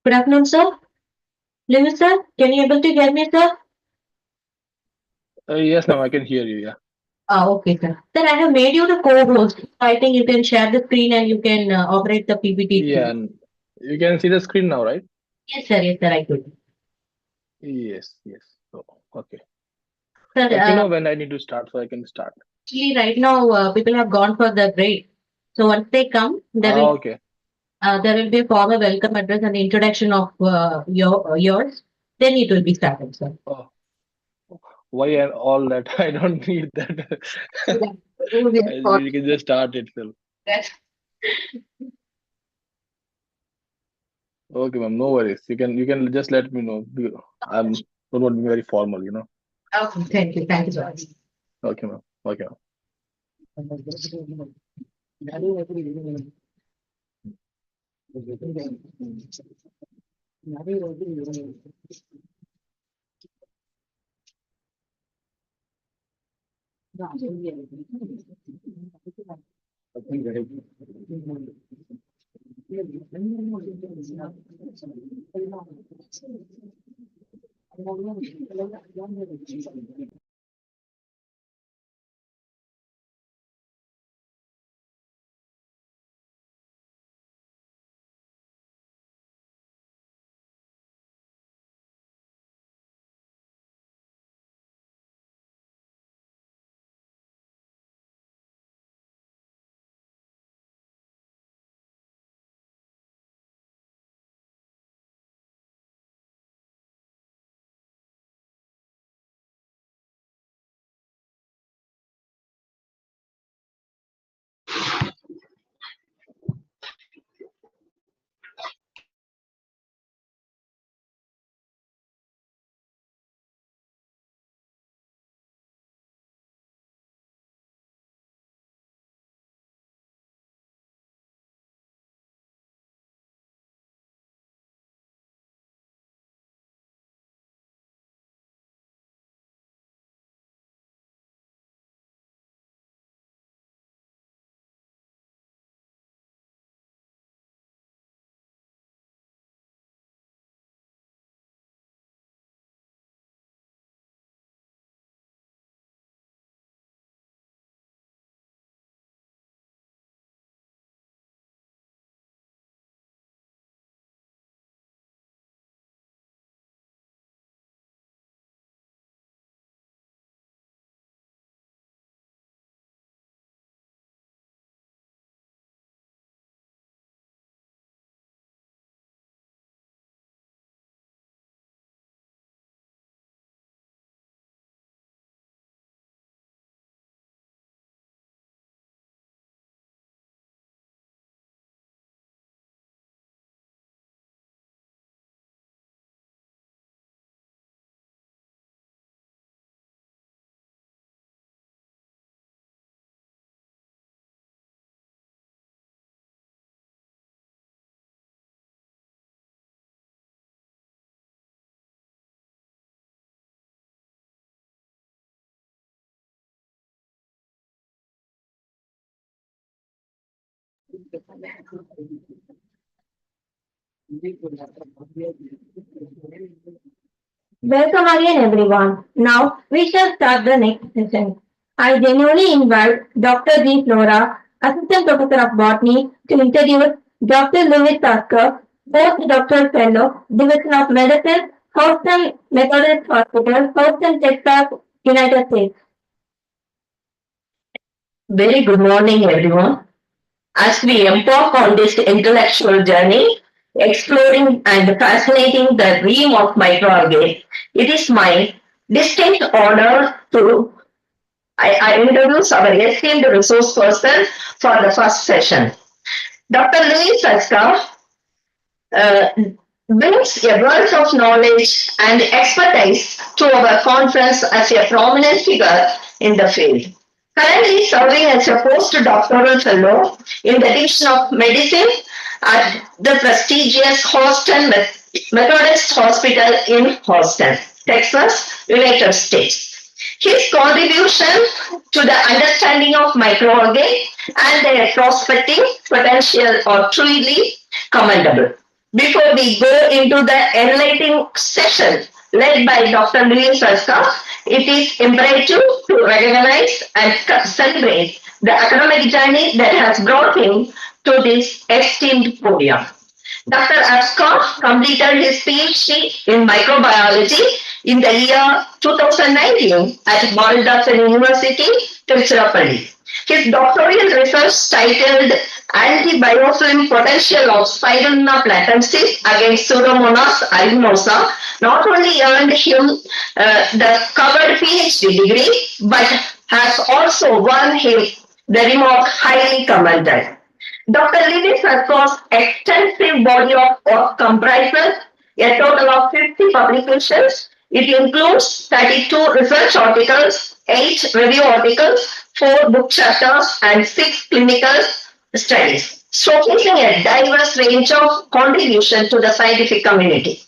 Speaker 1: Good afternoon, sir. Lewis, sir, can you able to hear me, sir?
Speaker 7: Yes, ma'am, I can hear you. Yeah.
Speaker 1: Okay, sir. Sir, I have made you the co-host. I think you can share the screen and you can operate the PPT.
Speaker 7: Yeah, and you can see the screen now, right?
Speaker 1: Yes, sir. Yes, sir. I could.
Speaker 7: Yes, yes. So, okay.
Speaker 1: Sir,
Speaker 7: Let me know when I need to start so I can start.
Speaker 1: actually, right now people have gone for the break. So once they come,
Speaker 7: Okay.
Speaker 1: there will be a formal welcome address and introduction of yours. Then it will be started, sir.
Speaker 7: Oh, why and all that? I don't need that. You can just start itself.
Speaker 1: That's
Speaker 7: Okay, ma'am. No worries. You can just let me know. I'm don't want to be very formal, you know.
Speaker 1: okay. Thank you. Thank you so much.
Speaker 7: Okay, ma'am. Okay, ma'am.
Speaker 1: Welcome again, everyone. Now we shall start the next session. I genuinely invite Dr. G. Flora, Assistant Professor of Botany, to introduce Dr. Louis Tasker, Postdoctoral Fellow, Division of Medicine, Houston Methodist Hospital, Houston, Texas, United States.
Speaker 3: Very good morning, everyone. As we embark on this intellectual journey, exploring and fascinating the realm of microalgae, it is my distinct honor to I introduce our esteemed resource person for the first session. Dr. Louis Saska uh, brings a wealth of knowledge and expertise to our conference as a prominent figure in the field. Currently serving as a postdoctoral fellow in the Division of Medicine at the prestigious Houston Methodist Hospital in Houston, Texas, United States. His contribution to the understanding of microalgae and their prospecting potential are truly commendable.
Speaker 1: Before we go into the enlightening session led by Dr. Louis Saska, it is imperative to recognize and celebrate the academic journey that has brought him to this esteemed podium. Dr. Ascott completed his PhD in microbiology in the year 2019 at Bioprospecting University, Tiruchirappalli. His doctoral research titled Anti-Biofilm Potential of Spirulina platensis against Pseudomonas aeruginosa not only earned him the covered PhD degree but has also won him the remark highly commended. Dr. Lewis Sarko's extensive body of work comprises a total of 50 publications. It includes 32 research articles, 8 review articles, 4 book chapters, and 6 clinical studies, showcasing a diverse range of contribution to the scientific community.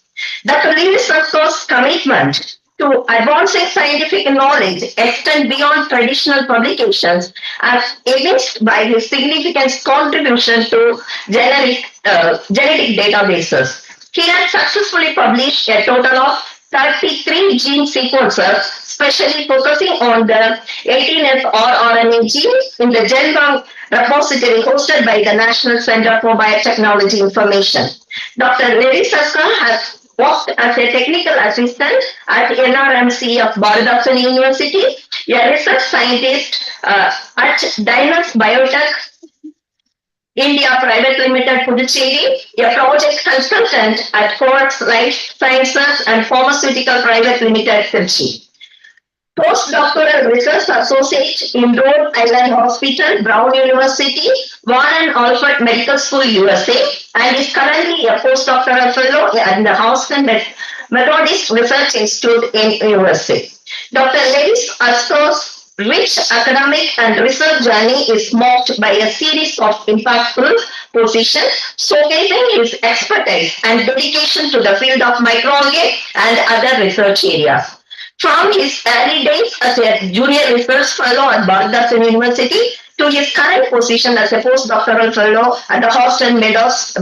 Speaker 1: Dr. Lewis Sarko's commitment to advancing scientific knowledge extend beyond traditional publications as evinced by his significant contribution to genetic databases. He has successfully published a total of 33 gene sequences, specially focusing on the 18S rRNA gene in the GenBank repository hosted by the National Center for Biotechnology Information. Dr. Larry Saska has worked as a technical assistant at NRMC of Bioprospecting University, a research scientist at Dynas Biotech India Private Limited Puducherry, a project consultant at Forex Life Sciences and Pharmaceutical Private Limited, Trichy. Postdoctoral research associate in Rhode Island Hospital, Brown University, Warren Alford Medical School, USA, and is currently a postdoctoral fellow at the Houston Methodist Research Institute in USA. Dr. Lewis Astor's rich academic and research journey is marked by a series of impactful positions showcasing his expertise and dedication to the field of microalgae and other research areas. From his early days as a junior research fellow at Bardhasan University to his current position as a postdoctoral fellow at the Houston Meadows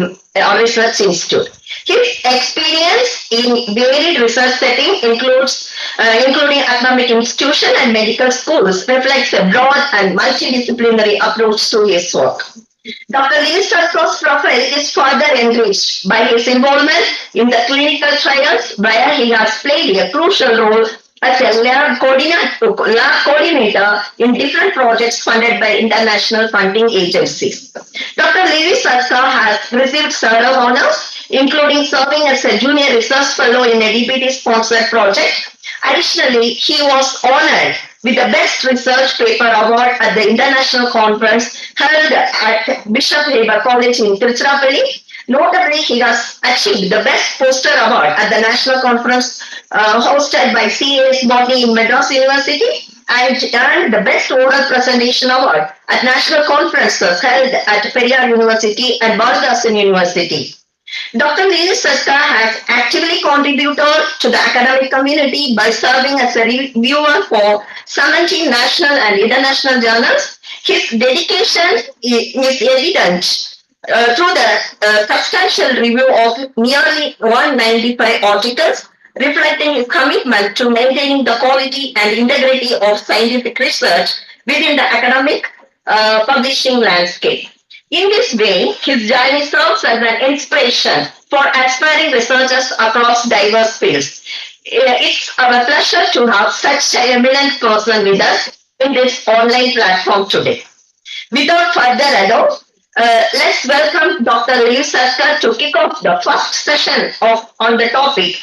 Speaker 1: Research Institute. His experience in varied research settings including academic institutions and medical schools, reflects a broad and multidisciplinary approach to his work. Dr. Lewis Sarko's profile is further enriched by his involvement in the clinical trials, where he has played a crucial role as a lab coordinator in different projects funded by international funding agencies. Dr. Lewis Sarko has received several honors, including serving as a junior research fellow in a DBT-sponsored project. Additionally, he was honored with the Best Research Paper Award at the international conference held at Bishop Heber College in Tiruchirappalli. Notably, he has achieved the Best Poster Award at the national conference hosted by CAS Botany in Madras University and earned the Best Oral Presentation Award at national conferences held at Periyar University and Bardhasan University. Dr. Lewis Saska has actively contributed to the academic community by serving as a reviewer for 17 national and international journals. His dedication is evident through the substantial review of nearly 195 articles, reflecting his commitment to maintaining the quality and integrity of scientific research within the academic publishing landscape. In this way, his journey serves as an inspiration for aspiring researchers across diverse fields. It's our pleasure to have such an eminent person with us in this online platform today. Without further ado, let's welcome Dr. Lewis Saska to kick off the first session on the topic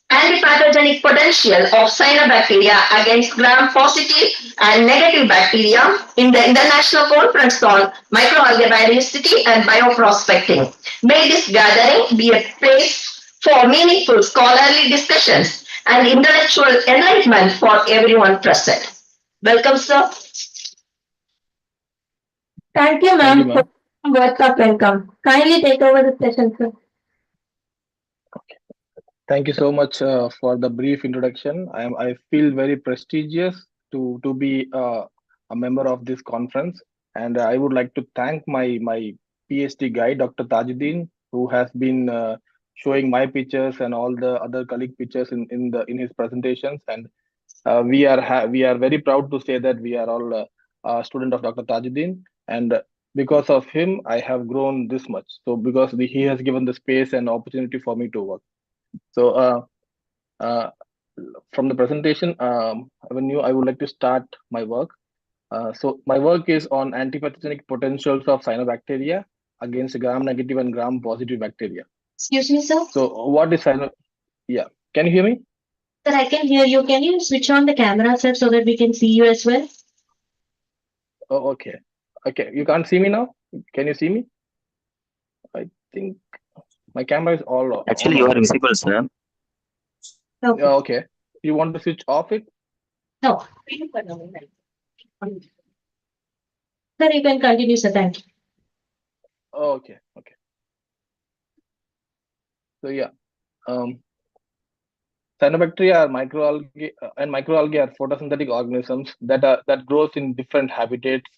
Speaker 1: antipathogenic potential of cyanobacteria against gram-positive and negative bacteria in the International Conference on Microalgae Biodiversity and Bioprospecting. May this gathering be a place for meaningful scholarly discussions and intellectual enlightenment for everyone present. Welcome, sir. Thank you,
Speaker 7: Thank you,
Speaker 1: ma'am,
Speaker 7: ma'am.
Speaker 1: for words of welcome. Kindly take over the session, sir.
Speaker 7: Thank you so much for the brief introduction. I feel very prestigious to be a member of this conference, and I would like to thank my PhD guide, Dr. Tajuddin, who has been showing my pictures and all the other colleague pictures in his presentations. And we are very proud to say that we are all a student of Dr. Tajuddin, and because of him, I have grown this much. So because he has given the space and opportunity for me to work. So uh, from the presentation, Avenue, I would like to start my work. So my work is on antipathogenic potentials of cyanobacteria against gram-negative and gram-positive bacteria.
Speaker 1: Excuse me, sir.
Speaker 7: So what is cyano? Yeah, can you hear me?
Speaker 1: Sir, I can hear you. Can you switch on the camera, sir, so that we can see you as well?
Speaker 7: Oh, okay. Okay, you can't see me now? Can you see me? I think my camera is all on
Speaker 8: Actually, you are
Speaker 7: already.
Speaker 8: visible, sir.
Speaker 1: Okay.
Speaker 7: Okay. You want to switch off it?
Speaker 1: No. Sir, you can continue, sir. Thank you.
Speaker 7: Oh, okay. Okay. So yeah, um, cyanobacteria are microalgae, and microalgae are photosynthetic organisms that grows in different habitats,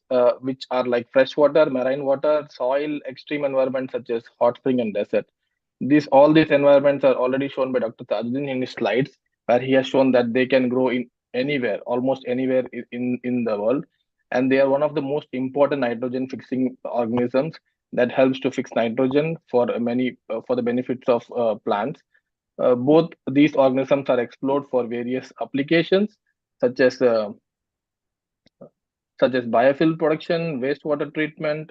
Speaker 7: which are like freshwater, marine water, soil, extreme environments such as hot spring and desert. All these environments are already shown by Dr. Tajuddin in his slides, where he has shown that they can grow in anywhere, almost anywhere in the world, and they are one of the most important nitrogen fixing organisms that helps to fix nitrogen for many for the benefits of plants. Both these organisms are explored for various applications, such as uh, such as biofuel production, wastewater treatment,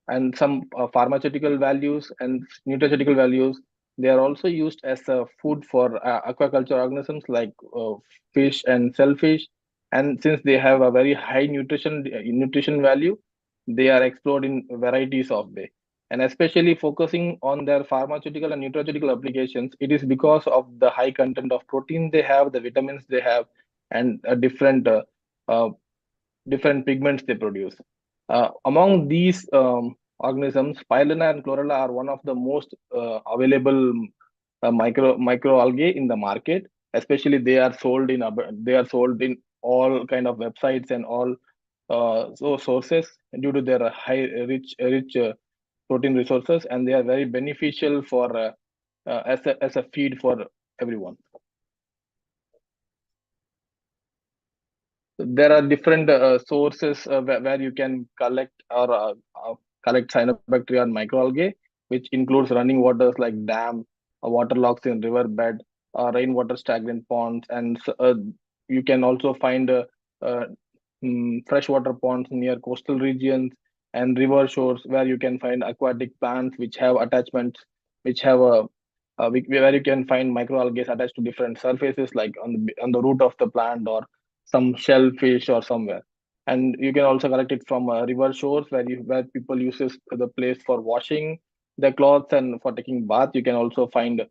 Speaker 7: and some pharmaceutical values and nutraceutical values. They are also used as a food for aquaculture organisms like fish and shellfish. And since they have a very high nutrition value, they are explored in varieties of way. And especially focusing on their pharmaceutical and nutraceutical applications, it is because of the high content of protein they have, the vitamins they have, and uh, different pigments they produce. Among these organisms, spirulina and chlorella are one of the most available microalgae in the market. Especially, they are sold in all kind of websites and all sources due to their high rich protein resources, and they are very beneficial for as a feed for everyone. There are different sources where you can collect cyanobacteria and microalgae, which includes running waters like dam, waterlogs in riverbed, rainwater stagnant ponds, and you can also find uh, freshwater ponds near coastal regions and river shores where you can find aquatic plants which have attachments, which have a where you can find microalgae attached to different surfaces like on the root of the plant or some shellfish or somewhere. And you can also collect it from river shores where people uses the place for washing their clothes and for taking bath. You can also find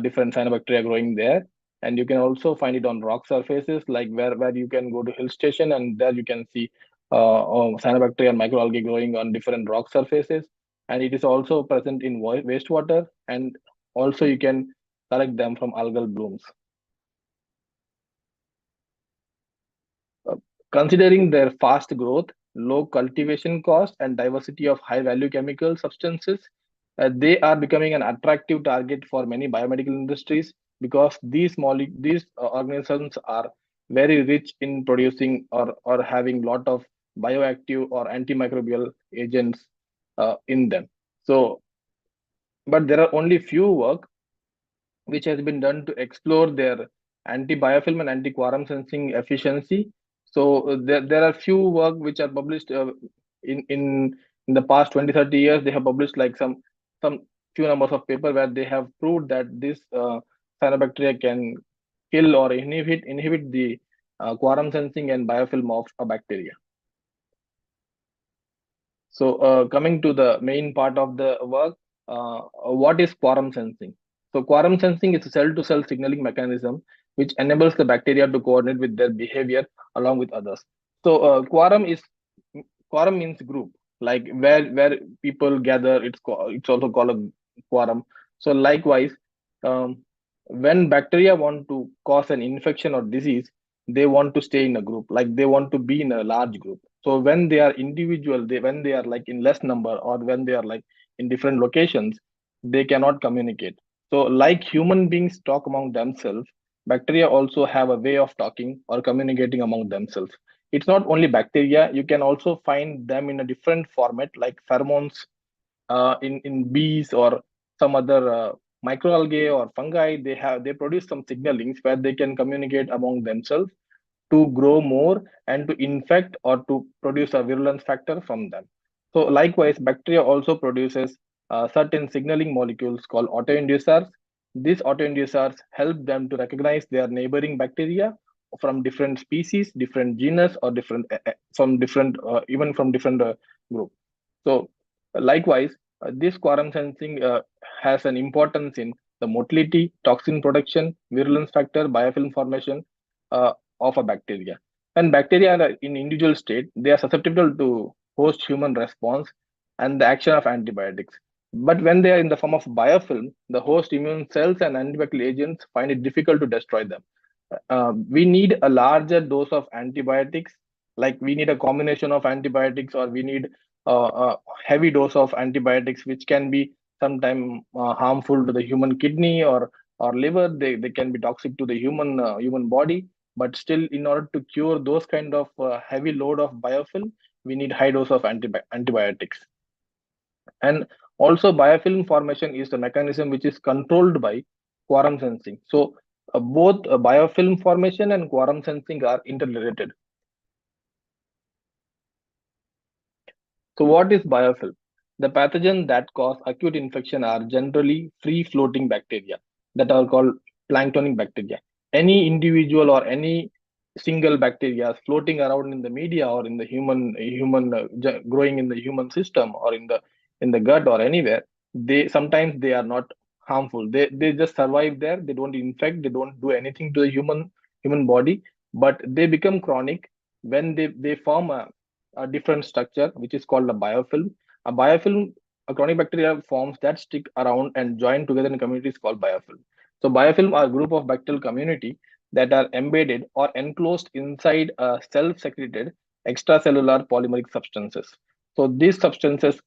Speaker 7: different cyanobacteria growing there, and you can also find it on rock surfaces like where you can go to hill station and there you can see cyanobacteria and microalgae growing on different rock surfaces. And it is also present in wastewater, and also you can collect them from algal blooms. Uh, Considering their fast growth, low cultivation cost, and diversity of high value chemical substances, they are becoming an attractive target for many biomedical industries because these organisms are very rich in producing or having lot of bioactive or antimicrobial agents in them. So, but there are only few work which has been done to explore their anti-biofilm and anti-quorum sensing efficiency. So there are few work which are published in, in in the past 20-30 years. They have published like some few numbers of paper where they have proved that this cyanobacteria can kill or inhibit the quorum sensing and biofilm of a bacteria. So coming to the main part of the work, what is quorum sensing? So quorum sensing is a cell-to-cell signaling mechanism which enables the bacteria to coordinate with their behavior along with others. So quorum means group, like where people gather. It's also called a quorum. So likewise, um, when bacteria want to cause an infection or disease, they want to stay in a group, like they want to be in a large group. So when they are individual, when they are like in less number or when they are like in different locations, they cannot communicate. So, like human beings talk among themselves, bacteria also have a way of talking or communicating among themselves. It's not only bacteria, you can also find them in a different format, like pheromones in bees or some other microalgae or fungi. They produce some signalings where they can communicate among themselves to grow more and to infect or to produce a virulence factor from them. So likewise, bacteria also produces certain signaling molecules called autoinducers. These autoinducers help them to recognize their neighboring bacteria from different species, different genus, or different from different even from different group. So likewise, this quorum sensing has an importance in the motility, toxin production, virulence factor, biofilm formation, uh, of a bacteria. When bacteria are in individual state, they are susceptible to host human response and the action of antibiotics. But when they are in the form of biofilm, the host immune cells and antibacterial agents find it difficult to destroy them. We need a larger dose of antibiotics, like we need a combination of antibiotics, or we need a heavy dose of antibiotics, which can be sometimes harmful to the human kidney or liver. They can be toxic to the human body, but still, in order to cure those kind of heavy load of biofilm, we need high dose of antibiotics. And also, biofilm formation is the mechanism which is controlled by quorum sensing. So both biofilm formation and quorum sensing are interrelated. So what is biofilm? The pathogens that cause acute infection are generally free floating bacteria that are called planktonic bacteria. Any individual or any single bacteria floating around in the media or in the growing in the human system or in the gut or anywhere, they sometimes they are not harmful. They just survive there. They don't infect. They don't do anything to the human body. But they become chronic when they form a different structure, which is called a biofilm. A biofilm, a chronic bacteria forms that stick around and join together in communities called biofilm. So biofilm are a group of bacterial community that are embedded or enclosed inside self-secreted extracellular polymeric substances. So these substances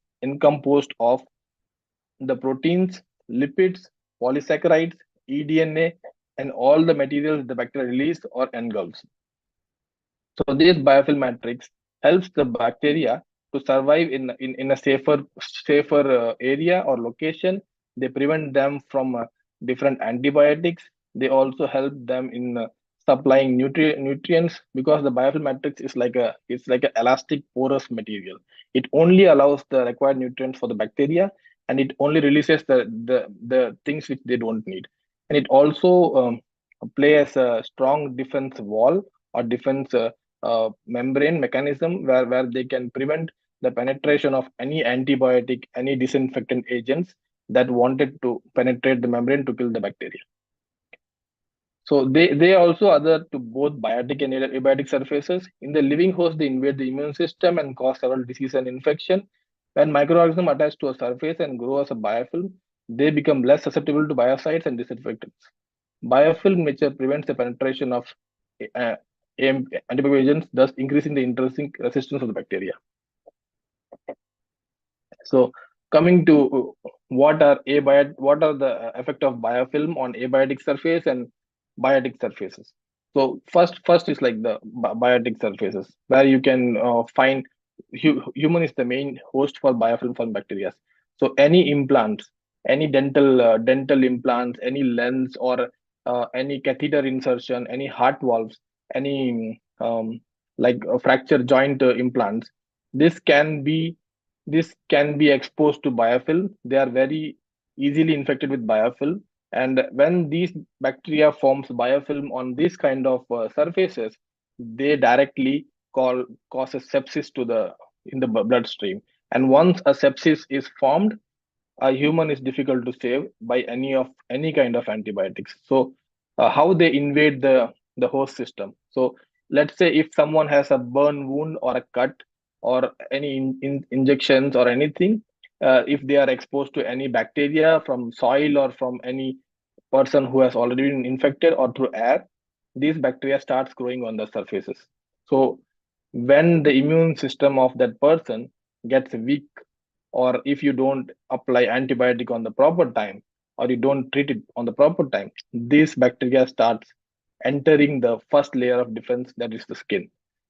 Speaker 7: composed of the proteins, lipids, polysaccharides, eDNA, and all the materials the bacteria release or engulfs. So this biofilm matrix helps the bacteria to survive in a safer area or location. They prevent them from different antibiotics. They also help them in supplying nutrients, because the biofilm matrix is like a it's like an elastic porous material. It only allows the required nutrients for the bacteria, and it only releases the things which they don't need. And it also plays a strong defense wall or defense membrane mechanism where they can prevent the penetration of any antibiotic, any disinfectant agents that wanted to penetrate the membrane to kill the bacteria. So they also other to both biotic and abiotic surfaces. In the living host, they invade the immune system and cause several disease and infection. When microorganisms attach to a surface and grow as a biofilm, they become less susceptible to biocides and disinfectants. Biofilm nature prevents the penetration of uh, antibiotic agents, thus increasing the intrinsic resistance of the bacteria. So coming to what are the effect of biofilm on abiotic surface and biotic surfaces. So first is like the biotic surfaces, where you can find human is the main host for biofilm from bacteria. So any implants, any dental implants, any lens, or any catheter insertion, any heart valves, any like fracture joint implants, this can be this can be exposed to biofilm. They are very easily infected with biofilm, and when these bacteria forms biofilm on these kind of surfaces, they directly causes sepsis to the in the bloodstream. And once a sepsis is formed, a human is difficult to save by any kind of antibiotics. So how they invade the host system. So let's say if someone has a burn wound or a cut or any injections or anything, if they are exposed to any bacteria from soil or from any person who has already been infected or through air, these bacteria starts growing on the surfaces. So when the immune system of that person gets weak, or if you don't apply antibiotic on the proper time, or you don't treat it on the proper time, these bacteria starts entering the first layer of defense, that is the skin.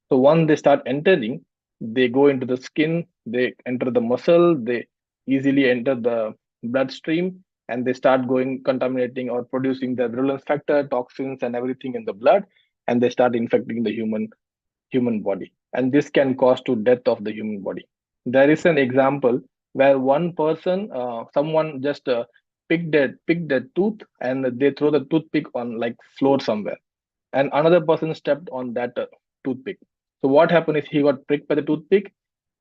Speaker 7: So once they start entering, they go into the skin, they enter the muscle, they easily enter the bloodstream, and they start going contaminating or producing the virulence factor, toxins, and everything in the blood, and they start infecting the human body, and this can cause to death of the human body. There is an example where one person, someone just picked a tooth, and they throw the toothpick on like floor somewhere, and another person stepped on that toothpick. So what happened is he got pricked by the toothpick,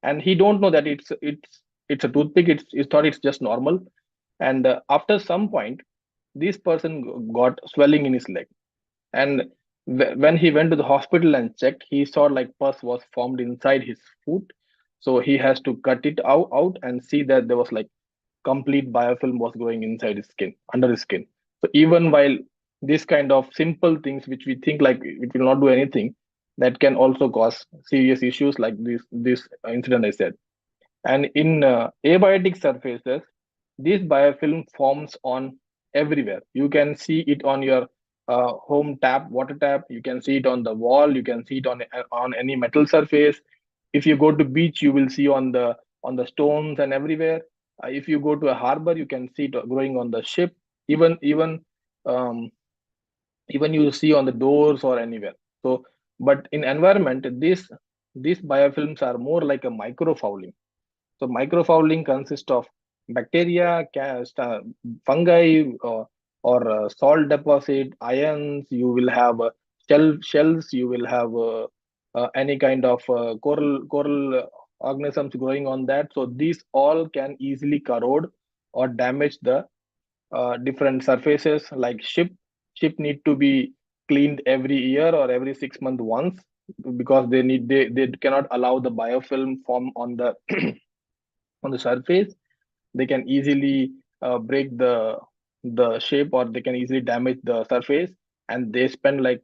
Speaker 7: and he don't know that it's a toothpick. He thought it's just normal, and after some point, this person got swelling in his leg, and when he went to the hospital and checked, he saw like pus was formed inside his foot. So he has to cut it out and see that there was like complete biofilm was growing inside his skin, under his skin. So even while this kind of simple things which we think like it will not do anything, that can also cause serious issues like this incident I said. And in abiotic surfaces, this biofilm forms on everywhere. You can see it on your home tap, water tap. You can see it on the wall. You can see it on any metal surface. If you go to beach, you will see on the stones and everywhere. If you go to a harbor, you can see it growing on the ship. Um, even you see on the doors or anywhere. So, but in environment, these biofilms are more like a microfouling. So microfouling consists of bacteria, fungi, or salt deposit, ions. You will have shells. You will have any kind of coral organisms growing on that. So these all can easily corrode or damage the different surfaces. Like ship need to be cleaned every year or every 6 months once, because they cannot allow the biofilm form on the on the surface. They can easily break the shape, or they can easily damage the surface, and they spend like,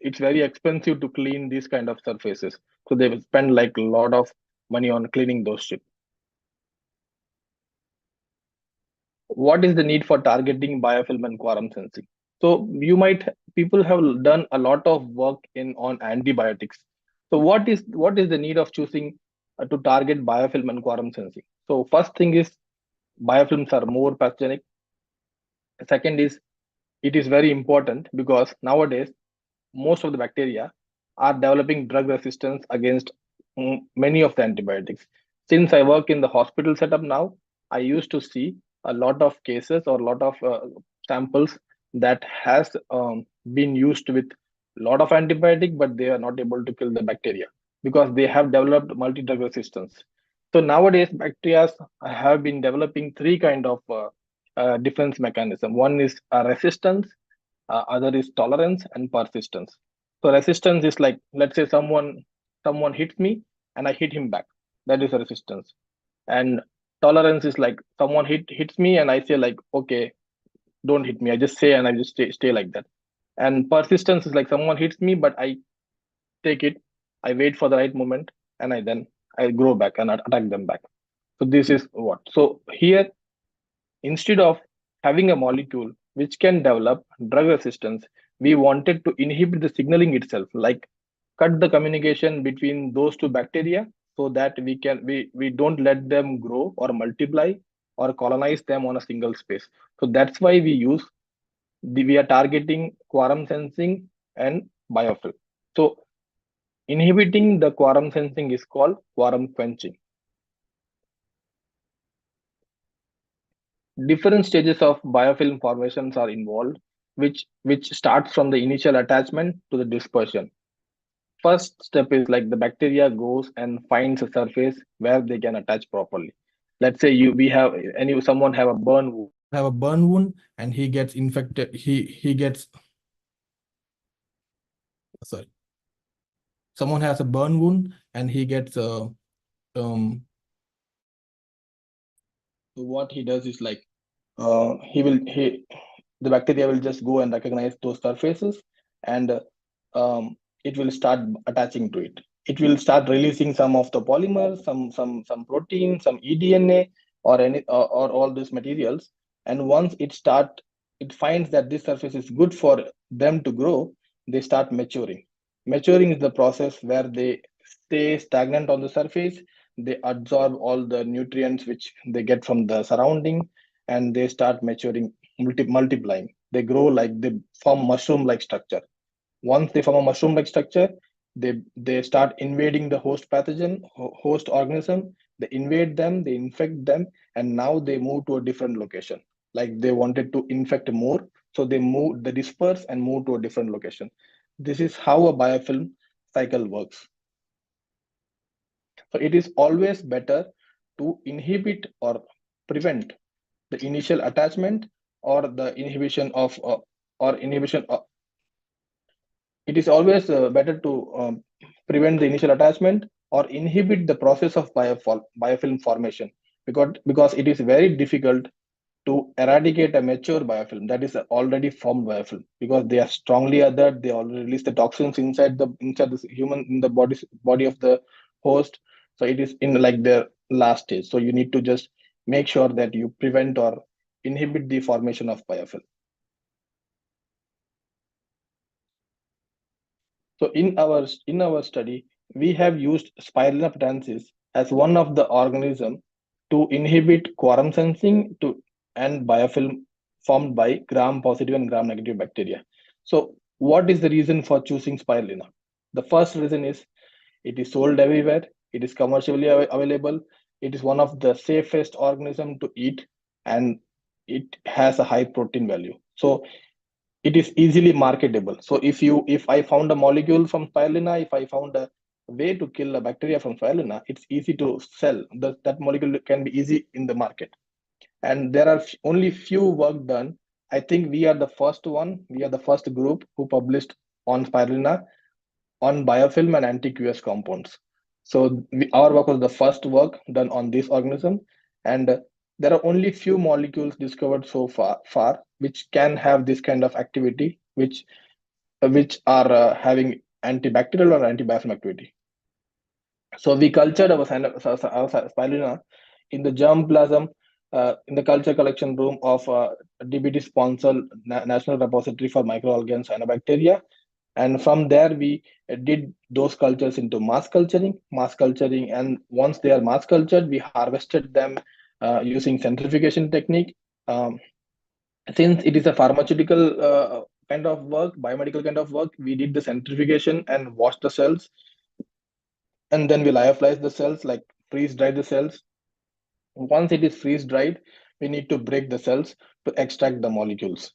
Speaker 7: it's very expensive to clean these kind of surfaces, so they will spend like a lot of money on cleaning those ships. What is the need for targeting biofilm and quorum sensing? So people have done a lot of work in on antibiotics. So what is the need of choosing to target biofilm and quorum sensing? So first thing is, biofilms are more pathogenic. Second is, it is very important because nowadays most of the bacteria are developing drug resistance against many of the antibiotics. Since I work in the hospital setup now, I used to see a lot of cases or a lot of samples that has been used with a lot of antibiotic, but they are not able to kill the bacteria because they have developed multi-drug resistance. So nowadays, bacteria have been developing three kind of defense mechanism. One is resistance, other is tolerance, and persistence. So resistance is like, let's say someone hits me and I hit him back. That is a resistance. And tolerance is like, someone hits me and I say like, okay, don't hit me. I just say and I just stay like that. And persistence is like, someone hits me, but I take it, I wait for the right moment, and I grow back and attack them back. So this is what. So here, instead of having a molecule which can develop drug resistance, we wanted to inhibit the signaling itself, like cut the communication between those two bacteria, so that we don't let them grow or multiply or colonize them on a single space. So that's why we are targeting quorum sensing and biofilm. So inhibiting the quorum sensing is called quorum quenching. Different stages of biofilm formations are involved, which starts from the initial attachment to the dispersion. First step is like the bacteria goes and finds a surface where they can attach properly. Let's say someone have a burn wound and he gets infected. He gets sorry. Someone has a burn wound and he gets So what he does is like, the bacteria will just go and recognize those surfaces, and it will start attaching to it. It will start releasing some of the polymers, some protein, some eDNA, or all these materials, And once it finds that this surface is good for them to grow, they start maturing. Maturing is the process where they stay stagnant on the surface, they absorb all the nutrients which they get from the surrounding, and they start maturing, multiplying. They grow like they form mushroom like structure. Once they form a mushroom like structure, they start invading the host pathogen, host organism. They invade them, they infect them, and now they move to a different location. Like they wanted to infect more, so they disperse and move to a different location. This is how a biofilm cycle works. So it is always better to inhibit or prevent the initial attachment or the inhibition of or inhibition it is always better to prevent the initial attachment or inhibit the process of biofilm formation, because it is very difficult to eradicate a mature biofilm that is already formed biofilm, because they are strongly othered. They already release the toxins inside the human in the body of the host. So it is in like the last stage. So you need to just make sure that you prevent or inhibit the formation of biofilm. So in our study, we have used Spirulina petensis as one of the organism to inhibit quorum sensing to and biofilm formed by gram-positive and gram-negative bacteria. So what is the reason for choosing Spirulina? The first reason is it is sold everywhere. It is commercially available. It is one of the safest organism to eat, and it has a high protein value. So it is easily marketable. So if I found a molecule from spirulina, if I found a way to kill a bacteria from spirulina, it's easy to sell. That molecule can be easy in the market. And there are only few work done. I think we are the first one. We are the first group who published on spirulina on biofilm and anti-QS compounds. So our work was the first work done on this organism, and there are only few molecules discovered so far which can have this kind of activity, which are having antibacterial or antibiofilm activity. So we cultured our spirulina in the germplasm in the culture collection room of DBT sponsored National Repository for Microalgae and Cyanobacteria. And from there, we did those cultures into mass culturing. And once they are mass cultured, we harvested them using centrifugation technique. Since it is a pharmaceutical kind of work, biomedical kind of work, we did the centrifugation and washed the cells, and then we lyophilize the cells, like freeze dry the cells. Once it is freeze dried, we need to break the cells to extract the molecules.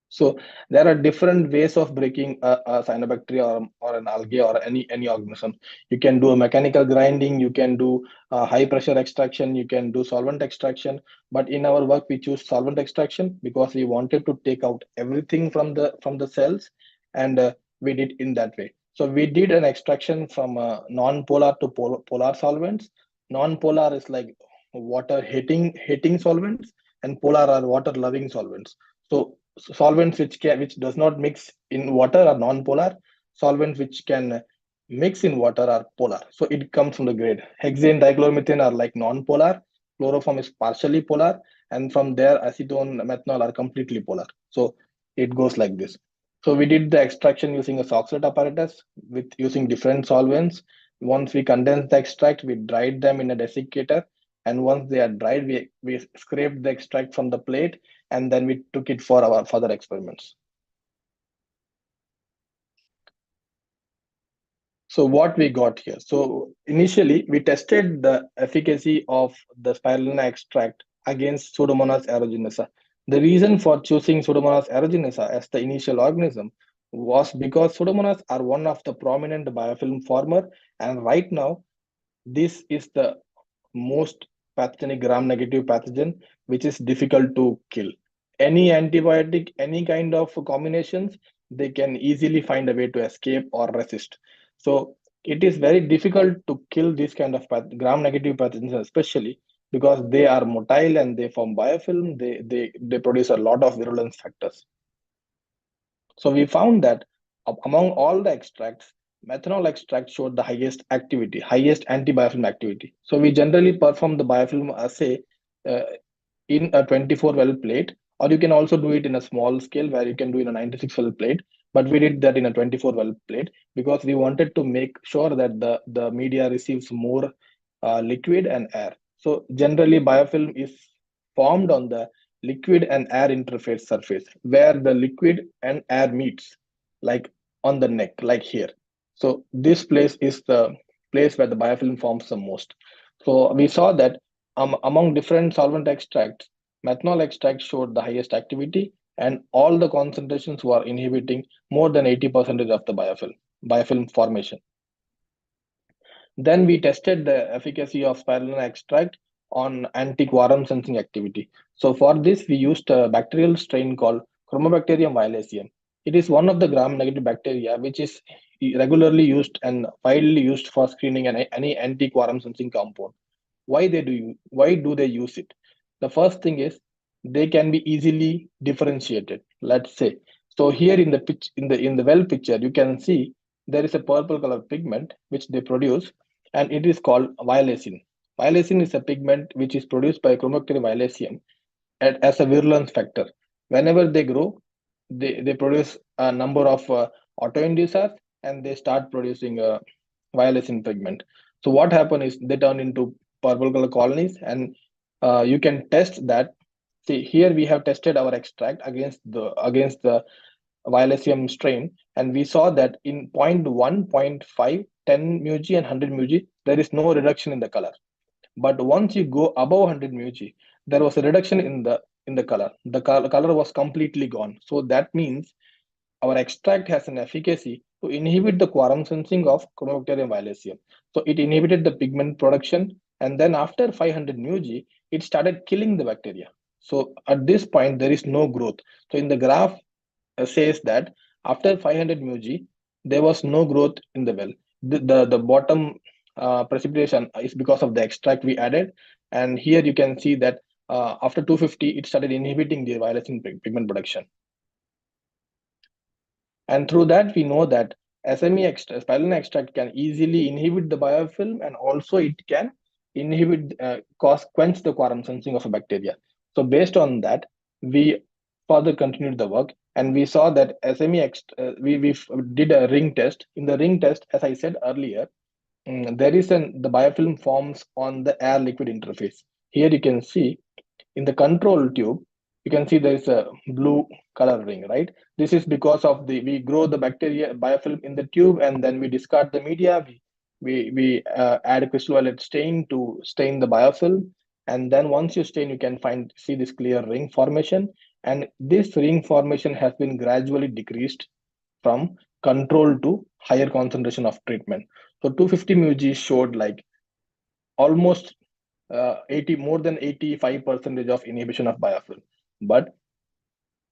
Speaker 7: So there are different ways of breaking a cyanobacteria or an algae or any organism. You can do a mechanical grinding, you can do high pressure extraction, you can do solvent extraction. But in our work, we choose solvent extraction because we wanted to take out everything from the cells, and we did in that way. So we did an extraction from non-polar to polar solvents. Non-polar is like water hating solvents, and polar are water loving solvents. So solvents which does not mix in water are non-polar. Solvents which can mix in water are polar. So it comes from the grade. Hexane dichloromethane are like non-polar. Chloroform is partially polar, and from there acetone, methanol are completely polar. So it goes like this. So we did the extraction using a Soxhlet apparatus with using different solvents. Once we condensed the extract, we dried them in a desiccator, and once they are dried, we scraped the extract from the plate, and then we took it for our further experiments. So what we got here? So initially, we tested the efficacy of the spirulina extract against Pseudomonas aeruginosa. The reason for choosing Pseudomonas aeruginosa as the initial organism was because Pseudomonas are one of the prominent biofilm former, and right now, this is the most pathogenic gram-negative pathogen, which is difficult to kill. Any antibiotic, any kind of combinations, they can easily find a way to escape or resist. So it is very difficult to kill this kind of gram-negative pathogens, especially because they are motile and they form biofilm. They produce a lot of virulence factors. So we found that among all the extracts, methanol extract showed the highest activity, highest anti-biofilm activity. So we generally perform the biofilm assay in a 24 well plate, or you can also do it in a small scale where you can do in a 96 well plate. But we did that in a 24 well plate because we wanted to make sure that the media receives more liquid and air. So generally biofilm is formed on the liquid and air interface surface where the liquid and air meets, like on the neck, like here. So this place is the place where the biofilm forms the most. So we saw that among different solvent extracts, methanol extract showed the highest activity, and all the concentrations were inhibiting more than 80% of the biofilm formation. Then we tested the efficacy of spirulina extract on anti-quorum sensing activity. So for this, we used a bacterial strain called Chromobacterium violaceum. It is one of the gram-negative bacteria which is regularly used and widely used for screening any anti-quorum sensing compound. Why do they use it? The first thing is they can be easily differentiated. Let's say, so here in the pitch in the well picture, you can see there is a purple color pigment which they produce, and it is called violacin. Violacin is a pigment which is produced by Chromobacterium violaceum as a virulence factor. Whenever they grow, they produce a number of autoinducers, and they start producing violacin pigment. So what happen is they turn into purple color colonies, and you can test that. See here we have tested our extract against the violaceum strain, and we saw that in point 1, point 5, 10 μg and 100 μg, there is no reduction in the color. But once you go above 100 μg, there was a reduction in the color. The color was completely gone. So that means our extract has an efficacy to inhibit the quorum sensing of Chromobacterium violaceum. So it inhibited the pigment production, and then after 500 μg, it started killing the bacteria. So at this point, there is no growth. So in the graph says that after 500 μg, there was no growth in the well. The bottom precipitation is because of the extract we added. And here you can see that after 250, it started inhibiting the violacin pigment production. And through that, we know that SME extract, spirulina extract can easily inhibit the biofilm, and also it can inhibit, quench the quorum sensing of a bacteria. So based on that, we further continued the work, and we saw that we did a ring test. In the ring test, as I said earlier, the biofilm forms on the air liquid interface. Here you can see in the control tube, you can see there is a blue color ring, right? This is because of we grow the bacteria biofilm in the tube, and then we discard the media. We add a crystal violet stain to stain the biofilm, and then once you stain, you can see this clear ring formation, and this ring formation has been gradually decreased from control to higher concentration of treatment. So 250 μg showed like almost 80 more than 85% of inhibition of biofilm. But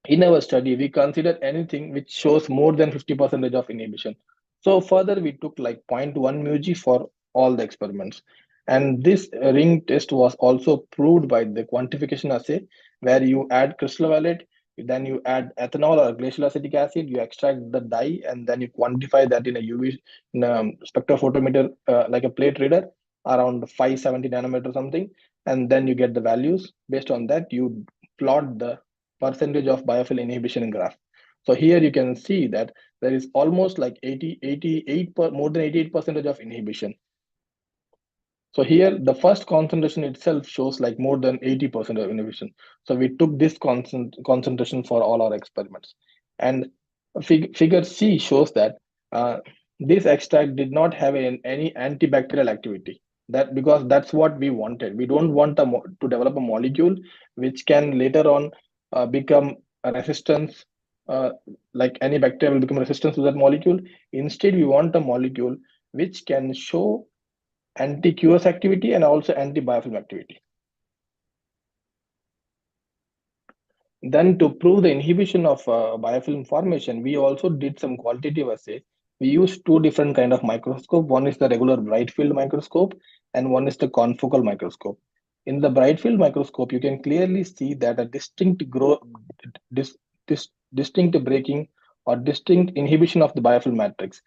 Speaker 7: in our study, we considered anything which shows more than 50% of inhibition. So further, we took like 0.1 μg for all the experiments. And this ring test was also proved by the quantification assay, where you add crystal violet, then you add ethanol or glacial acetic acid, you extract the dye, and then you quantify that in a UV spectrophotometer, like a plate reader, around 570 nanometer something, and then you get the values. Based on that, you plot the percentage of biofilm inhibition in graph. So here you can see that there is almost like 88 more than 88% of inhibition. So here the first concentration itself shows like more than 80% of inhibition. So we took this concentration for all our experiments. And figure C shows that this extract did not have any antibacterial activity. That because that's what we wanted. We don't want to develop a molecule which can later on become a resistance, like any bacteria will become resistant to that molecule. Instead, we want a molecule which can show anti-QS activity and also anti-biofilm activity. Then to prove the inhibition of biofilm formation, we also did some qualitative assays. We used two different kind of microscope. One is the regular bright field microscope, and one is the confocal microscope. In the bright field microscope, you can clearly see that a distinct breaking or distinct inhibition of the biofilm matrix.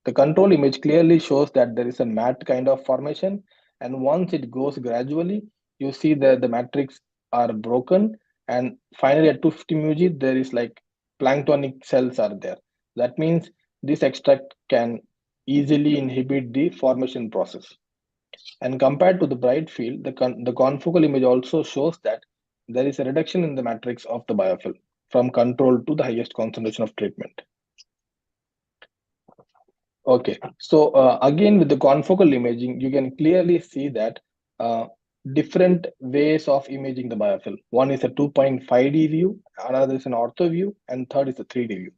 Speaker 7: The control image clearly shows that there is a matte kind of formation, and once it goes gradually, you see that the matrix are broken, and finally at 250 mg there is like planktonic cells are there. That means this extract can easily inhibit the formation process. And compared to the bright field, the confocal image also shows that there is a reduction in the matrix of the biofilm from control to the highest concentration of treatment. Okay, so again with the confocal imaging, you can clearly see that uh, different ways of imaging the biofilm. One is a 2.5D view, another is an ortho view, and third is a 3D view.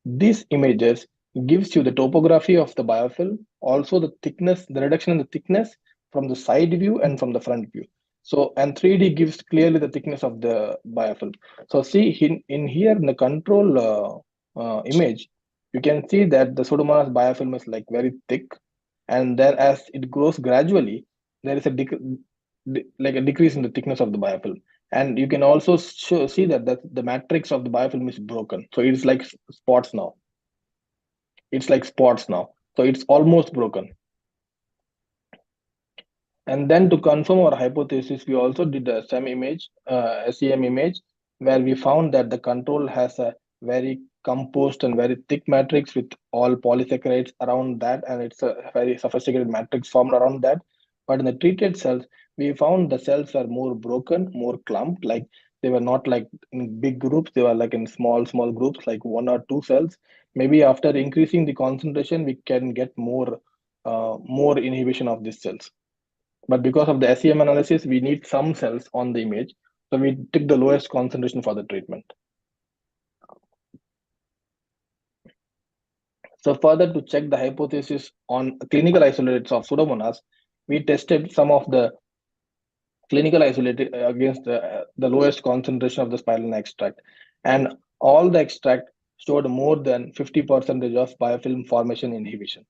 Speaker 7: These images gives you the topography of the biofilm, also the thickness, the reduction in the thickness from the side view and from the front view. So, and 3D gives clearly the thickness of the biofilm. So see in here in the control image, you can see that the Pseudomonas biofilm is like very thick, and then as it grows gradually, there is a like a decrease in the thickness of the biofilm. And you can also see that the matrix of the biofilm is broken. So it's like spots now. It's like spots now. So it's almost broken. And then to confirm our hypothesis, we also did a SEM image, where we found that the control has a very composed and very thick matrix with all polysaccharides around that, and it's a very sophisticated matrix formed around that. But in the treated cells, we found the cells are more broken, more clumped, like they were not like in big groups, they were like in small groups, like 1 or 2 cells. Maybe after increasing the concentration, we can get more inhibition of these cells. But because of the SEM analysis, we need some cells on the image. So we took the lowest concentration for the treatment. So further to check the hypothesis on clinical isolates of Pseudomonas, we tested some of the clinical isolated against the lowest concentration of the spirulina extract. And all the extract showed more than 50% of biofilm formation inhibition.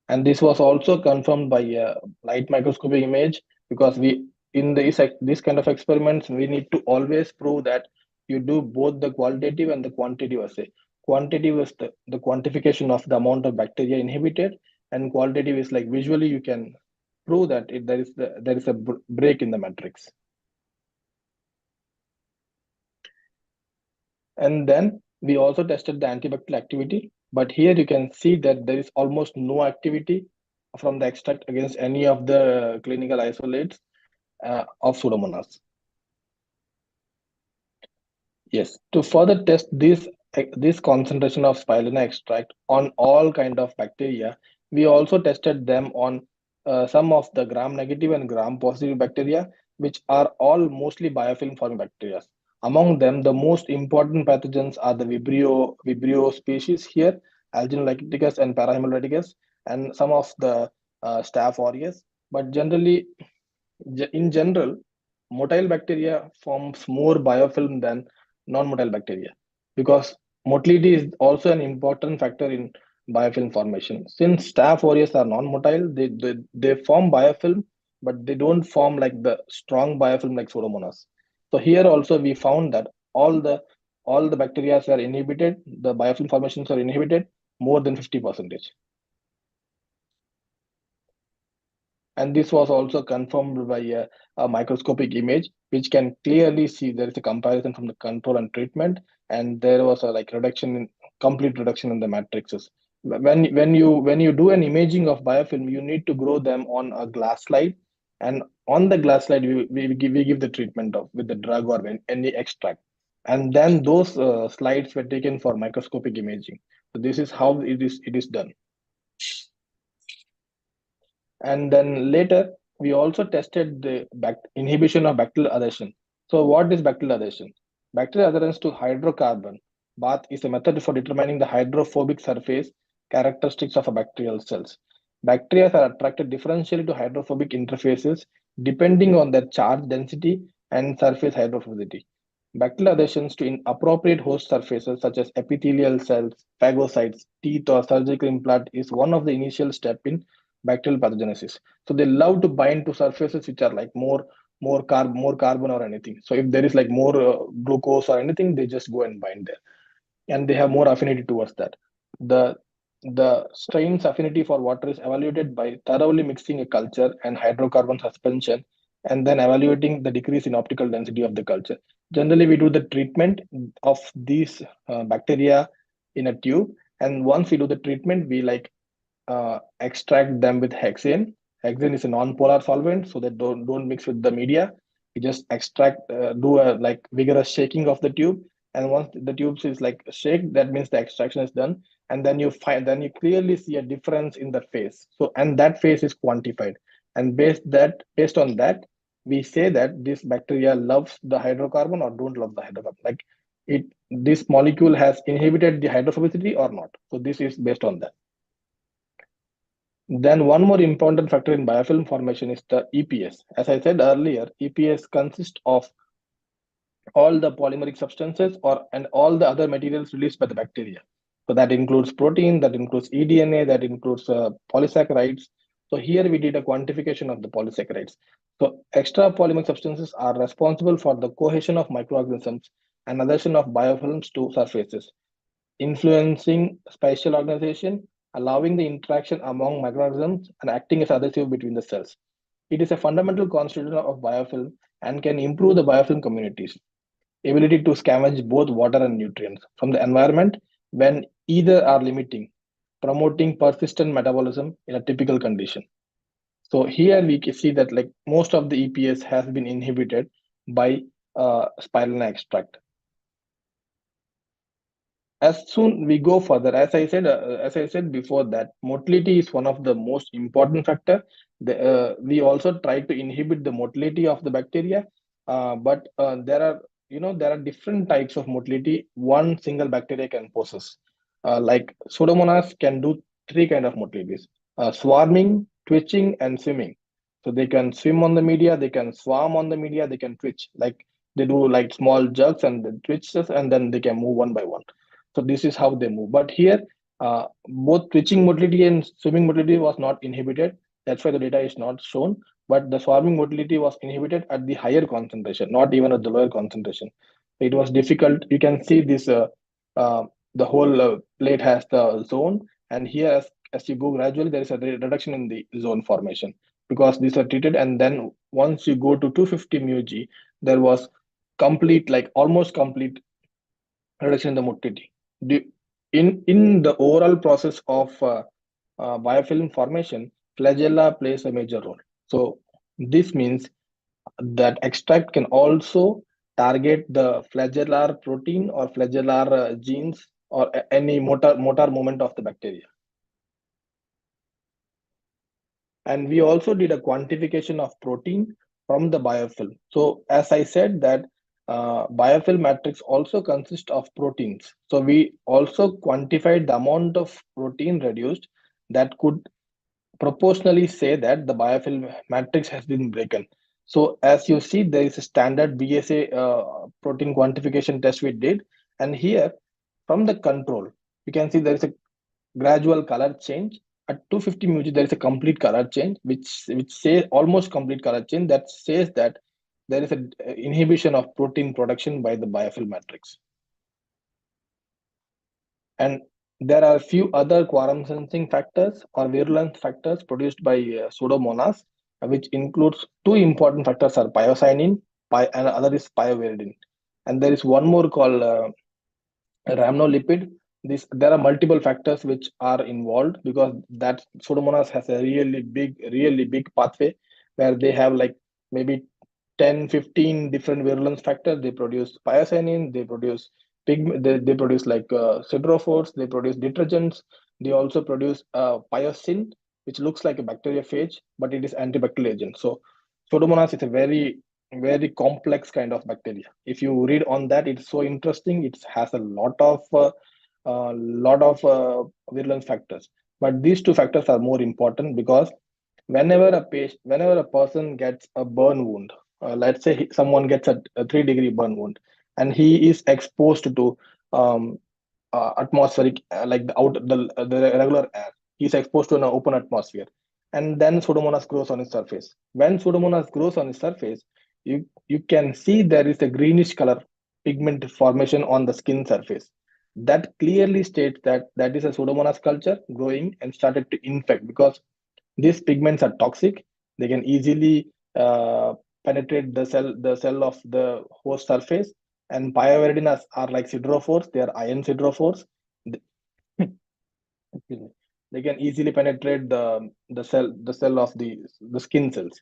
Speaker 7: And this was also confirmed by a light microscopic image, because we in this kind of experiments we need to always prove that you do both the qualitative and the quantitative assay. Quantitative is the quantification of the amount of bacteria inhibited, and qualitative is like visually you can prove that there is a break in the matrix. And then we also tested the antibacterial activity, but here you can see that there is almost no activity from the extract against any of the clinical isolates of Pseudomonas. Yes, to further test this concentration of spirulina extract on all kind of bacteria, we also tested them on some of the gram-negative and gram-positive bacteria, which are all mostly biofilm forming bacteria. Among them, the most important pathogens are the Vibrio species here, Alginolacticus and Parahemolyticus, and some of the Staph aureus. But generally, in general, motile bacteria forms more biofilm than non-motile bacteria, because motility is also an important factor in biofilm formation. Since Staph aureus are non-motile, they form biofilm, but they don't form like the strong biofilm like Pseudomonas. So here also we found that all the bacteria are inhibited, the biofilm formations are inhibited more than 50%. And this was also confirmed by a microscopic image, which can clearly see there is a comparison from the control and treatment, and there was a like complete reduction in the matrices. When you do an imaging of biofilm, you need to grow them on a glass slide, and on the glass slide we give the treatment of with the drug or any extract, and then those slides were taken for microscopic imaging. So this is how it is done. And then later, we also tested the inhibition of bacterial adhesion. So what is bacterial adhesion? Bacterial adherence to hydrocarbon bath is a method for determining the hydrophobic surface characteristics of a bacterial cells. Bacteria are attracted differentially to hydrophobic interfaces depending on their charge density and surface hydrophobicity. Bacterial adhesions to inappropriate host surfaces such as epithelial cells, phagocytes, teeth, or surgical implant is one of the initial steps in bacterial pathogenesis. So they love to bind to surfaces which are like more carbon or anything. So if there is like more glucose or anything, they just go and bind there, and they have more affinity towards that. the strain's affinity for water is evaluated by thoroughly mixing a culture and hydrocarbon suspension and then evaluating the decrease in optical density of the culture. Generally, we do the treatment of these bacteria in a tube, and once we do the treatment, we extract them with hexane. Hexane is a non-polar solvent, so that don't mix with the media. You just extract, do a vigorous shaking of the tube, and once the tubes is shake, that means the extraction is done. And then you clearly see a difference in the phase. So and that phase is quantified, and based on that, we say that this bacteria loves the hydrocarbon or don't love the hydrocarbon. This molecule has inhibited the hydrophobicity or not. So this is based on that. Then one more important factor in biofilm formation is the EPS. As I said earlier, EPS consists of all the polymeric substances and all the other materials released by the bacteria. So that includes protein, that includes eDNA, that includes polysaccharides. So here we did a quantification of the polysaccharides. So extra polymeric substances are responsible for the cohesion of microorganisms and adhesion of biofilms to surfaces, influencing spatial organization, allowing the interaction among microorganisms, and acting as adhesive between the cells. It is a fundamental constituent of biofilm and can improve the biofilm communities' ability to scavenge both water and nutrients from the environment when either are limiting, promoting persistent metabolism in a typical condition. So here we can see that most of the EPS has been inhibited by spirulina extract. As soon we go further, as I said before, that motility is one of the most important factor. We also try to inhibit the motility of the bacteria, but there are different types of motility one single bacteria can possess. Like Pseudomonas can do three kind of motilities: swarming, twitching, and swimming. So they can swim on the media, they can swarm on the media, they can twitch. They do small jerks and then twitches, and then they can move one by one. So this is how they move. But here, both twitching motility and swimming motility was not inhibited. That's why the data is not shown. But the swarming motility was inhibited at the higher concentration, not even at the lower concentration. It was difficult. You can see this. The whole plate has the zone, and here, as you go gradually, there is a reduction in the zone formation because these are treated. And then once you go to 250 μg, there was complete, almost complete reduction in the motility. In the overall process of biofilm formation, flagella plays a major role. So this means that extract can also target the flagellar protein or flagellar genes or any motor movement of the bacteria. And we also did a quantification of protein from the biofilm. So as I said that biofilm matrix also consists of proteins. So we also quantified the amount of protein reduced that could proportionally say that the biofilm matrix has been broken. So as you see, there is a standard BSA protein quantification test we did. And here from the control, you can see there is a gradual color change. At 250 μg, there is a complete color change, which says almost complete color change that says that there is an inhibition of protein production by the biofilm matrix. And there are a few other quorum sensing factors or virulence factors produced by Pseudomonas, which includes two important factors are pyocyanin, and another is pyoviridin. And there is one more called rhamnolipid. There are multiple factors which are involved because that Pseudomonas has a really big pathway where they have maybe 10-15 different virulence factors. They produce pyocyanin, they produce they produce siderophores, they produce detergents, they also produce pyocin, which looks like a bacteriophage, but it is antibacterial agent. So Pseudomonas is a very complex kind of bacteria. If you read on that, it's so interesting. It has a lot of virulence factors, but these two factors are more important because whenever a person gets a burn wound, let's say someone gets a 3-degree burn wound, and he is exposed to atmospheric the regular air. He's exposed to an open atmosphere, and then Pseudomonas grows on its surface. When Pseudomonas grows on its surface, you can see there is a greenish color pigment formation on the skin surface. that clearly states that that is a Pseudomonas culture growing and started to infect, because these pigments are toxic. They can easily penetrate the cell of the host surface. And pyoveridin are like siderophores. They are iron siderophores. They excuse me. They can easily penetrate the cell of the skin cells.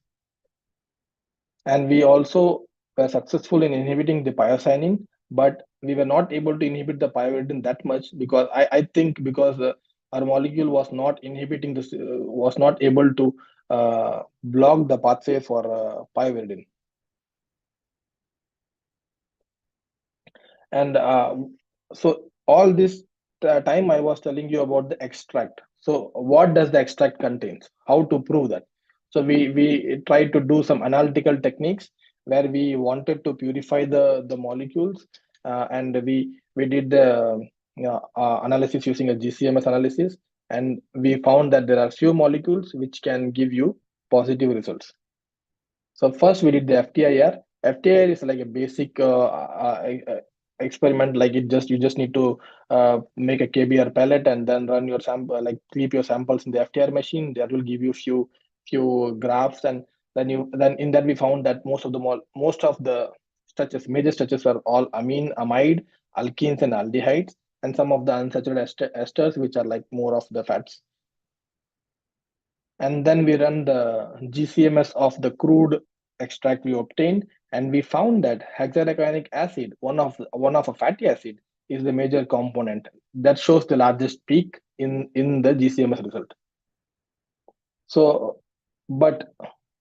Speaker 7: And we also were successful in inhibiting the pyocyanin, but we were not able to inhibit the pyoveridin that much, because I think because our molecule was not inhibiting this, was not able to block the pathway for pyoveridin. And so all this time I was telling you about the extract. So what does the extract contains? How to prove that? So we tried to do some analytical techniques where we wanted to purify the molecules, and we did the analysis using a GCMS analysis, and we found that there are few molecules which can give you positive results. So first we did the FTIR. FTIR is like a basic experiment. Like you just need to make a KBR pellet and then run your sample, like keep your samples in the FTIR machine. That will give you few graphs, and then in that we found that most of the structures, major structures, are all amide, alkenes, and aldehydes, and some of the unsaturated esters, which are like more of the fats. And then we run the GCMS of the crude extract we obtained, and we found that hexadecyanic acid, one of a fatty acid, is the major component that shows the largest peak in the GCMS result. So, but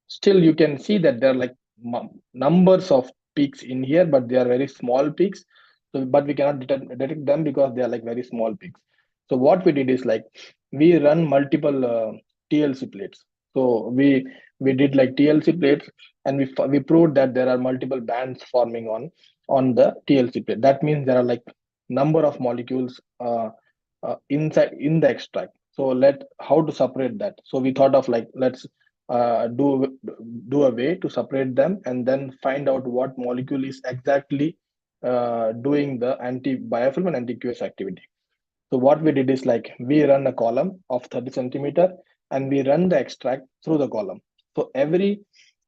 Speaker 7: still you can see that there are like numbers of peaks in here, but they are very small peaks. So, but we cannot detect them because they are like very small peaks. So what we did is like we run multiple TLC plates. So we did like TLC plates, and we proved that there are multiple bands forming on the TLC plate. That means there are like number of molecules inside in the extract. So let how to separate that. So we thought of like let's do a way to separate them and then find out what molecule is exactly doing the anti-biofilm and anti-QS activity. So what we did is like we run a column of 30 centimeter, and we run the extract through the column. So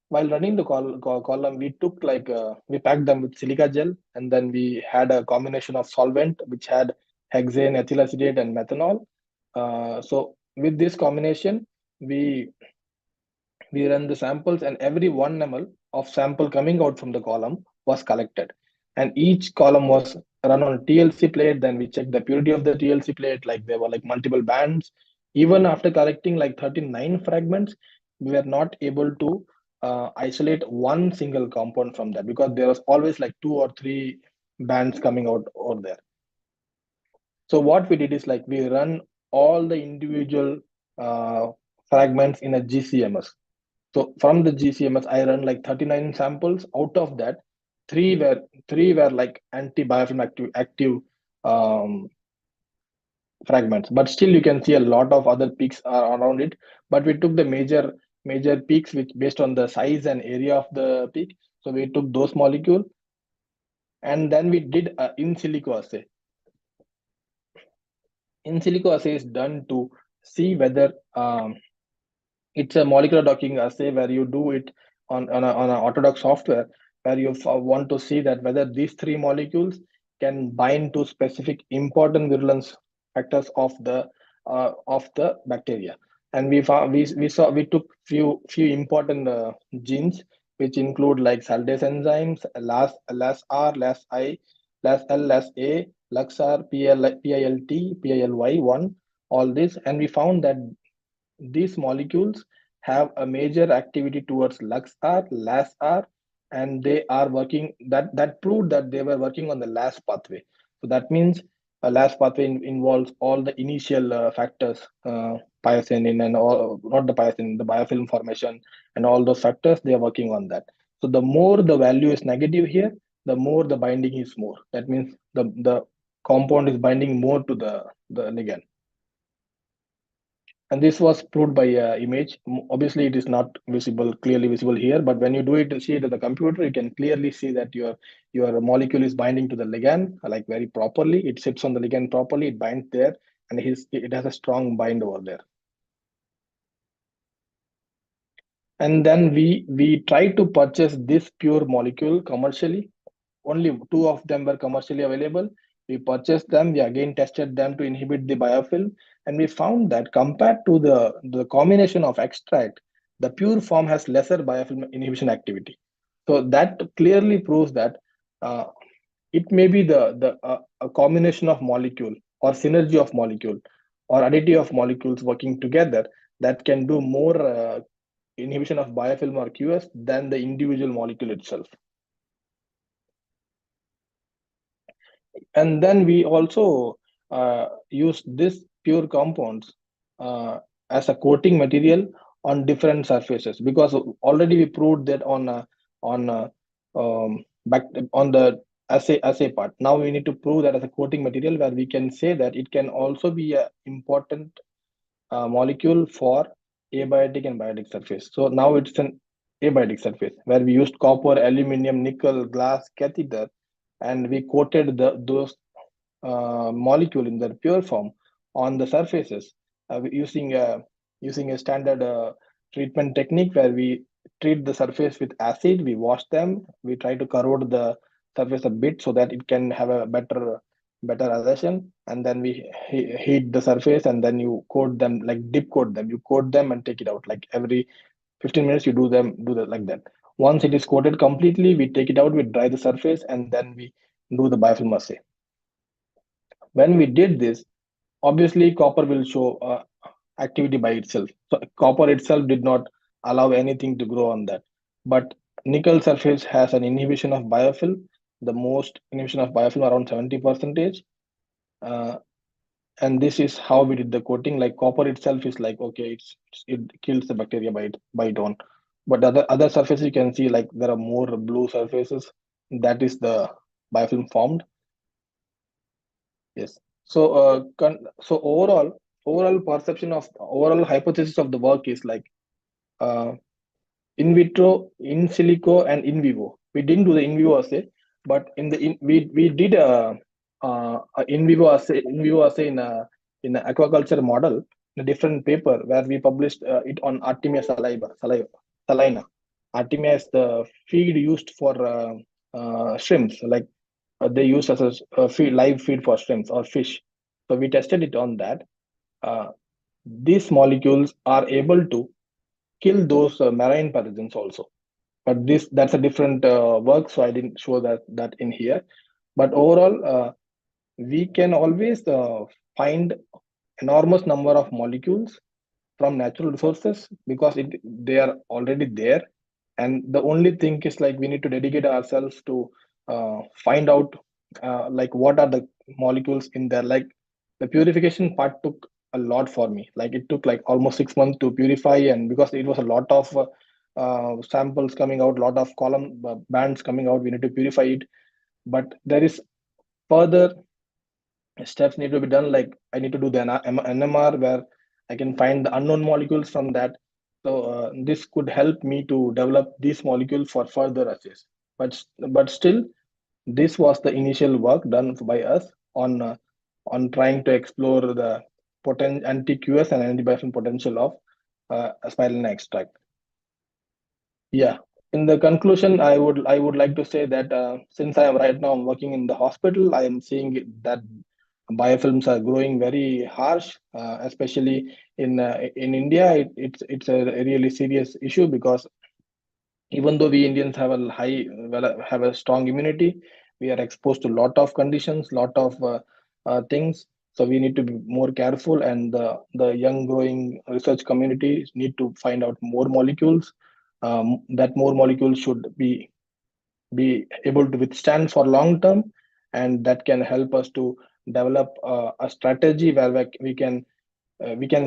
Speaker 7: while running the column, we took like we packed them with silica gel, and then we had a combination of solvent which had hexane, ethyl acetate, and methanol. So with this combination, we we run the samples, and every 1 ml of sample coming out from the column was collected, and each column was run on a TLC plate. Then we checked the purity of the TLC plate, like there were like multiple bands. Even after collecting like 39 fragments, we were not able to isolate one single compound from that, because there was always like 2 or 3 bands coming out over there. So what we did is like we run all the individual uh, fragments in a GCMS. So from the GCMS, I run like 39 samples. Out of that, three were like anti-biofilm active um, fragments. But still, you can see a lot of other peaks are around it. But we took the major peaks, which based on the size and area of the peak. So we took those molecule, and then we did a in silico assay. In silico assay is done to see whether it's a molecular docking assay where you do it on a Autodoc software, where you want to see that whether these 3 molecules can bind to specific important virulence factors of the bacteria. And we took few important genes, which include like saldase enzymes, LAS-R, LAS-I, LAS-L, LAS-A, LUXR, PILT, PILY1, all this. And we found that these molecules have a major activity towards LUXR, LAS-R, and they are working, that proved that they were working on the LAS pathway. So that means a LAS pathway involves all the initial factors, pyocyanin and all, not the pyocyanin, the biofilm formation and all those factors, they are working on that. So the more the value is negative here, the more the binding is more. That means the compound is binding more to the ligand. And this was proved by image. Obviously, it is not clearly visible here, but when you do it, see it at the computer, you can clearly see that your molecule is binding to the ligand like very properly. It sits on the ligand properly, it binds there, and it has a strong bind over there. And then we tried to purchase this pure molecule commercially. Only two of them were commercially available. We purchased them. We again tested them to inhibit the biofilm, and we found that compared to the combination of extract, the pure form has lesser biofilm inhibition activity. So that clearly proves that uh, it may be the a combination of molecule or synergy of molecule or additive of molecules working together that can do more inhibition of biofilm or QS than the individual molecule itself. And then we also use this pure compounds as a coating material on different surfaces, because already we proved that on back on the assay part. Now we need to prove that as a coating material, where we can say that it can also be a important molecule for abiotic and biotic surface. So now it's an abiotic surface where we used copper, aluminum, nickel, glass, catheter, and we coated those molecule in their pure form on the surfaces using a standard treatment technique where we treat the surface with acid. We wash them. We try to corrode the surface a bit so that it can have a better adhesion, and then we heat the surface, and then you coat them, like dip coat them. You coat them and take it out like every 15 minutes. You do that like that. Once it is coated completely, we take it out, we dry the surface, and then we do the biofilm assay. When we did this, obviously copper will show activity by itself. So copper itself did not allow anything to grow on that. But nickel surface has an inhibition of biofilm, the most inhibition of biofilm around 70%. Uh, and this is how we did the coating. Like copper itself is like, okay, it kills the bacteria by its own. But other surfaces you can see, like there are more blue surfaces. That is the biofilm formed. Yes. So, so overall perception of overall hypothesis of the work is like uh, in vitro, in silico, and in vivo. We didn't do the in vivo assay, but we did a in vivo assay in an aquaculture model in a different paper where we published it on Artemia salina. Artemia is the feed used for shrimps, like they use as a live feed for shrimps or fish. So we tested it on that. Uh, these molecules are able to kill those marine pathogens also. But that's a different work, so I didn't show that in here. But overall, we can always find enormous number of molecules from natural resources because they are already there, and the only thing is like we need to dedicate ourselves to find out like what are the molecules in there. Like the purification part took a lot for me. Like it took like almost 6 months to purify, and because it was a lot of samples coming out, lot of column bands coming out, we need to purify it. But there is further steps need to be done. Like I need to do the NMR where I can find the unknown molecules from that. So this could help me to develop these molecules for further assays. But still, this was the initial work done by us on trying to explore the anti-QS and anti-biofilm potential of spirulina extract. Yeah. In the conclusion, I would like to say that since I am right now working in the hospital, I am seeing that biofilms are growing very harsh, especially in India. It's a really serious issue because even though we Indians have have a strong immunity, we are exposed to lot of conditions, lot of things. So we need to be more careful, and the young growing research community need to find out more molecules. That more molecules should be able to withstand for long term, and that can help us to develop a strategy where we can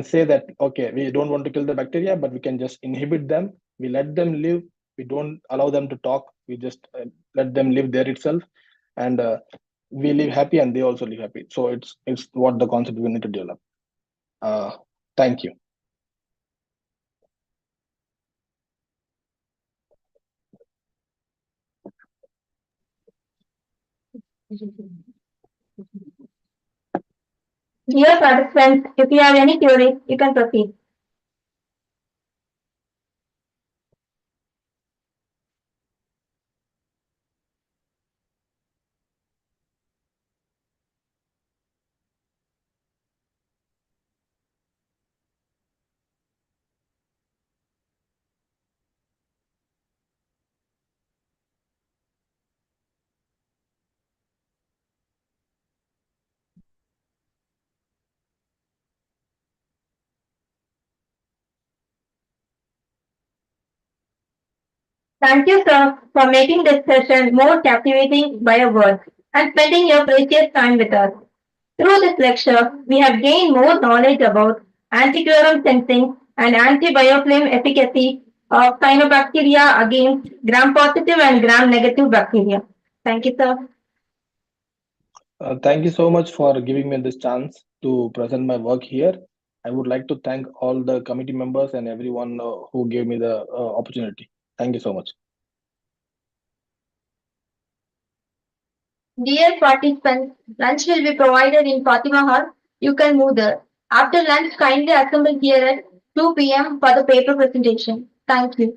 Speaker 7: say that okay, we don't want to kill the bacteria, but we can just inhibit them. We let them live. We don't allow them to talk. We just let them live there itself, and we live happy, and they also live happy. So it's what the concept we need to develop. uh, Thank you.
Speaker 1: Dear participants, if you have any queries, you can proceed. Thank you, sir, for making this session more captivating by your words and spending your precious time with us. Through this lecture, we have gained more knowledge about antiquarum sensing and antibiofilm efficacy of cyanobacteria against gram-positive and gram-negative bacteria. Thank you, sir.
Speaker 7: Thank you so much for giving me this chance to present my work here. I would like to thank all the committee members and everyone who gave me the opportunity. Thank you so much.
Speaker 1: Dear participants, lunch will be provided in Fatima Hall. You can move there. After lunch, kindly assemble here at 2 p.m. for the paper presentation. Thank you.